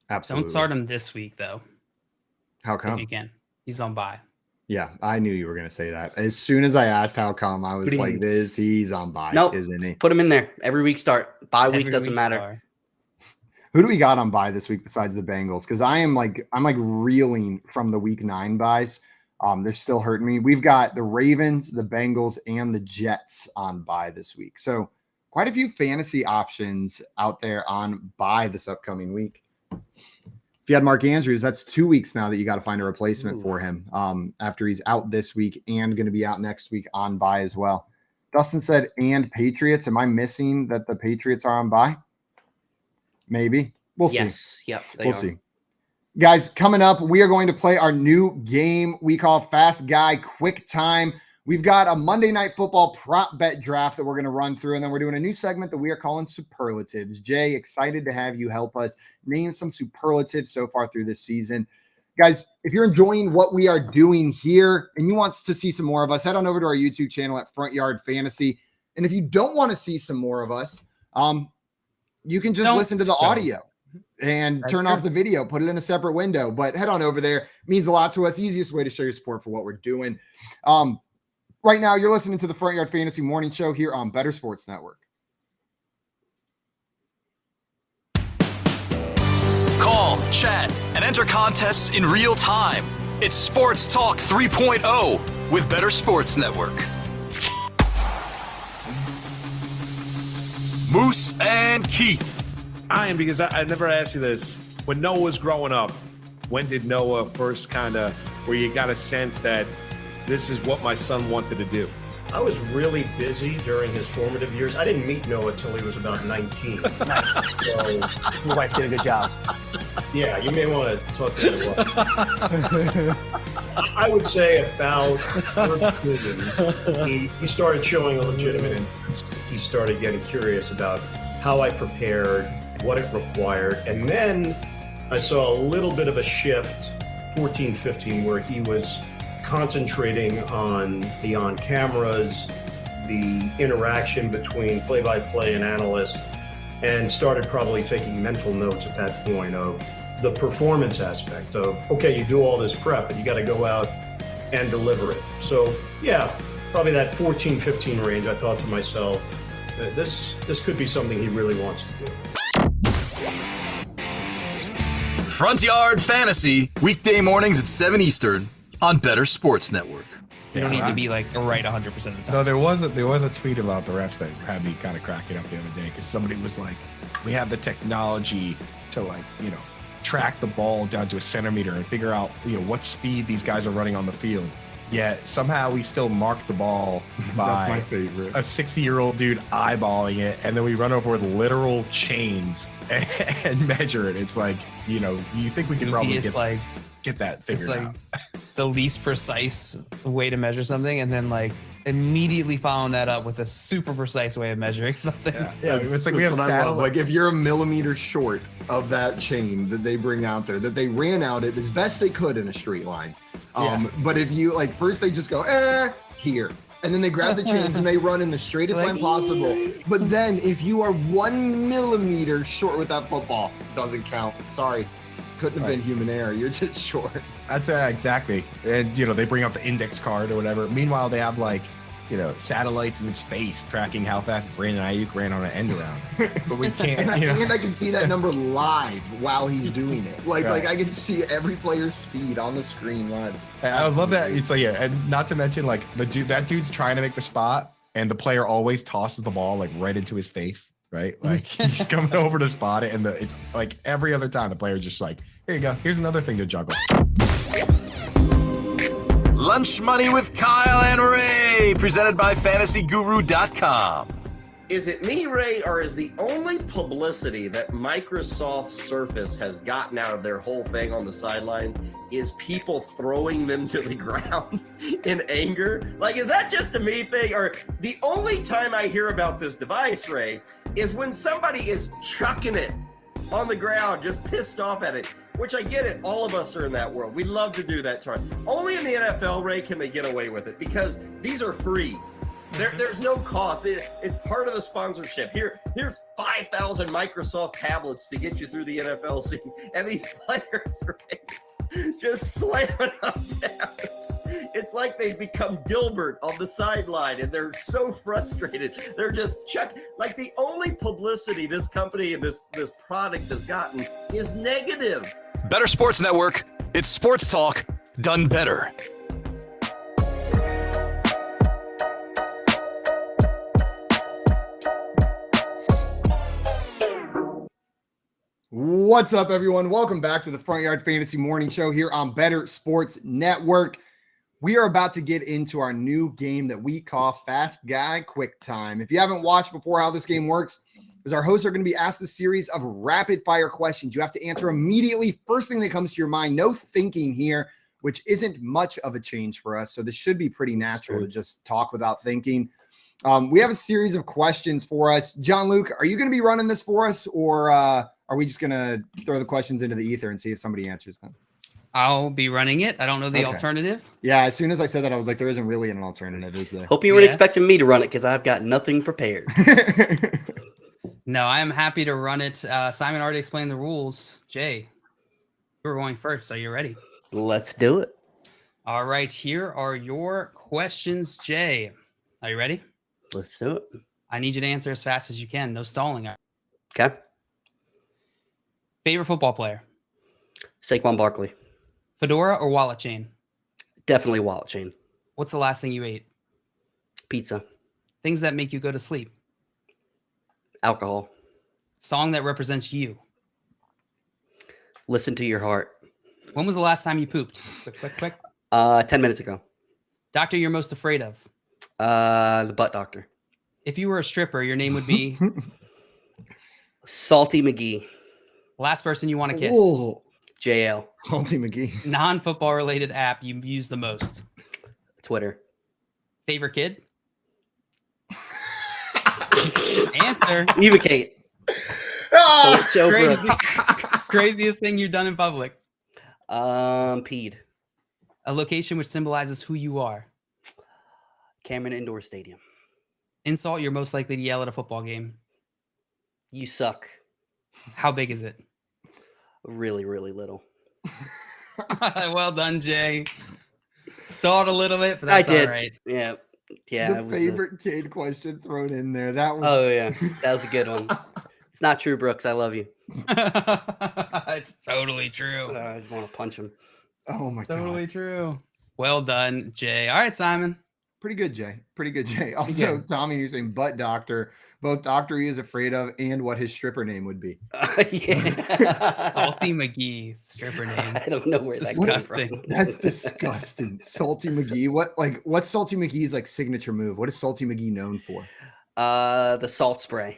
Absolutely. Don't start him this week, though. How If come? you can. He's on bye. Yeah, I knew you were going to say that. As soon as I asked how come, I was like, Please. he's on bye, Nope. isn't he? Put him in there. Every week start. Bye week Every doesn't week matter. star. Who do we got on bye this week besides the Bengals? Because I'm like reeling from the week 9 buys. They're still hurting me. We've got the Ravens, the Bengals, and the Jets on bye this week. So quite a few fantasy options out there on bye this upcoming week. If you had Mark Andrews, that's 2 weeks now that you got to find a replacement for him after he's out this week and going to be out next week on bye as well. Dustin said, and Patriots. Am I missing that the Patriots are on bye? Maybe. We'll see. Yes. Yep. We'll see. Guys, coming up, we are going to play our new game we call Fast Guy Quick Time. We've got a Monday Night Football prop bet draft that we're going to run through, and then we're doing a new segment that we are calling Superlatives. Jay, excited to have you help us name some superlatives so far through this season. Guys, if you're enjoying what we are doing here and you want to see some more of us, head on over to our YouTube channel at Front Yard Fantasy. And if you don't want to see some more of us, you can just listen to the audio and turn off the video, put it in a separate window. But head on over there. It means a lot to us. Easiest way to show your support for what we're doing. Right now, you're listening to the Front Yard Fantasy Morning Show here on Better Sports Network. Call, chat, and enter contests in real time. It's Sports Talk 3.0 with Better Sports Network. Moose and Keith. Because I never asked you this. When Noah was growing up, when did Noah first where you got a sense that this is what my son wanted to do? I was really busy during his formative years. I didn't meet Noah till he was about 19. Nice. So, Your wife did a good job. yeah, you may want to talk to your wife. I would say about 13, he started showing a legitimate interest. He started getting curious about how I prepared, what it required. And then I saw a little bit of a shift, 14, 15, where he was concentrating on the on-cameras, the interaction between play-by-play and analyst, and started probably taking mental notes at that point of the performance aspect of, okay, you do all this prep, but you got to go out and deliver it. So, yeah, probably that 14, 15 range, I thought to myself, this could be something he really wants to do. Front Yard Fantasy, weekday mornings at 7 Eastern on Better Sports Network. You don't need to be like right 100% of the time. No, there was a tweet about the refs that had me kind of cracking up the other day because somebody was like, we have the technology to track the ball down to a centimeter and figure out what speed these guys are running on the field. Yet somehow we still mark the ball by That's my favorite. a 60-year-old dude eyeballing it, and then we run over with literal chains and measure it. It's like, you think we can probably get that figured out. The least precise way to measure something, and then immediately following that up with a super precise way of measuring something. Yeah, it's like we have what I love. satellite. Like if you're a millimeter short of that chain that they bring out there, that they ran out it as best they could in a straight line. But if you first they just go here, and then they grab the chains and they run in the straightest line possible. But then if you are 1 millimeter short with that football, it doesn't count. Sorry. Couldn't have been human error. You're just short. That's exactly. And, they bring up the index card or whatever. Meanwhile, they have, satellites in space tracking how fast Brandon Ayuk ran on an end around. But we can't, and I can see that number live while he's doing it. Like I can see every player's speed on the screen live. I love that. It's and not to mention, that dude's trying to make the spot, and the player always tosses the ball, right into his face. Right, he's coming over to spot it, and it's every other time the player's just here you go. Here's another thing to juggle. Lunch Money with Kyle and Ray, presented by FantasyGuru.com. Is it me, Ray, or is the only publicity that Microsoft Surface has gotten out of their whole thing on the sideline is people throwing them to the ground in anger? Is that just a me thing? Or the only time I hear about this device, Ray, is when somebody is chucking it on the ground, just pissed off at it, which I get it. All of us are in that world. We love to do that. Only in the NFL, Ray, can they get away with it because these are free. There's no cost. It's part of the sponsorship. Here's 5,000 Microsoft tablets to get you through the NFL season, and these players are just slamming them down. It's like they've become Gilbert on the sideline, and they're so frustrated. They're just the only publicity this company and this product has gotten is negative. Better Sports Network. It's sports talk done better. What's up, everyone? Welcome back to the Front Yard Fantasy Morning Show here on Better Sports Network. We are about to get into our new game that we call Fast Guy Quick Time. If you haven't watched before how this game works, is our hosts are going to be asked a series of rapid fire questions. You have to answer immediately. First thing that comes to your mind, no thinking here, which isn't much of a change for us. So this should be pretty natural to just talk without thinking. We have a series of questions for us. John Luke, are you going to be running this for us, or are we just going to throw the questions into the ether and see if somebody answers them? I'll be running it. I don't know the alternative. Yeah, as soon as I said that, I was like, there isn't really an alternative, is there? Hope you weren't expecting me to run it because I've got nothing prepared. No, I am happy to run it. Simon already explained the rules. Jay, you're going first. Are you ready? Let's do it. All right, here are your questions, Jay. Are you ready? Let's do it. I need you to answer as fast as you can. No stalling. Okay. Favorite football player? Saquon Barkley. Fedora or wallet chain? Definitely wallet chain. What's the last thing you ate? Pizza. Things that make you go to sleep? Alcohol. Song that represents you? Listen to your heart. When was the last time you pooped? Quick. 10 minutes ago. Doctor you're most afraid of? The butt doctor. If you were a stripper, your name would be? Salty McGee. Last person you want to kiss? Ooh. JL. Salty McGee. Non-football related app you use the most? Twitter. Favorite kid? Answer. Eva Kate. Craziest thing you've done in public? Peed. A location which symbolizes who you are? Cameron Indoor Stadium. Insult you're most likely to yell at a football game? You suck. How big is it? Really, really little. Well done, Jay. Stalled a little bit, but that's all right. Yeah. The favorite kid question thrown in there. That was. Oh yeah, that was a good one. It's not true, Brooks. I love you. It's totally true. I just want to punch him. Oh my god. Totally true. Well done, Jay. All right, Simon. Pretty good, Jay. Pretty good, Jay. Also, Tommy, you're saying butt doctor, both doctor he is afraid of and what his stripper name would be. Yeah. Salty McGee, stripper name. I don't know where It's that disgusting. came from. That's disgusting. Salty McGee. What's Salty McGee's signature move? What is Salty McGee known for? The salt spray.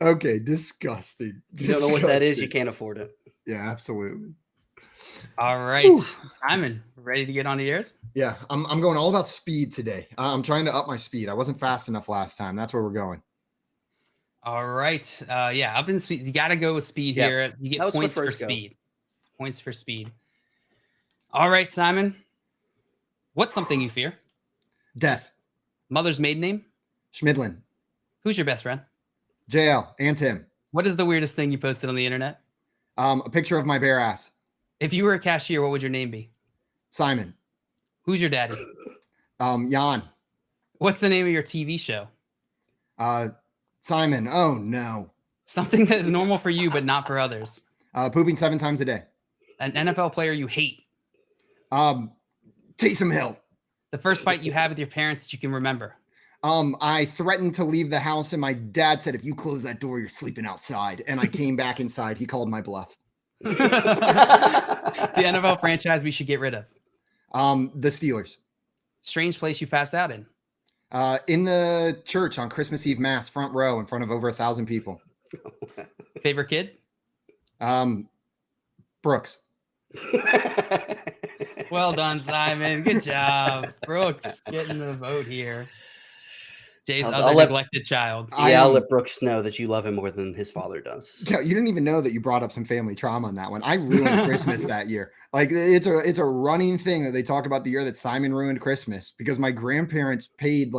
Okay, disgusting. If you don't know what that is, you can't afford it. Yeah, absolutely. All right, Simon, ready to get on the airs? Yeah, I'm going all about speed today. I'm trying to up my speed. I wasn't fast enough last time. That's where we're going. All right. Yeah, up in speed. You got to go with speed here. You get points for speed. Points for speed. All right, Simon. What's something you fear? Death. Mother's maiden name? Schmidlin. Who's your best friend? JL and Tim. What is the weirdest thing you posted on the internet? A picture of my bare ass. If you were a cashier, what would your name be? Simon. Who's your daddy? Jan. What's the name of your TV show? Simon. Oh no. Something that is normal for you but not for others. Pooping 7 times a day. An NFL player you hate. Taysom Hill. The first fight you had with your parents that you can remember. I threatened to leave the house and my dad said, if you close that door, you're sleeping outside. And I came back inside. He called my bluff. The NFL franchise we should get rid of. The Steelers. Strange place you passed out in. In the church on Christmas Eve Mass, front row in front of over 1,000 people. Favorite kid? Brooks. Well done, Simon. Good job. Brooks getting the vote here. Jay's other neglected child. I'll let Brooks know that you love him more than his father does. You didn't even know that you brought up some family trauma on that one. I ruined Christmas that year. Like it's a running thing that they talk about the year that Simon ruined Christmas because my grandparents paid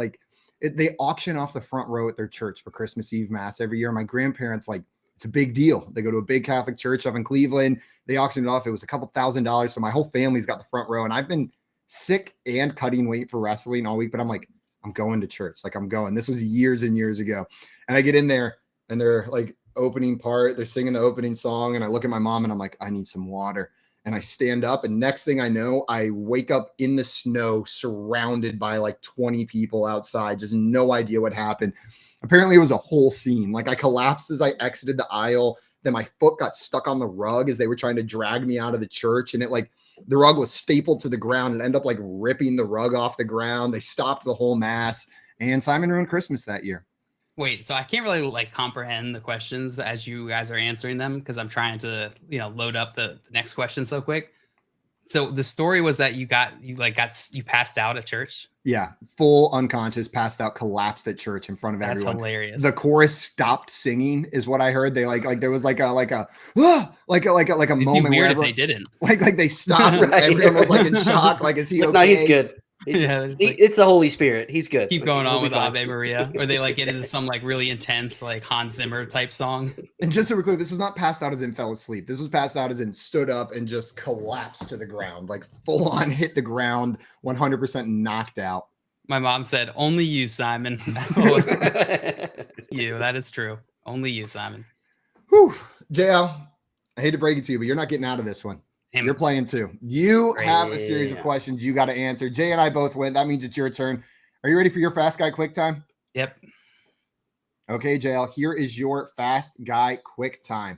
they auction off the front row at their church for Christmas Eve Mass every year. My grandparents, it's a big deal. They go to a big Catholic church up in Cleveland. They auctioned it off. It was a couple $1,000s. So my whole family's got the front row and I've been sick and cutting weight for wrestling all week, but I'm like, I'm going to church. I'm going. This was years and years ago. And I get in there and they're opening part. They're singing the opening song. And I look at my mom and I'm like, I need some water. And I stand up and next thing I know, I wake up in the snow surrounded by 20 people outside. Just no idea what happened. Apparently it was a whole scene. I collapsed as I exited the aisle. Then my foot got stuck on the rug as they were trying to drag me out of the church. And the rug was stapled to the ground and ended up ripping the rug off the ground. They stopped the whole mass and Simon ruined Christmas that year. Wait, so I can't really comprehend the questions as you guys are answering them because I'm trying to, load up the next question so quick. So the story was that you passed out at church. Yeah, full unconscious, passed out, collapsed at church in front of everyone. That's hilarious. The chorus stopped singing, is what I heard. They there was a moment weird where if they didn't. They stopped and everyone was in shock. Is he okay? No, he's good. It's the Holy Spirit. He's good. Keep going on with Ave Maria, or they get into some really intense Hans Zimmer type song. And just so we're clear, this was not passed out as in fell asleep. This was passed out as in stood up and just collapsed to the ground, full on hit the ground, 100% knocked out. My mom said, "Only you, Simon." You. That is true. Only you, Simon. Whew. JL, I hate to break it to you, but you're not getting out of this one. You're playing too. You have a series of questions you got to answer. Jay and I both win. That means it's your turn. Are you ready for your fast guy quick time? Yep. Okay, JL, here is your fast guy quick time.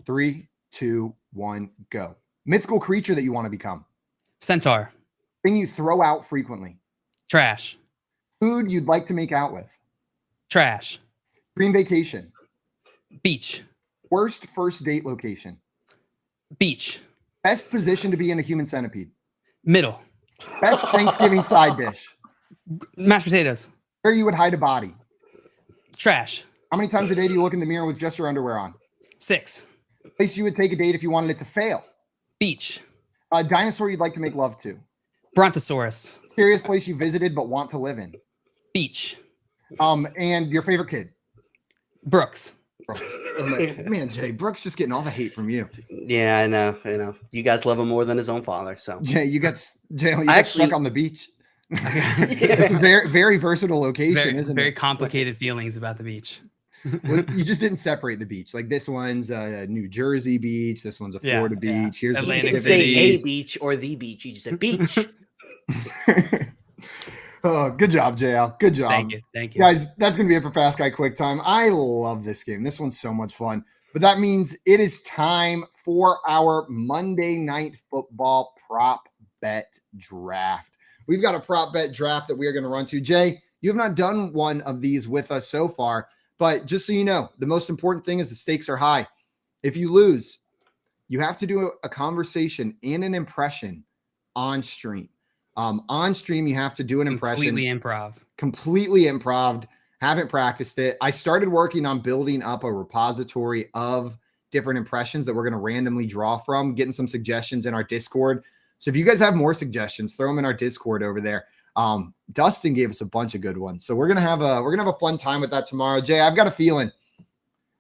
3, 2, 1, go. Mythical creature that you want to become. Centaur. Thing you throw out frequently. Trash. Food you'd like to make out with. Trash. Dream vacation. Beach. Worst first date location. Beach. Best position to be in a human centipede. Middle. Best Thanksgiving side dish. Mashed potatoes. Where you would hide a body. Trash. How many times a day do you look in the mirror with just your underwear on? 6. Place you would take a date if you wanted it to fail. Beach. A dinosaur you'd like to make love to. Brontosaurus. Scariest place you visited but want to live in. Beach. And your favorite kid. Brooks. Man, Jay, Brooks just getting all the hate from you. Yeah, I know. You guys love him more than his own father. So Jay, you got stuck on the beach. It's a very, very versatile location, isn't it? Very complicated feelings about the beach. Well, you just didn't separate the beach. This one's a New Jersey beach. This one's a Florida beach. Here's Atlantic the you say a beach or the beach. You just said beach. Oh, good job, JL. Good job. Thank you. Guys, that's going to be it for Fast Guy Quick Time. I love this game. This one's so much fun. But that means it is time for our Monday Night Football prop bet draft. We've got a prop bet draft that we are going to run to. Jay, you have not done one of these with us so far. But just so you know, the most important thing is the stakes are high. If you lose, you have to do a conversation and an impression on stream. On stream, you have to do an impression. Completely improv. Haven't practiced it. I started working on building up a repository of different impressions that we're going to randomly draw from, getting some suggestions in our Discord. So if you guys have more suggestions, throw them in our Discord over there. Dustin gave us a bunch of good ones. So we're going to have a fun time with that tomorrow. Jay, I've got a feeling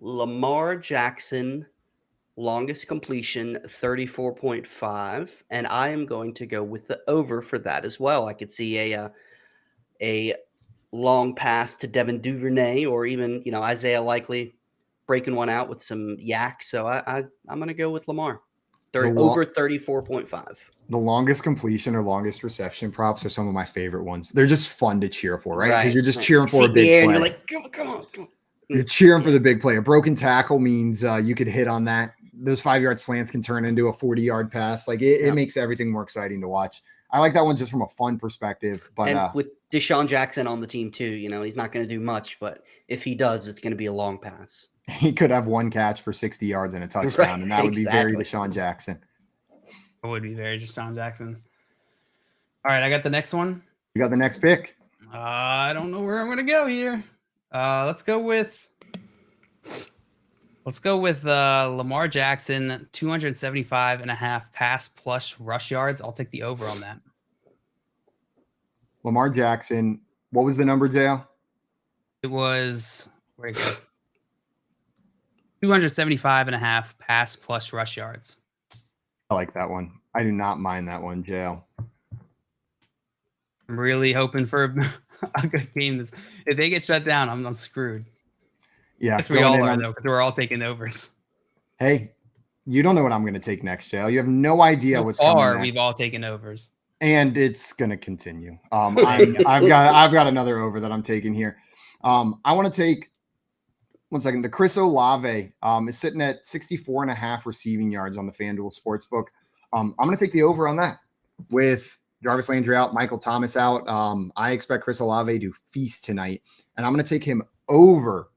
Lamar Jackson, longest completion, 34.5. And I am going to go with the over for that as well. I could see a long pass to Devin Duvernay or even, Isaiah Likely breaking one out with some yak. So I'm going to go with Lamar. Over 34.5. The longest completion or longest reception props are some of my favorite ones. They're just fun to cheer for, right? Because you're just cheering for a big play. And you're like, come on. You're cheering for the big play. A broken tackle means you could hit on that. Those 5-yard slants can turn into a 40-yard pass. Like it makes everything more exciting to watch. I like that one just from a fun perspective. But and with Deshaun Jackson on the team too, he's not going to do much, but if he does, it's going to be a long pass. He could have one catch for 60 yards and a touchdown, and that would be very Deshaun Jackson. It would be very Deshaun Jackson. All right, I got the next one. You got the next pick? I don't know where I'm going to go here. Let's go with Lamar Jackson, 275.5 pass plus rush yards. I'll take the over on that. Lamar Jackson. What was the number, JL? It was 275.5 pass plus rush yards. I like that one. I do not mind that one, JL. I'm really hoping for a good game. If they get shut down, I'm screwed. Yeah, yes, we all are though, because we're all taking overs. Hey, you don't know what I'm going to take next, JL. You have no idea what's coming next. We've all taken overs, and it's going to continue. I've got another over that I'm taking here. I want to take 1 second. The Chris Olave is sitting at 64.5 receiving yards on the FanDuel Sportsbook. I'm going to take the over on that with Jarvis Landry out, Michael Thomas out. I expect Chris Olave to feast tonight, and I'm going to take him over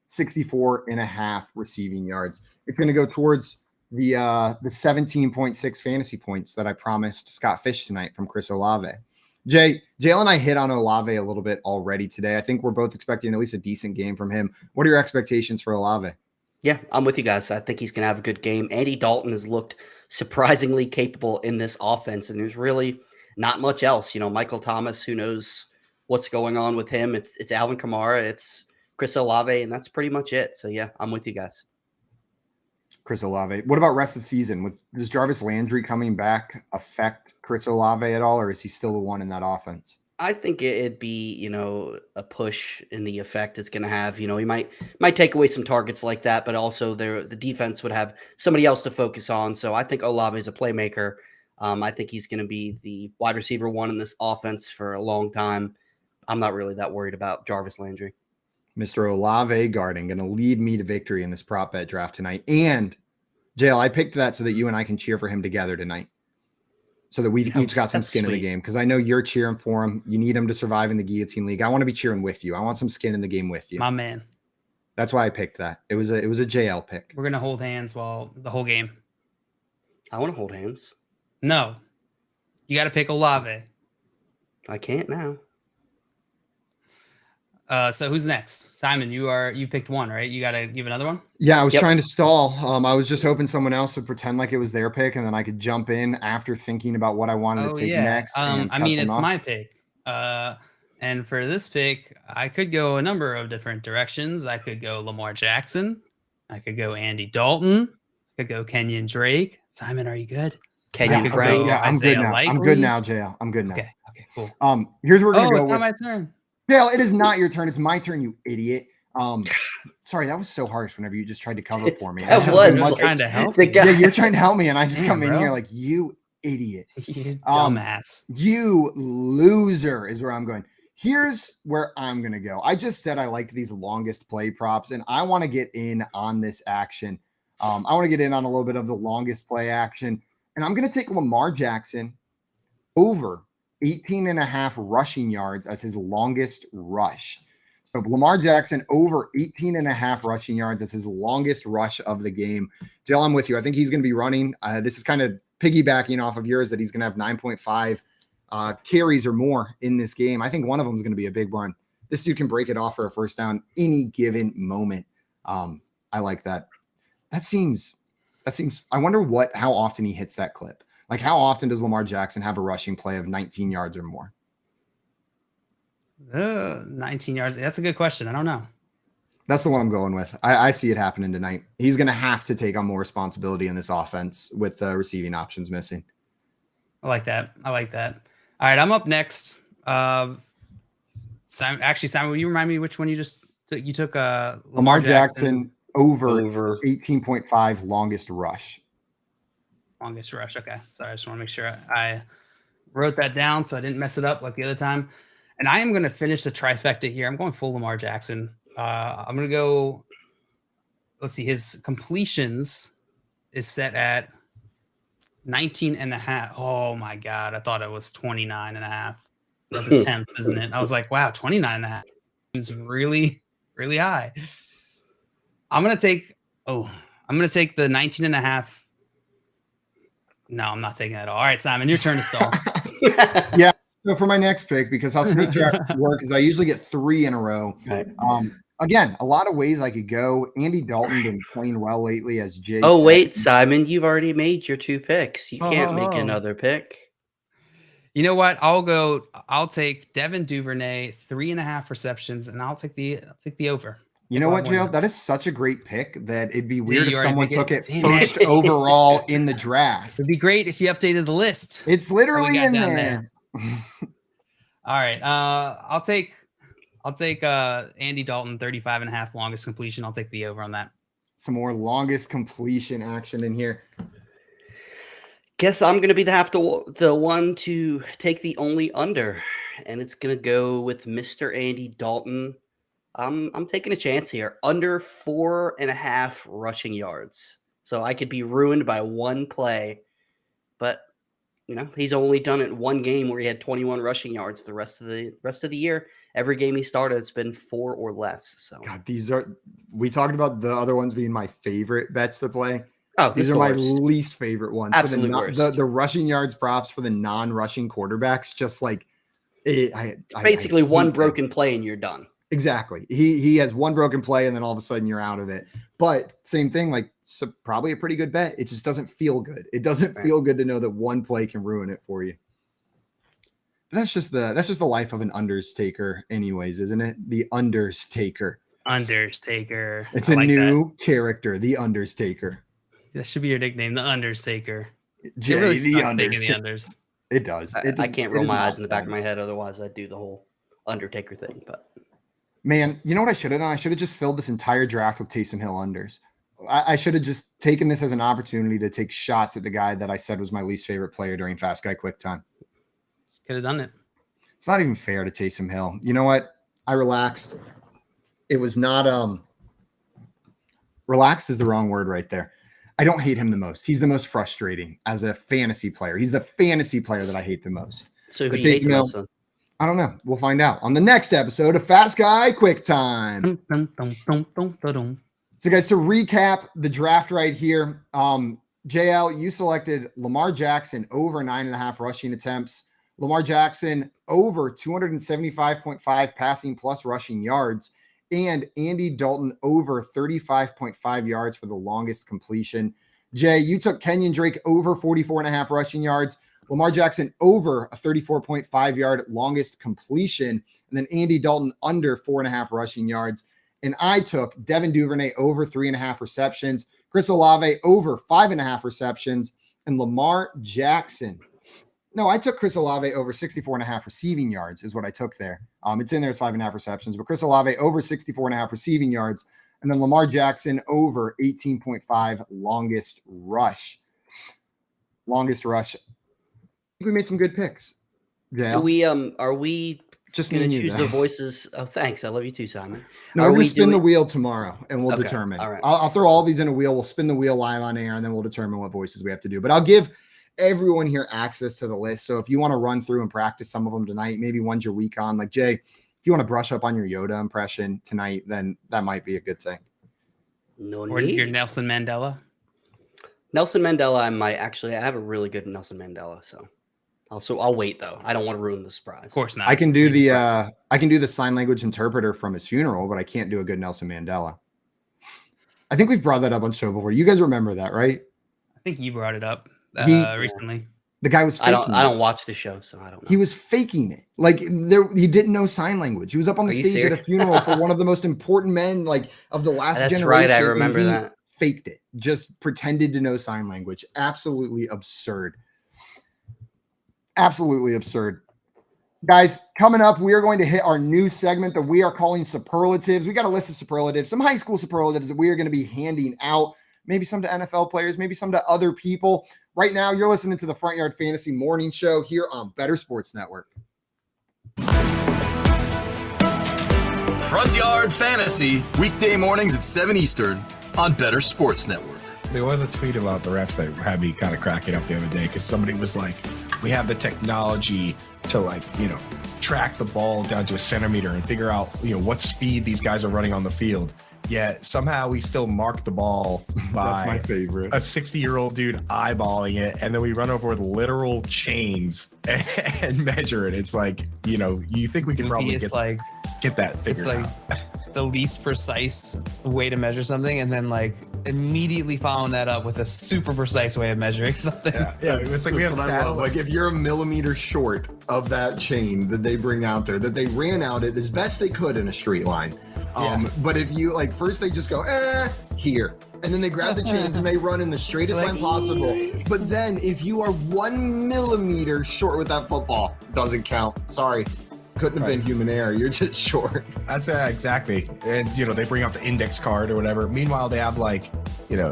64.5 receiving yards. It's going to go towards the 17.6 fantasy points that I promised Scott Fish tonight from Chris Olave. Jalen and I hit on Olave a little bit already today. I think we're both expecting at least a decent game from him. What are your expectations for Olave? Yeah, I'm with you guys. I think he's going to have a good game. Andy Dalton has looked surprisingly capable in this offense, and there's really not much else. Michael Thomas, who knows what's going on with him? It's Alvin Kamara, it's Chris Olave, and that's pretty much it. So, yeah, I'm with you guys. Chris Olave. What about rest of season? Does Jarvis Landry coming back affect Chris Olave at all, or is he still the one in that offense? I think it'd be, a push in the effect it's going to have. He might take away some targets like that, but also the defense would have somebody else to focus on. So I think Olave is a playmaker. I think he's going to be the wide receiver one in this offense for a long time. I'm not really that worried about Jarvis Landry. Mr. Olave Garden going to lead me to victory in this prop bet draft tonight. And JL, I picked that so that you and I can cheer for him together tonight, so that we've each got some skin in the game. Because I know you're cheering for him. You need him to survive in the Guillotine League. I want to be cheering with you. I want some skin in the game with you. My man. That's why I picked that. It was a JL pick. We're gonna hold hands the whole game. I want to hold hands. No, you got to pick Olave. I can't now. So who's next? Simon, you picked one, right? You got to give another one? Yeah, I was trying to stall. I was just hoping someone else would pretend like it was their pick, and then I could jump in after thinking about what I wanted to take next. It's my pick. And for this pick, I could go a number of different directions. I could go Lamar Jackson. I could go Andy Dalton. I could go Kenyon Drake. Simon, are you good? Kenyon Drake. Yeah, I'm good now. I'm good now, JL. I'm good now. Okay, cool. Here's where we're gonna go. It's not my turn. Dale, it is not your turn. It's my turn, you idiot. Sorry, that was so harsh whenever you just tried to cover for me. That was trying to help. Yeah, you're trying to help me, and I just come in here like, you idiot. You dumbass. You loser is where I'm going. Here's where I'm going to go. I just said I liked these longest play props, and I want to get in on this action. I want to get in on a little bit of the longest play action, and I'm going to take Lamar Jackson over 18.5 rushing yards as his longest rush. So Lamar Jackson over 18.5 rushing yards as his longest rush of the game. Jill, I'm with you. I think he's going to be running. This is kind of piggybacking off of yours that he's going to have 9.5 carries or more in this game. I think one of them is going to be a big one. This dude can break it off for a first down any given moment. I like that. That seems, I wonder how often he hits that clip. Like, how often does Lamar Jackson have a rushing play of 19 yards or more? 19 yards. That's a good question. I don't know. That's the one I'm going with. I see it happening tonight. He's going to have to take on more responsibility in this offense with receiving options missing. I like that. All right, I'm up next. Simon, will you remind me which one you just took? You took Lamar Jackson over 18.5 longest rush. Longest rush. Okay. Sorry, I just want to make sure I wrote that down so I didn't mess it up like the other time. And I am going to finish the trifecta here. I'm going full Lamar Jackson. I'm going to go, let's see, his completions is set at 19 and a half. Oh my God. I thought it was 29 and a half. That's attempts, isn't it? I was like, wow, 29 and a half is really, really high. I'm going to take the 19 and a half. No, I'm not taking it at all. All right, Simon, your turn to stall. Yeah. So for my next pick, because how sneak drafts work is I usually get 3 in a row. Right. Again, a lot of ways I could go. Andy Dalton been playing well lately, as Jay Oh, said. wait, Simon, you've already made your 2 picks. You can't make another pick. You know what? I'll take Devin Duvernay, 3.5 receptions, and I'll take the over. You know what, Joe? That is such a great pick that it'd be weird if you already someone picked took it Damn first overall in the draft. It'd be great if you updated the list. It's literally in there. All right. I'll take Andy Dalton, 35.5 longest completion. I'll take the over on that. Some more longest completion action in here. Guess I'm going to be the one to take the only under, and it's going to go with Mr. Andy Dalton. I'm taking a chance here. Under 4.5 rushing yards. So I could be ruined by one play, but he's only done it one game where he had 21 rushing yards. The rest of the year, every game he started, it's been 4 or less. So God, we talked about the other ones being my favorite bets to play. Oh, these are my least favorite ones. Absolutely worst. The rushing yards props for the non-rushing quarterbacks, just like basically one broken play and you're done. Exactly. He has one broken play and then all of a sudden you're out of it. But same thing, probably a pretty good bet. It just doesn't feel good. It doesn't feel good to know that one play can ruin it for you. But that's just the life of an unders taker anyways, isn't it? The unders taker. Undertaker. It's a new character, the unders taker. That should be your nickname, the Undertaker. Jay, really the unders. unders. It does. I can't roll my eyes in the back of my head. Otherwise, I'd do the whole Undertaker thing. But man, you know what I should have done? I should have just filled this entire draft with Taysom Hill unders. I should have just taken this as an opportunity to take shots at the guy that I said was my least favorite player during Fast Guy Quick Time. Could have done it. It's not even fair to Taysom Hill. You know what? I relaxed. It was not relaxed is the wrong word right there. I don't hate him the most. He's the most frustrating as a fantasy player. He's the fantasy player that I hate the most. So who do you hate the most? I don't know. We'll find out on the next episode of Fast Guy Quick Time. So guys, to recap the draft right here, JL, you selected Lamar Jackson over 9.5 rushing attempts, Lamar Jackson over 275.5 passing plus rushing yards, and Andy Dalton over 35.5 yards for the longest completion. Jay, you took Kenyon Drake over 44.5 rushing yards, Lamar Jackson over a 34.5 yard longest completion, and then Andy Dalton under 4.5 rushing yards. And I took Devin Duvernay over 3.5 receptions, Chris Olave over 5.5 receptions, and Lamar Jackson. No, I took Chris Olave over 64.5 receiving yards is what I took there. It's in there as 5.5 receptions, but Chris Olave over 64.5 receiving yards, and then Lamar Jackson over 18.5 longest rush. Longest rush. I think we made some good picks. Yeah. Are we just going to choose the voices? Oh, thanks. I love you too, Simon. No, we're going to spin the wheel tomorrow, and we'll Okay. determine. All right. I'll throw all these in a wheel. We'll spin the wheel live on air, and then we'll determine what voices we have to do. But I'll give everyone here access to the list. So if you want to run through and practice some of them tonight, maybe ones you're weak on, like Jay, if you want to brush up on your Yoda impression tonight, then that might be a good thing. No Or need. your Nelson Mandela. Nelson Mandela, I have a really good Nelson Mandela, so I'll wait though. I don't want to ruin the surprise. Of course not. I can do the sign language interpreter from his funeral, but I can't do a good Nelson Mandela. I think we've brought that up on show before. You guys remember that, right? I think you brought it up He- recently. The guy was faking I don't watch the show, so I don't know. He was faking it. Like he didn't know sign language. He was up on the Are you stage at a funeral for one of the most important men like of the last That's generation. right. I remember and he that. faked it. Just pretended to know sign language. Absolutely absurd. Absolutely absurd. Guys, coming up, we are going to hit our new segment that we are calling Superlatives. We got a list of superlatives, some high school superlatives that we are going to be handing out. Maybe some to NFL players, maybe some to other people. Right now, you're listening to the Front Yard Fantasy Morning Show here on Better Sports Network. Front Yard Fantasy, weekday mornings at 7 Eastern on Better Sports Network. There was a tweet about the refs that had me kind of cracking up the other day because somebody was like, we have the technology to track the ball down to a centimeter and figure out, what speed these guys are running on the field. Yet somehow we still mark the ball by That's my favorite. a 60-year-old dude eyeballing it, and then we run over with literal chains and measure it. It's like, you think we could probably get that figured out. The least precise way to measure something, and then immediately following that up with a super precise way of measuring something. Yeah, it's like we have satellite. Like if you're a millimeter short of that chain that they bring out there, that they ran out it as best they could in a straight line. But if you first they just go here, and then they grab the chains and they run in the straightest line possible. But then if you are 1 millimeter short with that football, doesn't count. Sorry. Couldn't have been human error. You're just short. That's exactly. And, they bring out the index card or whatever. Meanwhile, they have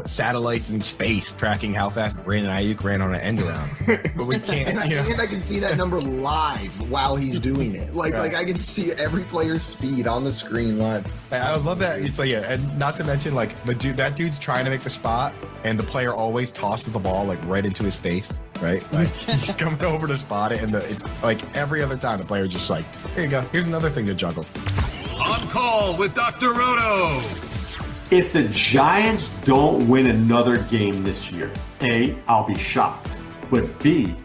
satellites in space tracking how fast Brandon Ayuk ran on an end around. But we can't, and I can see that number live while he's doing it. Like I can see every player's speed on the screen live. I love that. It's and not to mention that dude's trying to make the spot and the player always tosses the ball right into his face. Right? He's coming over to spot it, and it's every other time the player just here you go. Here's another thing to juggle. On call with Dr. Roto. If the Giants don't win another game this year, A, I'll be shocked. But B,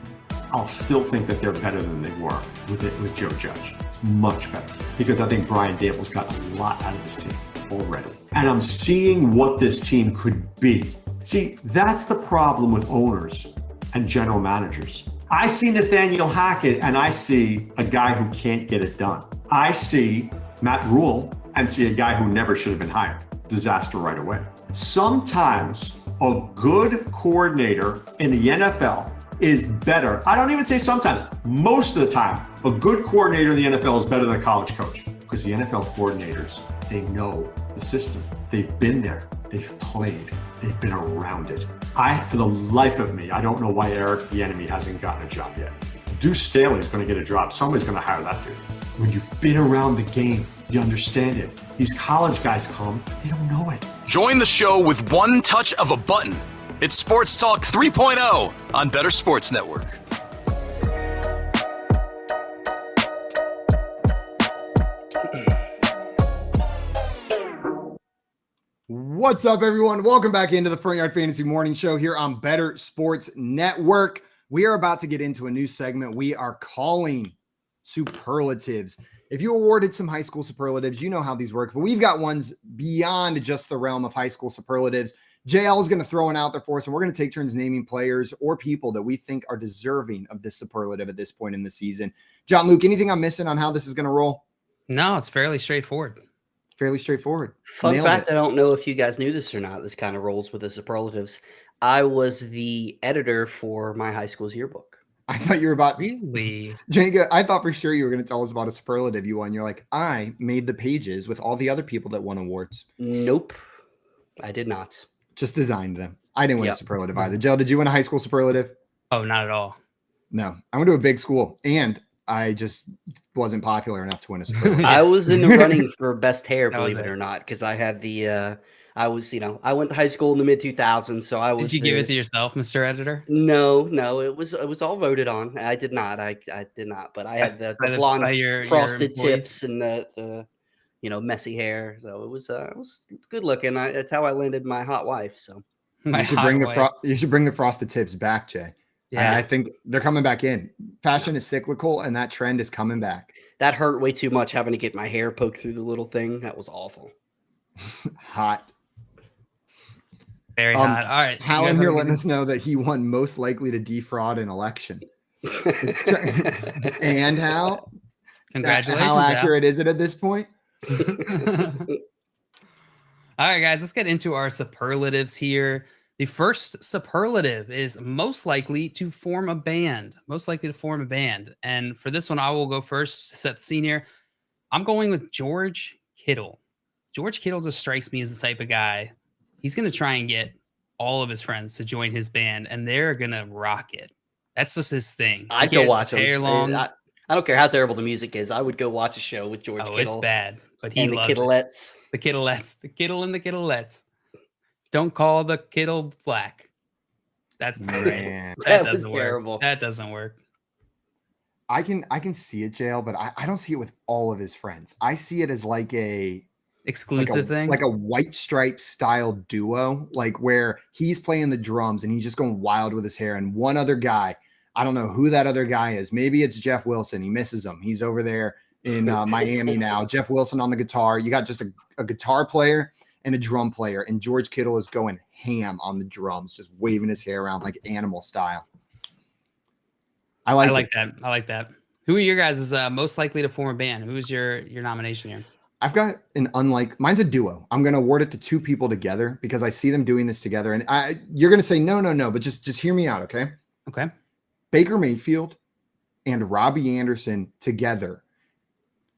I'll still think that they're better than they were with Joe Judge. Much better. Because I think Brian Dable's got a lot out of this team already. And I'm seeing what this team could be. See, that's the problem with owners and general managers. I see Nathaniel Hackett and I see a guy who can't get it done. I see Matt Rule and see a guy who never should have been hired. Disaster right away. Sometimes a good coordinator in the NFL is better. I don't even say sometimes. Most of the time, a good coordinator in the NFL is better than a college coach because the NFL coordinators, they know the system. They've been there. They've played. They've been around it. For the life of me, I don't know why Eric Bieniemy hasn't gotten a job yet. Deuce Staley's going to get a job. Somebody's going to hire that dude. When you've been around the game, you understand it. These college guys come, they don't know it. Join the show with one touch of a button. It's Sports Talk 3.0 on Better Sports Network. What's up, everyone? Welcome back into the Front Yard Fantasy Morning Show here on Better Sports Network. We are about to get into a new segment we are calling Superlatives. If you awarded some high school superlatives, you know how these work, but we've got ones beyond just the realm of high school superlatives. JL is going to throw one out there for us, and we're going to take turns naming players or people that we think are deserving of this superlative at this point in the season. John Luke, anything I'm missing on how this is going to roll? No, it's fairly straightforward. Fairly straightforward. Fun Nailed fact, it. I don't know if you guys knew this or not. This kind of rolls with the superlatives. I was the editor for my high school's yearbook. I thought you were about Really? Jenga, I thought for sure you were going to tell us about a superlative you won. You're like, I made the pages with all the other people that won awards. Nope, I did not. Just designed them. I didn't win Yep. a superlative either. Jill, did you win a high school superlative? Oh, not at all. No. I went to a big school, and I just wasn't popular enough to win a superlative. I was in the running for best hair, That was believe it it. or not, because I had the. I went to high school in the mid 2000s, so I was. Did you give it to yourself, Mr. Editor? No, it was all voted on. I did not. I did not. But I had the By blonde your frosted employees? tips and the messy hair. So it was good looking. That's how I landed my hot wife. So My You should hot bring wife. you should bring the frosted tips back, Jay. Yeah. I think they're coming back in. Fashion is cyclical, and that trend is coming back. that hurt way too much having to get my hair poked through the little thing. That was awful. Hot. Very hot. All right. Hal in here letting us know that he won most likely to defraud an election. And Hal, congratulations. How accurate is it at this point? All right, guys, let's get into our superlatives here. The first superlative is most likely to form a band. Most likely to form a band. And for this one, I will go first to set the scene here. I'm going with George Kittle. George Kittle just strikes me as the type of guy. He's going to try and get all of his friends to join his band, and they're going to rock it. That's just his thing. I'd go watch him. Long. I don't care how terrible the music is. I would go watch a show with George Kittle. It's bad, but he and loves the Kittleettes. The Kittleettes. The Kittle and the Kittleettes. Don't call the Kittle black. That's Man. that was doesn't work. terrible. That doesn't work. I can see it, Jail, but I don't see it with all of his friends. I see it as like a exclusive thing, like a White Stripes style duo, like where he's playing the drums and he's just going wild with his hair, and one other guy, I don't know who that other guy is. Maybe it's Jeff Wilson. He misses him. He's over there in Miami now. Jeff Wilson on the guitar. You got just a guitar player and a drum player, and George Kittle is going ham on the drums, just waving his hair around like animal style. I like that. I like that. Who are your guys' most likely to form a band? Who's your nomination here? I've got mine's a duo. I'm going to award it to two people together because I see them doing this together. And you're going to say, no, but just hear me out. Okay. Okay. Baker Mayfield and Robbie Anderson together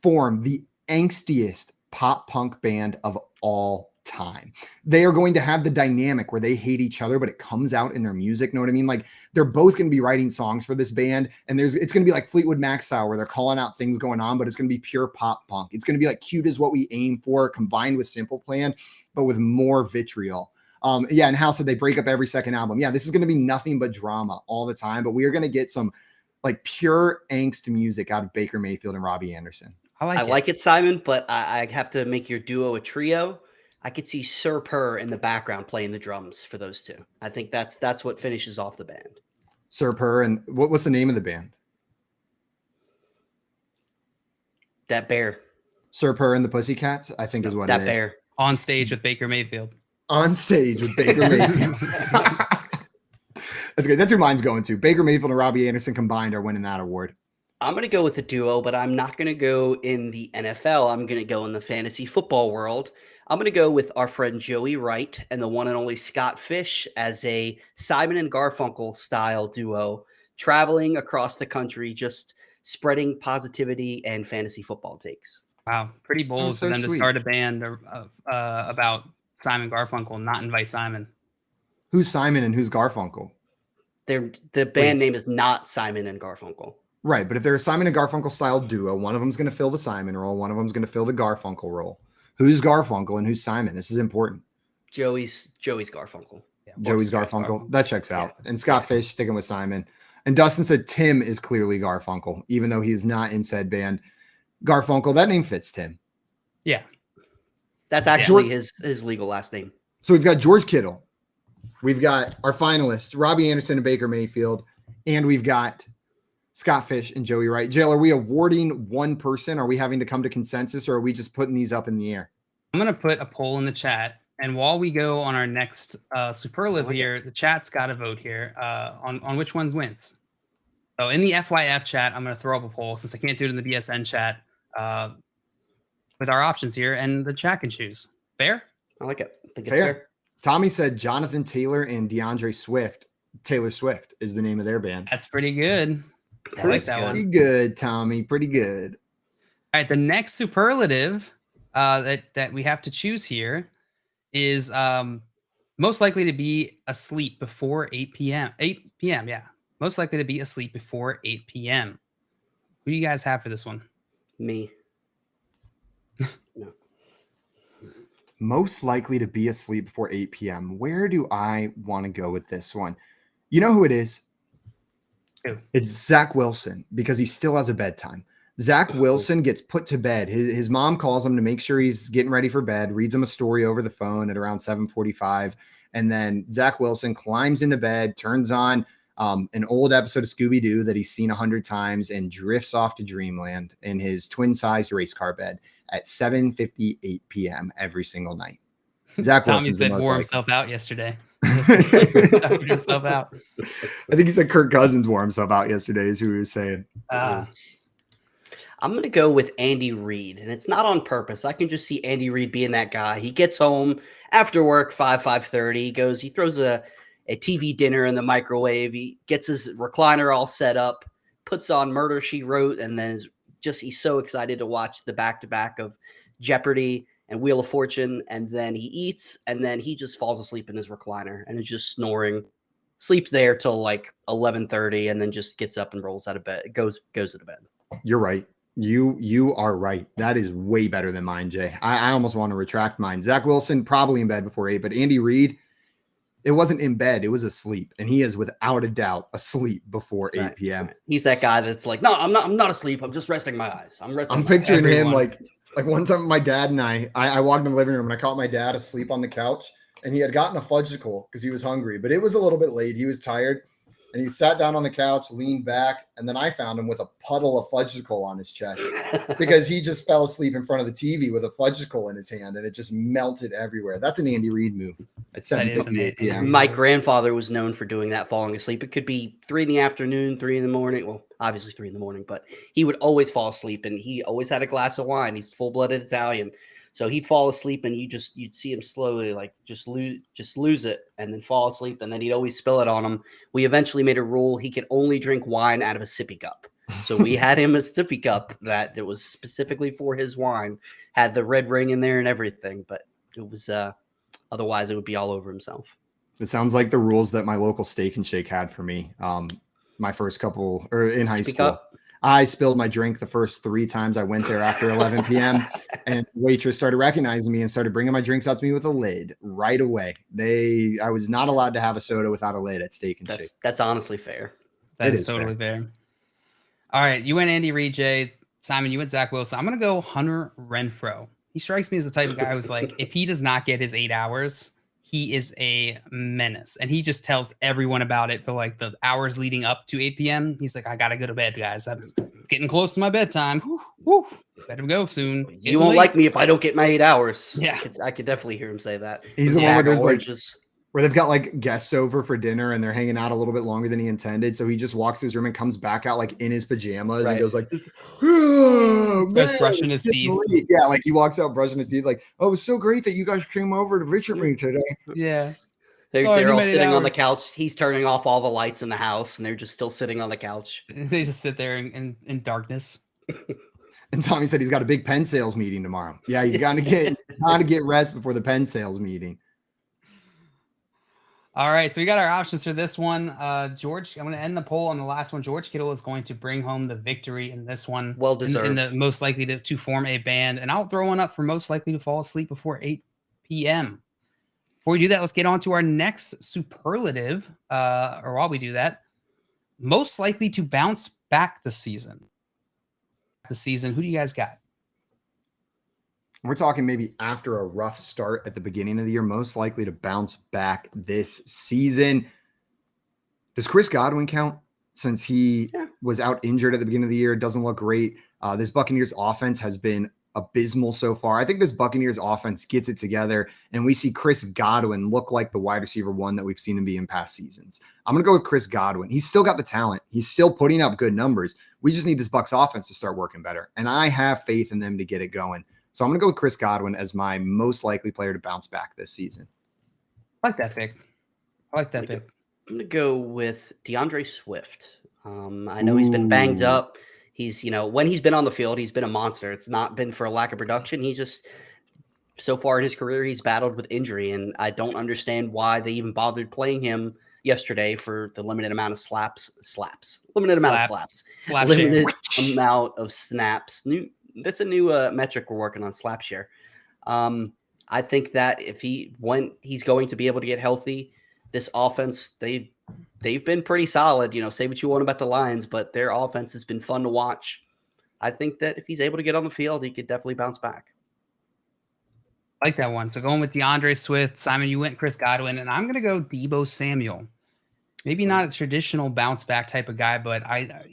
form the angstiest pop punk band of all time. They are going to have the dynamic where they hate each other, but it comes out in their music. Know what I mean? Like they're both going to be writing songs for this band, and it's going to be like Fleetwood Mac style where they're calling out things going on, but it's going to be pure pop punk. It's going to be like Cute Is What We Aim For combined with Simple Plan, but with more vitriol. And Hal said they break up every second album. Yeah, this is going to be nothing but drama all the time, but we are going to get some like pure angst music out of Baker Mayfield and Robbie Anderson. I like it, Simon, but I have to make your duo a trio. I could see Sir Purr in the background playing the drums for those two. I think that's what finishes off the band. Sir Purr, and what's the name of the band? That Bear. Sir Purr and the Pussycats, I think is what that it is. That Bear. On stage with Baker Mayfield. On stage with Baker Mayfield. That's good. That's who mine's going to. Baker Mayfield and Robbie Anderson combined are winning that award. I'm going to go with the duo, but I'm not going to go in the NFL. I'm going to go in the fantasy football world. I'm going to go with our friend Joey Wright and the one and only Scott Fish as a Simon and Garfunkel style duo, traveling across the country, just spreading positivity and fantasy football takes. Wow. Pretty bold for them to start a band about Simon Garfunkel, not invite Simon. Who's Simon and who's Garfunkel? The band name is not Simon and Garfunkel. Right, but if they're a Simon and Garfunkel style duo, one of them's going to fill the Simon role, one of them's going to fill the Garfunkel role. Who's Garfunkel and who's Simon? This is important. Joey's Garfunkel. Yeah, Joey's Garfunkel. That checks out. Yeah. And Scott Fish sticking with Simon. And Dustin said Tim is clearly Garfunkel, even though he is not in said band. Garfunkel, that name fits Tim. Yeah. That's actually his legal last name. So we've got George Kittle. We've got our finalists, Robbie Anderson and Baker Mayfield. And we've got Scott Fish and Joey Wright. Jail, are we awarding one person? Are we having to come to consensus, or are we just putting these up in the air? I'm going to put a poll in the chat. And while we go on our next superlative here, the chat's got to vote here on which ones wins. So in the FYF chat, I'm going to throw up a poll since I can't do it in the BSN chat with our options here, and the chat can choose. Fair? I like it. I think it's fair. Tommy said Jonathan Taylor and DeAndre Swift. Taylor Swift is the name of their band. That's pretty good. I like that one. Pretty good, Tommy. Pretty good. All right. The next superlative that we have to choose here is most likely to be asleep before 8 p.m. 8 p.m. Yeah. Most likely to be asleep before 8 p.m. Who do you guys have for this one? Me. No. Most likely to be asleep before 8 p.m. Where do I want to go with this one? You know who it is? Who? It's Zach Wilson, because he still has a bedtime. Zach Wilson gets put to bed. His mom calls him to make sure he's getting ready for bed, reads him a story over the phone at around 7:45. And then Zach Wilson climbs into bed, turns on an old episode of Scooby-Doo that he's seen 100 times, and drifts off to dreamland in his twin-sized race car bed at 7:58 p.m. every single night. Zach Tommy Wilson's said wore himself out yesterday. himself out. I think he said Kirk Cousins wore himself out yesterday, is who he was saying. I'm going to go with Andy Reid, and it's not on purpose. I can just see Andy Reid being that guy. He gets home after work, 5:30. He throws a TV dinner in the microwave. He gets his recliner all set up, puts on Murder, She Wrote, and then he's so excited to watch the back-to-back of Jeopardy and Wheel of Fortune, and then he eats, and then he just falls asleep in his recliner and is just snoring. Sleeps there till like 11:30, and then just gets up and rolls out of bed. Goes to bed. You're right. You are right. That is way better than mine, Jay. I almost want to retract mine. Zach Wilson probably in bed before 8, but Andy Reid, it wasn't in bed. It was asleep, and he is without a doubt asleep before 8 p.m. He's that guy that's like, no, I'm not asleep. I'm just resting my eyes. I'm picturing him like one time my dad and I walked in the living room and I caught my dad asleep on the couch, and he had gotten a fudgesicle because he was hungry, but it was a little bit late. He was tired. And he sat down on the couch, leaned back, and then I found him with a puddle of fudgesicle on his chest because he just fell asleep in front of the TV with a fudgesicle in his hand, and it just melted everywhere. That's an Andy Reid move at 7:58 p.m. My grandfather was known for doing that, falling asleep. It could be 3 in the afternoon, 3 in the morning. Well, obviously 3 in the morning, but he would always fall asleep, and he always had a glass of wine. He's full-blooded Italian. So he'd fall asleep, and you'd see him slowly just lose it, and then fall asleep, and then he'd always spill it on him. We eventually made a rule he could only drink wine out of a sippy cup. So we had him a sippy cup that it was specifically for his wine, had the red ring in there and everything, but it was otherwise it would be all over himself. It sounds like the rules that my local Steak and Shake had for me. My first couple or in high school. I spilled my drink the first 3 times I went there after 11 p.m. and the waitress started recognizing me and started bringing my drinks out to me with a lid right away. I was not allowed to have a soda without a lid at Steak and Shake. That's honestly fair. That is totally fair. All right. You went Andy Reid, Jay. Simon, you went Zach Wilson. I'm going to go Hunter Renfrow. He strikes me as the type of guy who's like, if he does not get his 8 hours, he is a menace, and he just tells everyone about it for like the hours leading up to 8 p.m. He's like, I gotta go to bed, guys. It's getting close to my bedtime. Whew. Better go soon. You won't like me if I don't get my 8 hours. Yeah, I could definitely hear him say that. He's the one where there's like where they've got like guests over for dinner and they're hanging out a little bit longer than he intended. So he just walks to his room and comes back out like in his pajamas and goes like, oh, starts brushing his teeth. Yeah, like he walks out brushing his teeth like, oh, it was so great that you guys came over to visit me today. Yeah. They're all sitting on the couch. He's turning off all the lights in the house and they're just still sitting on the couch. They just sit there in darkness. And Tommy said he's got a big pen sales meeting tomorrow. Yeah, he's got to get rest before the pen sales meeting. All right, so we got our options for this one. George, I'm going to end the poll on the last one. George Kittle is going to bring home the victory in this one. Well deserved. In the most likely to form a band. And I'll throw one up for most likely to fall asleep before 8 p.m. Before we do that, let's get on to our next superlative. Or while we do that, most likely to bounce back this season. Who do you guys got? We're talking maybe after a rough start at the beginning of the year, most likely to bounce back this season. Does Chris Godwin count since he was out injured at the beginning of the year? It doesn't look great. This Buccaneers offense has been abysmal so far. I think this Buccaneers offense gets it together and we see Chris Godwin look like the wide receiver one that we've seen him be in past seasons. I'm going to go with Chris Godwin. He's still got the talent. He's still putting up good numbers. We just need this Bucs offense to start working better. And I have faith in them to get it going. So I'm going to go with Chris Godwin as my most likely player to bounce back this season. I like that pick. I'm going to go with DeAndre Swift. I know he's been banged up. He's, when he's been on the field, he's been a monster. It's not been for a lack of production. He just, so far in his career, he's battled with injury. And I don't understand why they even bothered playing him yesterday for the limited amount of snaps. That's a new metric we're working on, slap share. I think that if he's going to be able to get healthy, this offense, they've been pretty solid. Say what you want about the Lions, but their offense has been fun to watch. I think that if he's able to get on the field, he could definitely bounce back. I like that one. So going with DeAndre Swift, Simon, you went Chris Godwin, and I'm going to go Deebo Samuel. Maybe not a traditional bounce back type of guy, but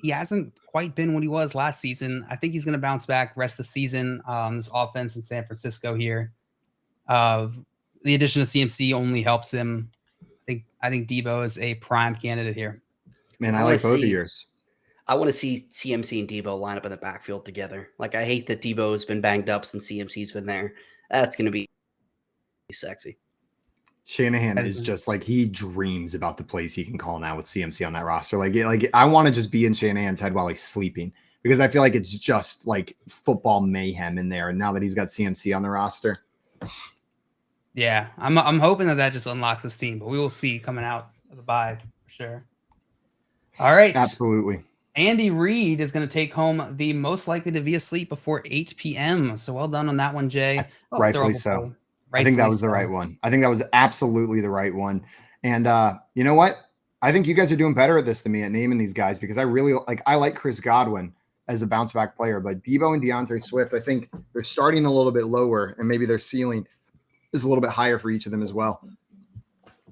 he hasn't quite been what he was last season. I think he's going to bounce back rest of the season. This offense in San Francisco here. The addition of CMC only helps him. I I think Debo is a prime candidate here. Man, I I like wanna both of see- yours. I want to see CMC and Debo line up in the backfield together. Like, I hate that Debo has been banged up since CMC's been there. That's going to be sexy. Shanahan is just like, he dreams about the plays he can call now with CMC on that roster. Like I want to just be in Shanahan's head while he's sleeping, because I feel like it's just like football mayhem in there. And now that he's got CMC on the roster, Yeah, I'm hoping that just unlocks this team, but we will see coming out of the bye for sure. All right. absolutely. Andy Reid is going to take home the most likely to be asleep before 8 p.m. So well done on that one, Jay. Rightfully so. I think that was the right one. I think that was absolutely the right one. And you know what? I think you guys are doing better at this than me at naming these guys, because I like Chris Godwin as a bounce back player, but Debo and DeAndre Swift, I think they're starting a little bit lower, and maybe their ceiling is a little bit higher for each of them as well.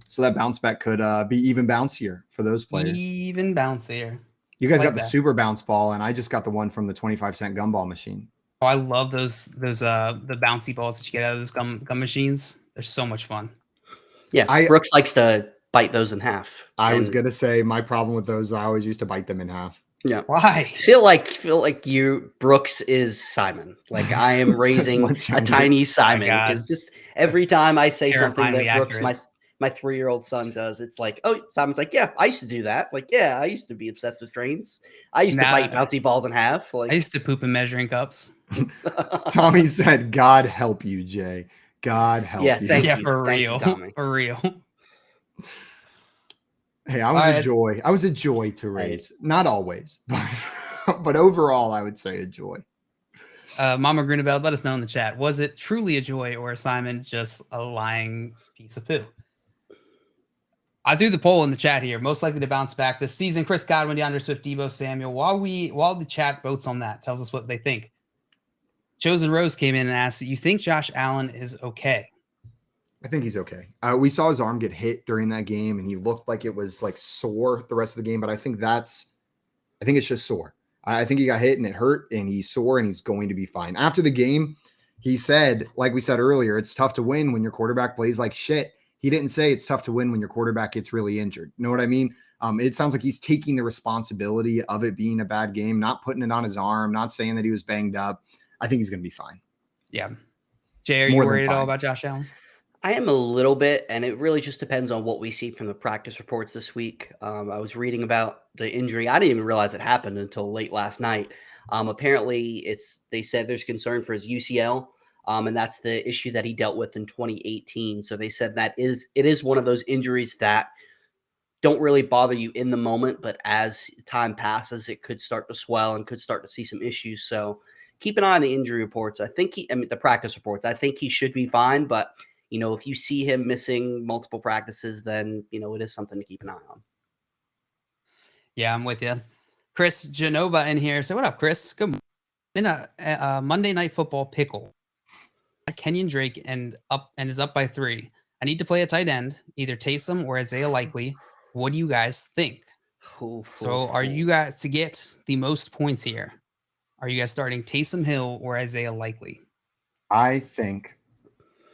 So that bounce back could be even bouncier for those players. Even bouncier. You guys like got the that. super bounce ball, and I just got the one from the 25-cent gumball machine. Oh, I love those the bouncy balls that you get out of those gum machines. They're so much fun. Yeah, Brooks likes to bite those in half. I was gonna say my problem with those, I always used to bite them in half. Yeah. Why? Feel like you Brooks is Simon. Like, I am raising a tiny Simon, because just every time I say something that Brooks, my 3-year-old son, does, it's like, oh, Simon's like, yeah, I used to do that. Like, yeah, I used to be obsessed with trains. I used to bite bouncy balls in half. Like, I used to poop in measuring cups. Tommy said, "God help you, Jay. God help you." Thank you. For Thank real. you, Tommy. For real. Hey, I was a joy. I was a joy to raise. Not always, but overall, I would say a joy. Mama Grunewald, let us know in the chat. Was it truly a joy, or Simon just a lying piece of poo? I threw the poll in the chat here. Most likely to bounce back this season: Chris Godwin, DeAndre Swift, Debo Samuel. While the chat votes on that, tells us what they think. Chosen Rose came in and asked, "You think Josh Allen is okay?" I think he's okay. We saw his arm get hit during that game, and he looked like it was like sore the rest of the game. But I think it's just sore. I think he got hit and it hurt, and he's sore, and he's going to be fine. After the game, he said, like we said earlier, it's tough to win when your quarterback plays like shit. He didn't say it's tough to win when your quarterback gets really injured. You know what I mean? It sounds like he's taking the responsibility of it being a bad game, not putting it on his arm, not saying that he was banged up. I think he's going to be fine. Yeah. Jay, are you worried at all about Josh Allen? I am a little bit, and it really just depends on what we see from the practice reports this week. I was reading about the injury. I didn't even realize it happened until late last night. Apparently, they said there's concern for his UCL, and that's the issue that he dealt with in 2018. So they said it is one of those injuries that don't really bother you in the moment, but as time passes, it could start to swell and could start to see some issues. So keep an eye on the injury reports. The practice reports. I think he should be fine, but if you see him missing multiple practices, then, it is something to keep an eye on. Yeah, I'm with you. Chris Genova in here. So what up, Chris? Good morning. In a Monday Night Football pickle. Kenyon Drake and is up by 3. I need to play a tight end, either Taysom or Isaiah Likely. What do you guys think? So are you guys to get the most points here? Are you guys starting Taysom Hill or Isaiah Likely? I think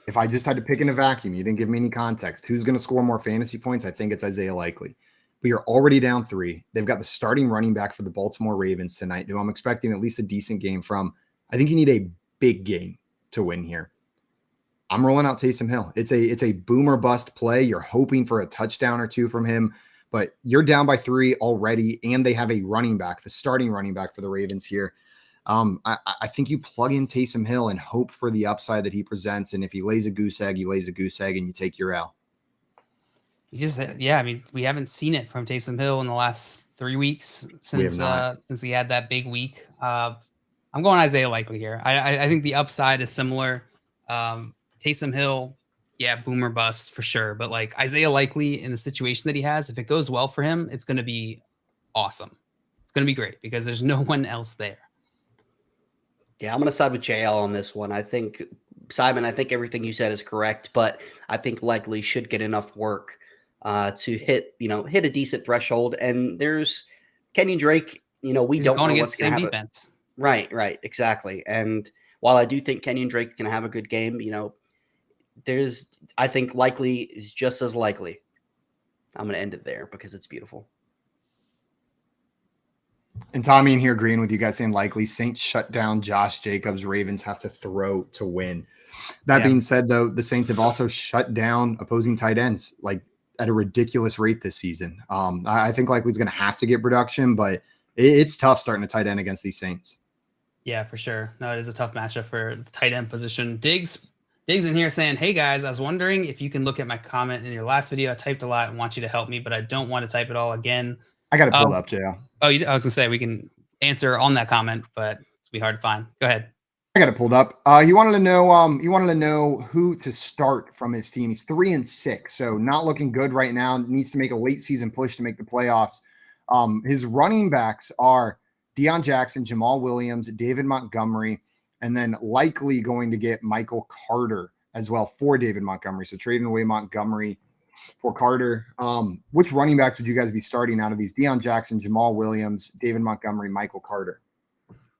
if I just had to pick in a vacuum, you didn't give me any context, who's going to score more fantasy points? I think it's Isaiah Likely. We are already down 3. They've got the starting running back for the Baltimore Ravens tonight, who I'm expecting at least a decent game from. I think you need a big game to win here. I'm rolling out Taysom Hill. It's a boomer bust play. You're hoping for a touchdown or 2 from him, but you're down by 3 already, and they have a running back, the starting running back for the Ravens here. I think you plug in Taysom Hill and hope for the upside that he presents. And if he lays a goose egg, he lays a goose egg, and you take your L. We haven't seen it from Taysom Hill in the last 3 weeks since he had that big week. I'm going Isaiah Likely here. I think the upside is similar. Taysom Hill, boomer bust for sure. But like Isaiah Likely in the situation that he has, if it goes well for him, it's going to be awesome. It's going to be great because there's no one else there. Yeah, I'm going to side with JL on this one. I think, Simon, everything you said is correct, but I think Likely should get enough work to hit a decent threshold. And there's Kenyon Drake, we don't know what's going to happen. Defense. Right, exactly. And while I do think Kenyon Drake can have a good game, I think Likely is just as likely. I'm going to end it there because it's beautiful. And Tommy in here agreeing with you guys saying likely Saints shut down Josh Jacobs. Ravens have to throw to win. That being said, though, the Saints have also shut down opposing tight ends like at a ridiculous rate this season. I think likely's going to have to get production, but it's tough starting a tight end against these Saints. Yeah, for sure. No, it is a tough matchup for the tight end position. Diggs in here saying, hey guys, I was wondering if you can look at my comment in your last video. I typed a lot and want you to help me, but I don't want to type it all again. I got it pulled up, JL. Oh, I was gonna say we can answer on that comment, but it's be hard to find. Go ahead. I got it pulled up. He wanted to know who to start from his team. He's 3-6, so not looking good right now. Needs to make a late season push to make the playoffs. His running backs are Deion Jackson, Jamal Williams, David Montgomery, and then likely going to get Michael Carter as well for David Montgomery. So trading away Montgomery for Carter. Which running backs would you guys be starting out of these? Deion Jackson, Jamal Williams, David Montgomery, Michael Carter.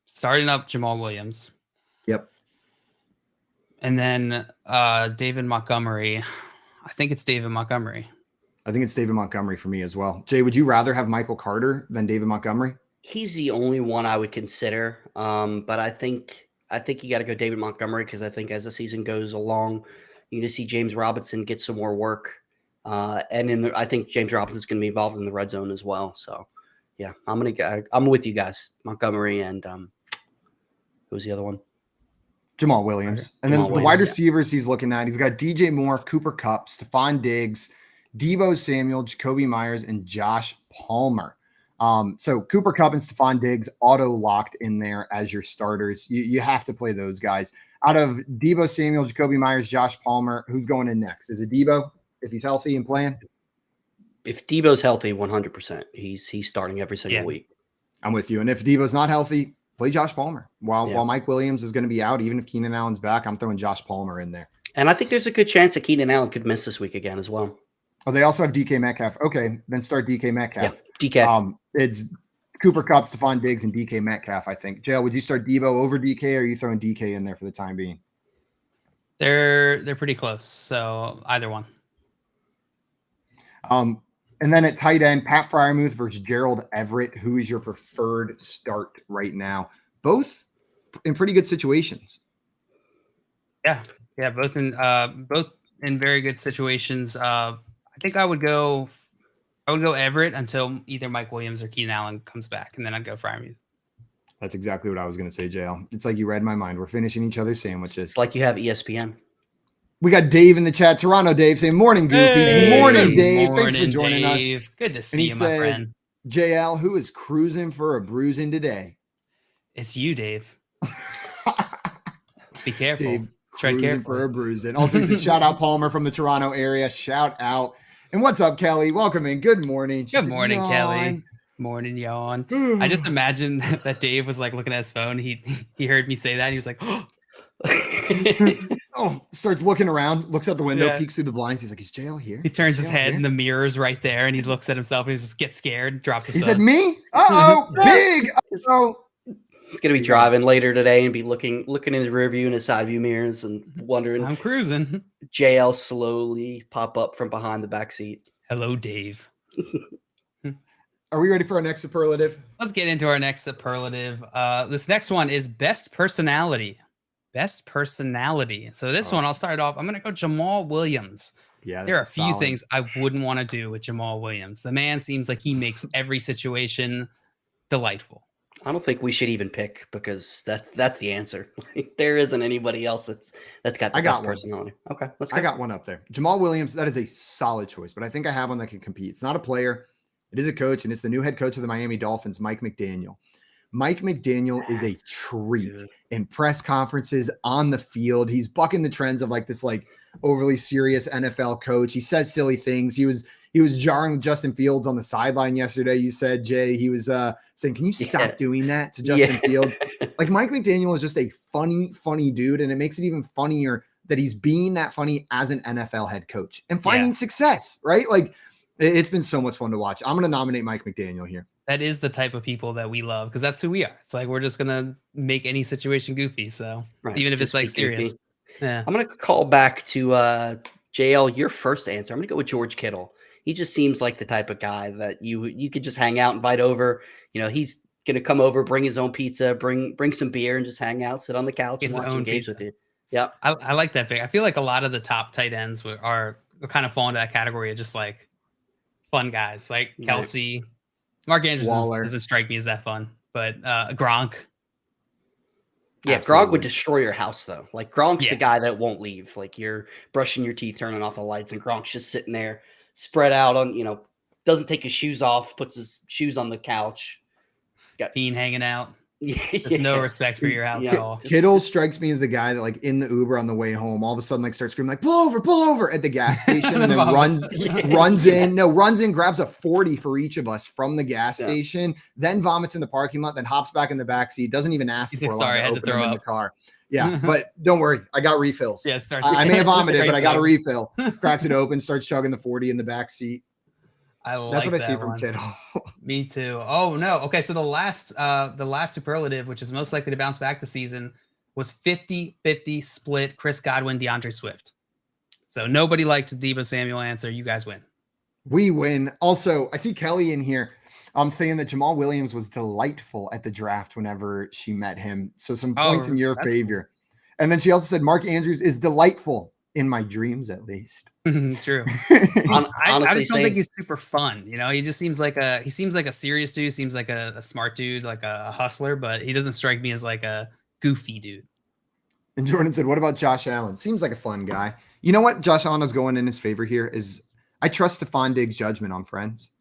Starting up Jamal Williams. Yep. And then David Montgomery. I think it's David Montgomery. I think it's David Montgomery for me as well. Jay, would you rather have Michael Carter than David Montgomery? He's the only one I would consider. But I think you got to go David Montgomery because I think as the season goes along, you're going to see James Robinson get some more work. And I think James Robinson's going to be involved in the red zone as well. So, yeah, I'm with you guys. Montgomery and who's the other one? Jamal Williams. And then the wide receivers he's looking at, he's got DJ Moore, Cooper Kupp, Stephon Diggs, Deebo Samuel, Jacoby Myers, and Josh Palmer. So Cooper Kupp and Stephon Diggs auto locked in there as your starters. You have to play those guys. Out of Deebo Samuel, Jacoby Myers, Josh Palmer, who's going in next? Is it Deebo if he's healthy and playing? If Deebo's healthy, 100%. He's starting every single week. I'm with you. And if Deebo's not healthy, play Josh Palmer. While Mike Williams is going to be out, even if Keenan Allen's back, I'm throwing Josh Palmer in there. And I think there's a good chance that Keenan Allen could miss this week again as well. Oh, they also have DK Metcalf. Okay, then start DK Metcalf. Yeah, DK. It's Cooper Kupp, Stephon Diggs, and DK Metcalf, I think. JL, would you start Deebo over DK, or are you throwing DK in there for the time being? They're pretty close, so either one. And then at tight end, Pat Freiermuth versus Gerald Everett. Who is your preferred start right now? Both in pretty good situations. Yeah, both in very good situations. I think I would go Everett until either Mike Williams or Keenan Allen comes back, and then I'd go Freiermuth. That's exactly what I was going to say, JL. It's like you read my mind. We're finishing each other's sandwiches. It's like you have ESPN. We got Dave in the chat. Toronto Dave saying, morning, Goofies. Hey, morning, Dave. Morning, Thanks for joining Dave. us. Good to see you, my friend. JL, who is cruising for a bruising today? It's you, Dave. Be careful. Dave Tread cruising careful. for a bruising. Also, he says, shout out Palmer from the Toronto area. Shout out. And what's up, Kelly? Welcome in. Good morning. Good morning, Kelly. Morning, yawn. I just imagine that Dave was like looking at his phone. He heard me say that. And he was like, oh, starts looking around, looks out the window, peeks through the blinds. He's like, is JL here? He turns his head and the mirror's right there, and he looks at himself and he just gets scared, drops his phone. Said, me? Uh-oh, big. Uh-oh. He's going to be driving later today and be looking in his rear view and his side view mirrors and wondering. I'm cruising. JL slowly pop up from behind the back seat. Hello, Dave. Are we ready for our next superlative? Let's get into our next superlative. This next one is best personality. Best personality. So this one, I'll start off. I'm going to go Jamal Williams. Yeah, there are a few things I wouldn't want to do with Jamal Williams. The man seems like he makes every situation delightful. I don't think we should even pick because that's the answer. There isn't anybody else that's got the best personality. Okay, let's go. I got one up there. Jamal Williams, that is a solid choice, but I think I have one that can compete. It's not a player. It is a coach, and it's the new head coach of the Miami Dolphins, Mike McDaniel. Mike McDaniel is a treat in press conferences, on the field. He's bucking the trends of like this like overly serious NFL coach. He says silly things. He was jarring with Justin Fields on the sideline yesterday. You said, Jay, he was saying, can you stop doing that to Justin Fields? Like Mike McDaniel is just a funny dude, and it makes it even funnier that he's being that funny as an NFL head coach and finding success, right? Like it's been so much fun to watch. I'm going to nominate Mike McDaniel here. That is the type of people that we love because that's who we are. It's like we're just gonna make any situation goofy. So even if it's like serious, I'm gonna call back to JL. Your first answer. I'm gonna go with George Kittle. He just seems like the type of guy that you could just hang out, invite over. He's gonna come over, bring his own pizza, bring some beer, and just hang out, sit on the couch, and watch some games with you. Yeah, I like that pick. I feel like a lot of the top tight ends are kind of fall into that category of just like fun guys, like Kelsey, Mark Andrews doesn't strike me as that fun, but Gronk. Yeah, Gronk would destroy your house though. Like Gronk's the guy that won't leave. Like you're brushing your teeth, turning off the lights, and Gronk's just sitting there, spread out on, doesn't take his shoes off, puts his shoes on the couch. Got Bean hanging out. No respect for your house at all. Kittle strikes me as the guy that, like, in the Uber on the way home, all of a sudden, like, starts screaming, like, pull over at the gas station, and then runs in, grabs a 40 for each of us from the gas station, then vomits in the parking lot, then hops back in the back seat, doesn't even ask for sorry, I had to throw up in the car. Yeah, but don't worry, I got refills. Yeah, I may have vomited, but I got a refill. Cracks it open, starts chugging the 40 in the back seat. That's what I see from Kittle. Me too. Oh no. Okay, so the last superlative, which is most likely to bounce back this season, was 50-50 split Chris Godwin, DeAndre Swift. So nobody liked Deebo Samuel answer. You guys win. We win. Also, I see Kelly in here. I'm saying that Jamal Williams was delightful at the draft whenever she met him. So some points in your favor. Cool. And then she also said Mark Andrews is delightful. In my dreams, at least. True. I just don't think he's super fun. He just seems like a serious dude. Seems like a smart dude, like a hustler, but he doesn't strike me as like a goofy dude. And Jordan said, "What about Josh Allen? Seems like a fun guy." You know what? Josh Allen is going in his favor here. Is I trust Stephon Diggs' judgment on friends,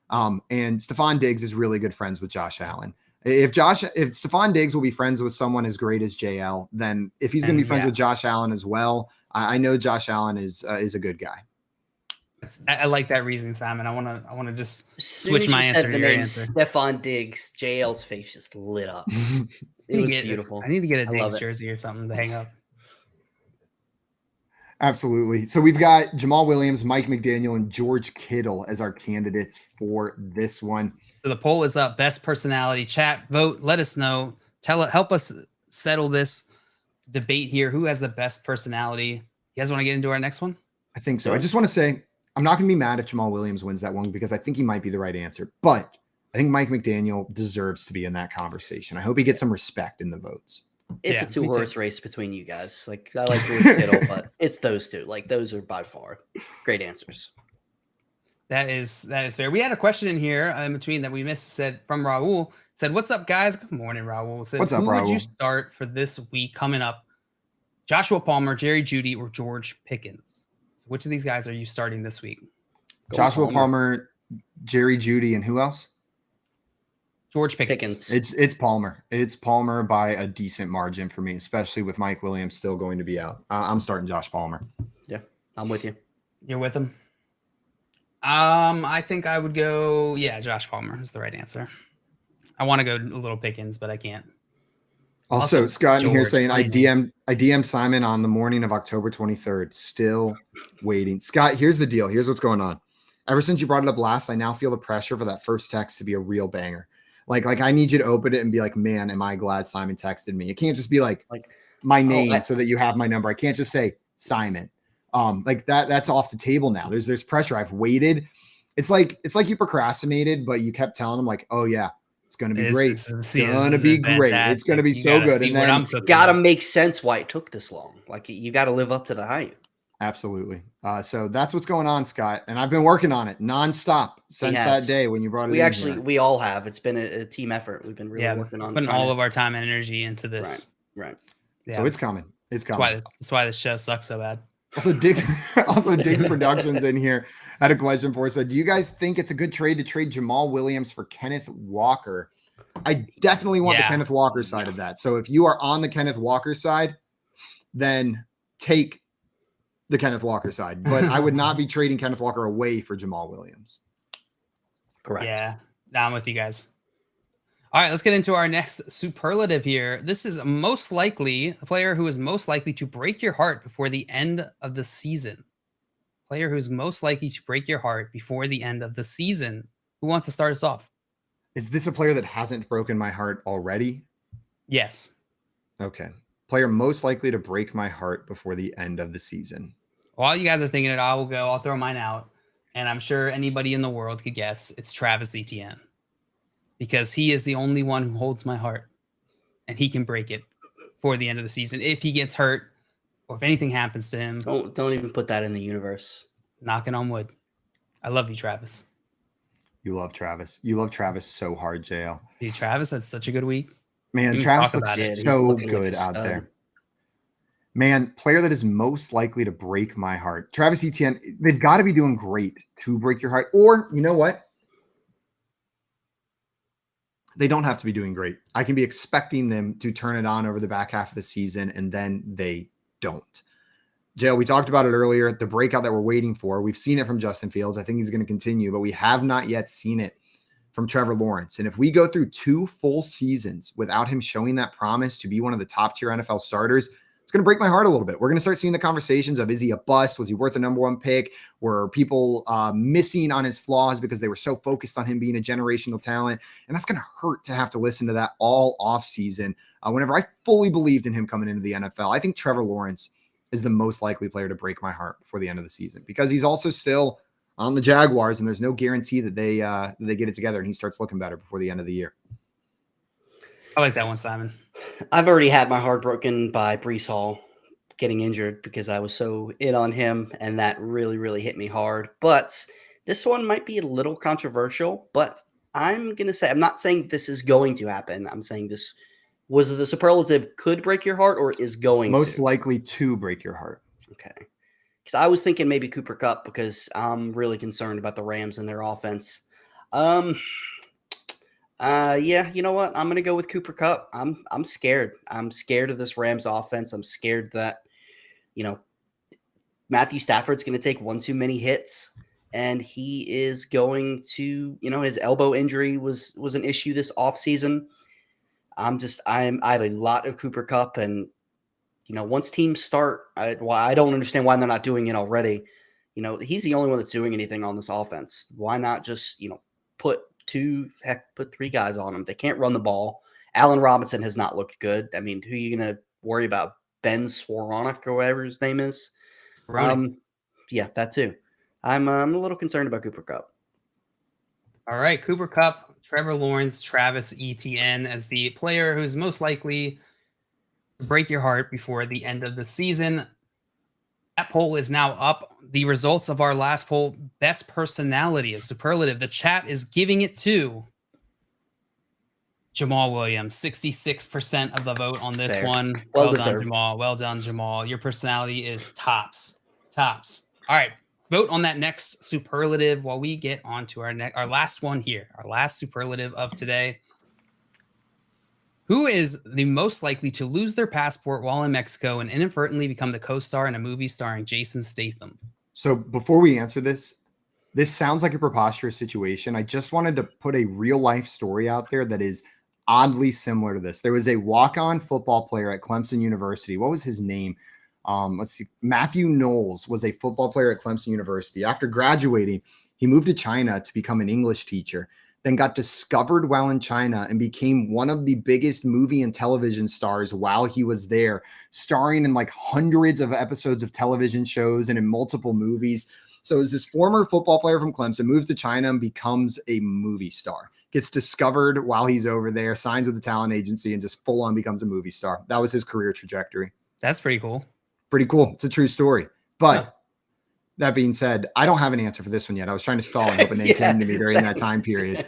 and Stephon Diggs is really good friends with Josh Allen. If Stephon Diggs will be friends with someone as great as JL, then if he's going to be friends with Josh Allen as well, I know Josh Allen is a good guy. I like that reasoning, Simon. I want to just switch my answer to your answer. Stephon Diggs, JL's face just lit up. It was beautiful. I need to get a Diggs jersey or something to hang up. Absolutely. So we've got Jamal Williams, Mike McDaniel, and George Kittle as our candidates for this one. So the poll is up. Best personality. Chat, vote. Let us know. Help us settle this debate here. Who has the best personality? You guys want to get into our next one? I think so. I just want to say I'm not going to be mad if Jamal Williams wins that one because I think he might be the right answer. But I think Mike McDaniel deserves to be in that conversation. I hope he gets some respect in the votes. It's a two-horse race between you guys. Like I like George Kittle, but it's those two. Like those are by far great answers. That is fair. We had a question in here in between that we missed. Said from Raul. Said, "What's up, guys? Good morning, Raul." Said, "What's up, Raul? Who would you start for this week coming up? Joshua Palmer, Jerry Jeudy, or George Pickens? So which of these guys are you starting this week?" Joshua Palmer, Jerry Jeudy, and who else? George Pickens. It's Palmer. It's Palmer by a decent margin for me, especially with Mike Williams still going to be out. I'm starting Josh Palmer. Yeah, I'm with you. You're with him? I think I would go, Josh Palmer is the right answer. I want to go a little Pickens, but I can't. Also Scott in here saying I DM'd Simon on the morning of October 23rd. Still waiting. Scott, here's the deal. Here's what's going on. Ever since you brought it up last, I now feel the pressure for that first text to be a real banger. Like I need you to open it and be like, man, am I glad Simon texted me? It can't just be like my name so that you have my number. I can't just say Simon. Like that's off the table now. There's pressure. I've waited. It's like you procrastinated, but you kept telling them like, oh yeah, it's going to be great. It's going to be great. It's going to be so good. And then got to make sense why it took this long. Like you got to live up to the hype. Absolutely. So that's what's going on, Scott. And I've been working on it nonstop since that day when you brought it We all have. It's been a team effort. We've been really working on putting all of our time and energy into this. Right. Yeah. So it's coming. It's coming. That's why this show sucks so bad. Also, Diggs Productions in here had a question for us. So, do you guys think it's a good trade to trade Jamal Williams for Kenneth Walker? I definitely want the Kenneth Walker side of that. So, if you are on the Kenneth Walker side, then take the Kenneth Walker side. But I would not be trading Kenneth Walker away for Jamal Williams. Correct. Yeah, I'm with you guys. All right, let's get into our next superlative here. This is most likely a player who is most likely to break your heart before the end of the season. Player who's most likely to break your heart before the end of the season. Who wants to start us off? Is this a player that hasn't broken my heart already? Yes. Okay. Player most likely to break my heart before the end of the season. While you guys are thinking it, I will go. I'll throw mine out. and I'm sure anybody in the world could guess it's Travis Etienne, because he is the only one who holds my heart, and he can break it for the end of the season if he gets hurt or if anything happens to him. Don't even put that in the universe. Knocking on wood. I love you, Travis. You love Travis. You love Travis so hard, JL. Dude, Travis had such a good week. Man, We can Travis talk about looks it. so He's looking like good a out stud. there. Man, player that is most likely to break my heart. Travis Etienne, they've got to be doing great to break your heart. Or, you know what? They don't have to be doing great. I can be expecting them to turn it on over the back half of the season, and then they don't. JL, we talked about it earlier, the breakout that we're waiting for. We've seen it from Justin Fields. I think he's going to continue, but we have not yet seen it from Trevor Lawrence. And if we go through 2 full seasons without him showing that promise to be one of the top tier NFL starters, it's going to break my heart a little bit. We're going to start seeing the conversations of, is he a bust? Was he worth the number 1 pick? Were people missing on his flaws because they were so focused on him being a generational talent? And that's going to hurt to have to listen to that all offseason. Whenever I fully believed in him coming into the NFL, I think Trevor Lawrence is the most likely player to break my heart before the end of the season, because he's also still on the Jaguars, and there's no guarantee that they get it together and he starts looking better before the end of the year. I like that one, Simon. I've already had my heart broken by Breece Hall getting injured because I was so in on him, and that really, really hit me hard. But this one might be a little controversial, but I'm going to say, I'm not saying this is going to happen. I'm saying this was the superlative could break your heart or is going Most to. likely to break your heart. Okay. Because I was thinking maybe Cooper Kupp, because I'm really concerned about the Rams and their offense. Yeah, you know what? I'm gonna go with Cooper Kupp. I'm scared. I'm scared of this Rams offense. I'm scared that, Matthew Stafford's gonna take one too many hits, and he is going to, his elbow injury was an issue this offseason. I have a lot of Cooper Kupp, and once teams start, I don't understand why they're not doing it already. He's the only one that's doing anything on this offense. Why not just, put 3 guys on him? They can't run the ball. Allen Robinson has not looked good. I mean, who are you going to worry about? Ben Swaranek or whatever his name is? Yeah, that too. I'm a little concerned about Cooper Kupp. All right, Cooper Kupp, Trevor Lawrence, Travis Etienne as the player who's most likely to break your heart before the end of the season. That poll is now up. The results of our last poll, best personality of superlative. The chat is giving it to Jamal Williams. 66% of the vote on this Fair. one. Well Well done, deserved. Jamal. Well done, Jamal. Your personality is tops. Tops. All right. Vote on that next superlative while we get on to our last one here. Our last superlative of today. Who is the most likely to lose their passport while in Mexico and inadvertently become the co-star in a movie starring Jason Statham? So before we answer this sounds like a preposterous situation. I just wanted to put a real life story out there that is oddly similar to this. There was a walk-on football player at Clemson University. What was his name? Let's see. Matthew Knowles was a football player at Clemson University. After graduating, he moved to China to become an English teacher, then got discovered while in China and became one of the biggest movie and television stars while he was there, starring in like hundreds of episodes of television shows and in multiple movies. So as this former football player from Clemson moves to China and becomes a movie star, gets discovered while he's over there, signs with the talent agency, and just full on becomes a movie star. That was his career trajectory. That's pretty cool. Pretty cool. It's a true story. But that being said, I don't have an answer for this one yet. I was trying to stall and hope a name came to me during that time period.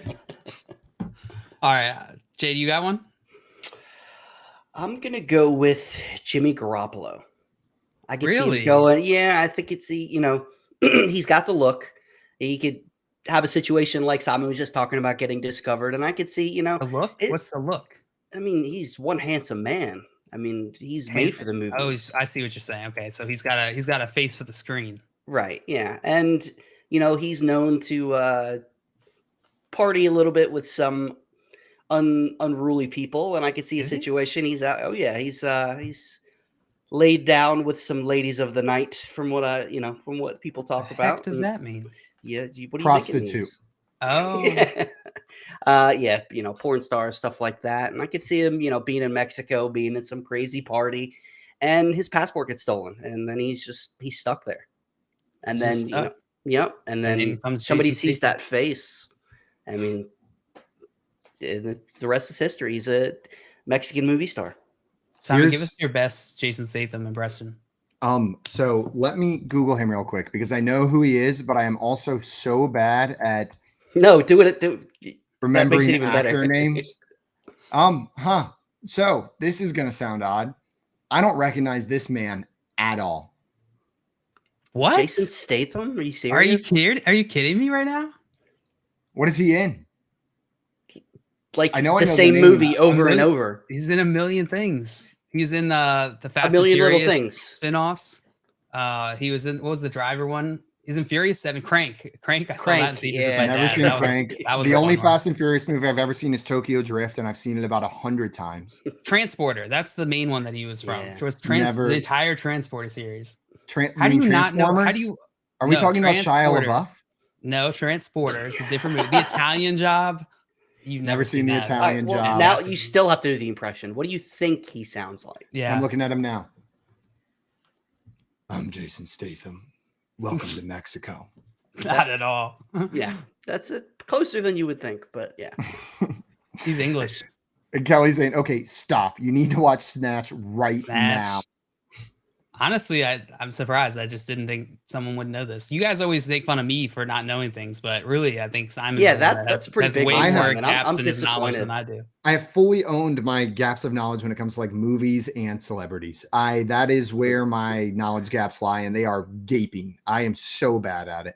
All right. Jay, do you got one? I'm going to go with Jimmy Garoppolo. I could see Really? him going. Yeah, I think it's he's got the look. He could have a situation like Simon was just talking about getting discovered. And I could see, The look? What's the look? I mean, he's one handsome man. I mean, he's made for the movies. Oh, I see what you're saying. Okay, so he's got a face for the screen. Right. Yeah. And, he's known to party a little bit with some unruly people. And I could see a situation. He's out. Oh, yeah. He's laid down with some ladies of the night from what from what people talk about. What does that mean? Yeah. What do you think it Prostitute. means? Oh, Yeah. Porn stars, stuff like that. And I could see him, being in Mexico, being at some crazy party, and his passport gets stolen. And then he's stuck there. And then, Yep. And then in comes somebody Jason sees Statham. that face. I mean, the rest is history. He's a Mexican movie star. Simon, give us your best Jason Statham impression. So let me Google him real quick because I know who he is, but I am also so bad at remembering actor names. So this is gonna sound odd. I don't recognize this man at all. What? Jason Statham? Are you serious? Are you kidding me right now? What is he in? Like I know the same movie over and over. He's in a million things. He's in the Fast A Million and Little Furious Things spin-offs. He was in, what was the driver one? He's in Furious 7. Crank. I saw that in theaters with my Never dad. seen Crank. The only Fast and Furious movie I've ever seen is Tokyo Drift, and I've seen it about 100 times. Transporter. That's the main one that he was from. It was the entire Transporter series. How do you not know? Are we talking about Shia LaBeouf? No, Transporter. It's a different movie. The Italian Job. You've never seen the Italian Job. Now you still have to do the impression. What do you think he sounds like? Yeah, I'm looking at him now. I'm Jason Statham. Welcome to Mexico. Not at all. Yeah, that's it. Closer than you would think, but yeah. He's English. And Kelly's saying, okay, stop. You need to watch Snatch now. Honestly, I'm surprised. I just didn't think someone would know this. You guys always make fun of me for not knowing things, but really, I think Simon. Yeah, that's pretty big. Way more I'm gaps in his knowledge than I do. I have fully owned my gaps of knowledge when it comes to like movies and celebrities. That is where my knowledge gaps lie, and they are gaping. I am so bad at it.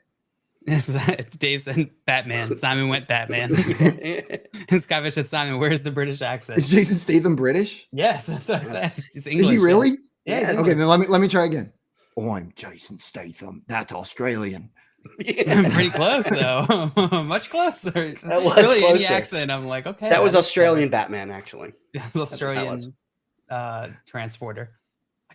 It's Dave said Batman. Simon went Batman. And Skyfish said, Simon, where's the British accent? Is Jason Statham British? Yes, that's what I said. He's English. Is he really? Yeah. Okay, then let me try again. Oh, I'm Jason Statham. That's Australian. Pretty close though. Much closer. That was really closer. Any accent. I'm like, okay. That was Australian Batman, actually. Yeah, Australian Transporter.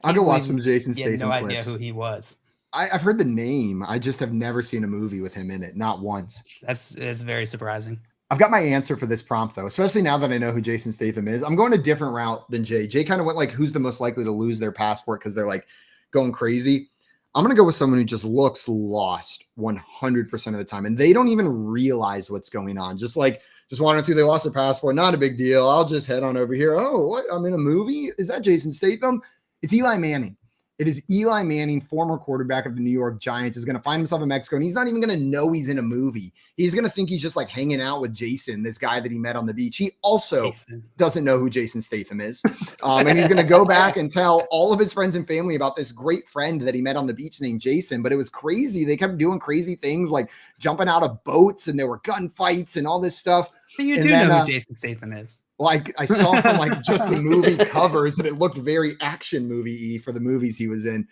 I'll go watch some Jason Statham no clips. idea who he was. I've heard the name. I just have never seen a movie with him in it. Not once. It's very surprising. I've got my answer for this prompt though, especially now that I know who Jason Statham is. I'm going a different route than Jay. Jay kind of went like, who's the most likely to lose their passport because they're like going crazy. I'm going to go with someone who just looks lost 100% of the time. And they don't even realize what's going on. Just wandering through, they lost their passport. Not a big deal. I'll just head on over here. Oh, what? I'm in a movie. Is that Jason Statham? It's Eli Manning. It is Eli Manning, former quarterback of the New York Giants, is going to find himself in Mexico, and he's not even going to know he's in a movie. He's going to think he's just like hanging out with Jason, this guy that he met on the beach. He also doesn't know who Jason Statham is. And he's going to go back and tell all of his friends and family about this great friend that he met on the beach named Jason. But it was crazy. They kept doing crazy things like jumping out of boats, and there were gunfights and all this stuff. But you do know who Jason Statham is. Like I saw from like just the movie covers that it looked very action movie-y for the movies he was in.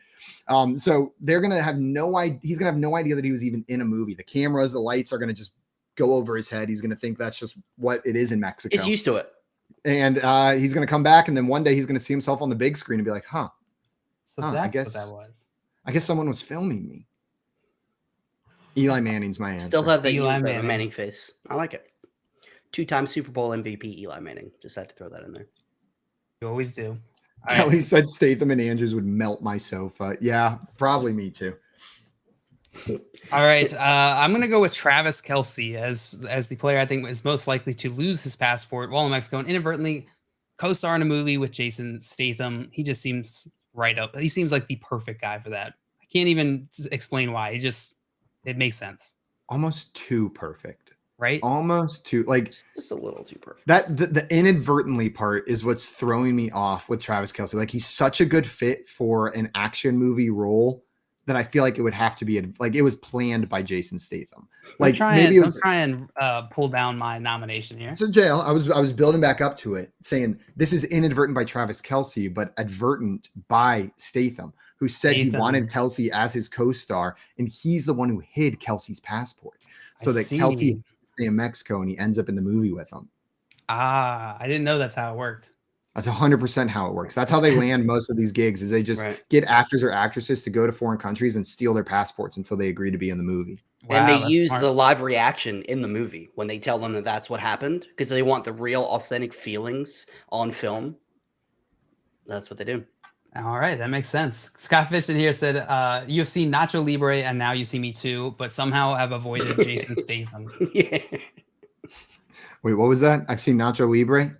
So they're going to have no idea. He's going to have no idea that he was even in a movie. The cameras, the lights are going to just go over his head. He's going to think that's just what it is in Mexico. He's used to it. And he's going to come back. And then one day he's going to see himself on the big screen and be like, so that's I guess what that was. I guess someone was filming me. Eli Manning's my answer. Still have the Eli Manning face. I like it. 2-time Super Bowl MVP Eli Manning. Just had to throw that in there. You always do. Kelly said Statham and Andrews would melt my sofa. Yeah, probably me too. All right. I'm going to go with Travis Kelce as the player I think is most likely to lose his passport while in Mexico and inadvertently co-star in a movie with Jason Statham. He just seems right up. He seems like the perfect guy for that. I can't even explain why. It makes sense. Almost too perfect. Right? Almost too, like just a little too perfect. That the inadvertently part is what's throwing me off with Travis Kelce. Like he's such a good fit for an action movie role that I feel like it would have to be like it was planned by Jason Statham. Like maybe it was. I'm trying to pull down my nomination here. So Jail, I was building back up to it, saying this is inadvertent by Travis Kelce, but advertent by Statham, who said he wanted Kelce as his co-star, and he's the one who hid Kelce's passport so that Kelce stay in Mexico and he ends up in the movie with him. I didn't know that's how it worked. That's 100% how it works. That's how they land most of these gigs is they just get actors or actresses to go to foreign countries and steal their passports until they agree to be in the movie. And they use the live reaction in the movie when they tell them that that's what happened because they want the real authentic feelings on film. That's what they do. All right, that makes sense. Scott Fish in here said, "You have seen Nacho Libre, and now you see me too, but somehow have avoided Jason Statham." Yeah. Wait, what was that? I've seen Nacho Libre.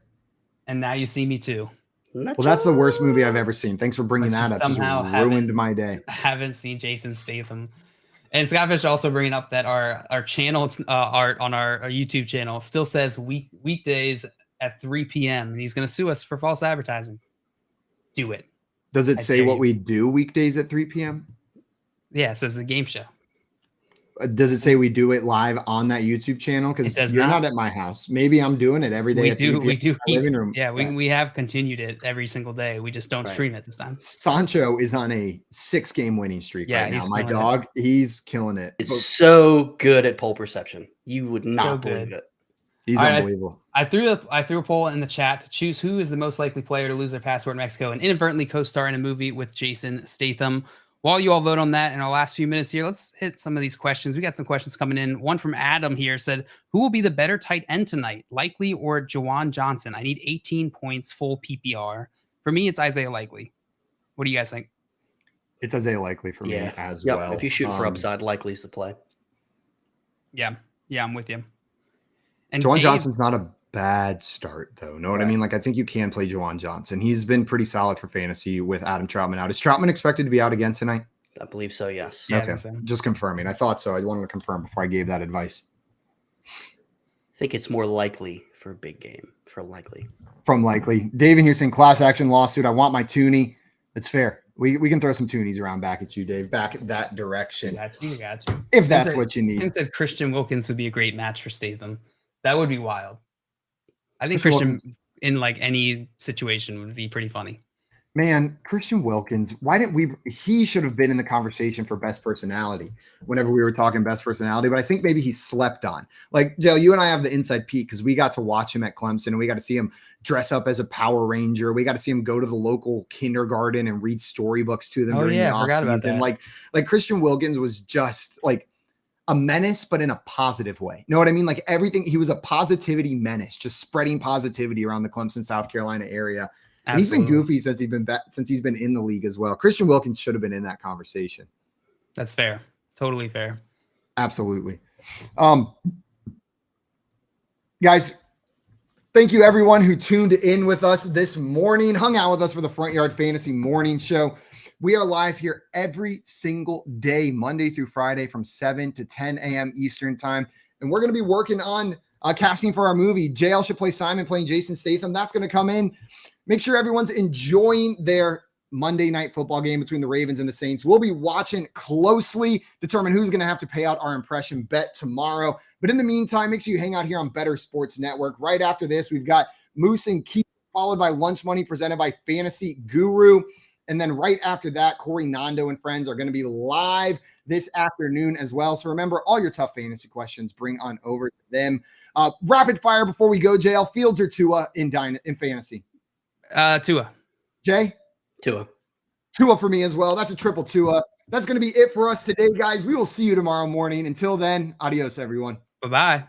And now you see me too. Well, that's the worst movie I've ever seen. Thanks for bringing that up. Just ruined my day. Haven't seen Jason Statham. And Scott Fish also bringing up that our channel art on our YouTube channel still says weekdays at 3 p.m. and he's going to sue us for false advertising. Do it. Does it say what we do weekdays at 3 p.m.? Yeah, it says the game show. Does it say we do it live on that YouTube channel? Because you're not at my house. Maybe I'm doing it every day. We do. Living room. Yeah, we have continued it every single day. We just don't stream it this time. Sancho is on a 6-game winning streak right now. My dog, he's killing it. It's so good at pole perception. You would not believe it. He's unbelievable. I threw a poll in the chat to choose who is the most likely player to lose their passport in Mexico and inadvertently co-star in a movie with Jason Statham. While you all vote on that in our last few minutes here, let's hit some of these questions. We got some questions coming in. One from Adam here said, "Who will be the better tight end tonight, Likely or Juwan Johnson? I need 18 points, full PPR. For me, it's Isaiah Likely. What do you guys think?" It's Isaiah Likely for me as well. If you shoot for upside, Likely's the play. Yeah, I'm with you. And Juwan Johnson's not a bad start, though. Know what I mean? Like, I think you can play Juwan Johnson. He's been pretty solid for fantasy with Adam Troutman out. Is Troutman expected to be out again tonight? I believe so, yes. Yeah, okay. Just confirming. I thought so. I wanted to confirm before I gave that advice. I think it's more likely for a big game, for Likely. From Likely. Dave in here saying class action lawsuit. I want my Toney. It's fair. We can throw some Toonies around back at you, Dave. Back that direction. Got you. If that's what you need. Tim said Christian Wilkins would be a great match for Statham. That would be wild. I think Christian in like any situation would be pretty funny. Man, Christian Wilkins, why didn't we? He should have been in the conversation for best personality whenever we were talking best personality, but I think maybe he slept on. Like, Joe, you and I have the inside peek because we got to watch him at Clemson and we got to see him dress up as a Power Ranger. We got to see him go to the local kindergarten and read storybooks to them during the offseason. Like Christian Wilkins was just like a menace, but in a positive way. Know what I mean? Like everything, he was a positivity menace, just spreading positivity around the Clemson, South Carolina area. And he's been goofy since he's been in the league as well. Christian Wilkins should have been in that conversation. That's fair. Totally fair. Absolutely. Guys, thank you everyone who tuned in with us this morning, hung out with us for the Front Yard Fantasy Morning Show. We are live here every single day, Monday through Friday from 7 to 10 a.m. Eastern time. And we're going to be working on casting for our movie. JL should play Simon playing Jason Statham. That's going to come in. Make sure everyone's enjoying their Monday night football game between the Ravens and the Saints. We'll be watching closely, determine who's going to have to pay out our impression bet tomorrow. But in the meantime, make sure you hang out here on Better Sports Network. Right after this, we've got Moose and Keith, followed by Lunch Money presented by Fantasy Guru. And then right after that, Corey Nando and friends are going to be live this afternoon as well. So remember, all your tough fantasy questions, bring on over to them. Rapid fire before we go, JL. Fields or Tua in fantasy? Tua. Jay? Tua for me as well. That's a triple Tua. That's going to be it for us today, guys. We will see you tomorrow morning. Until then, adios, everyone. Bye-bye.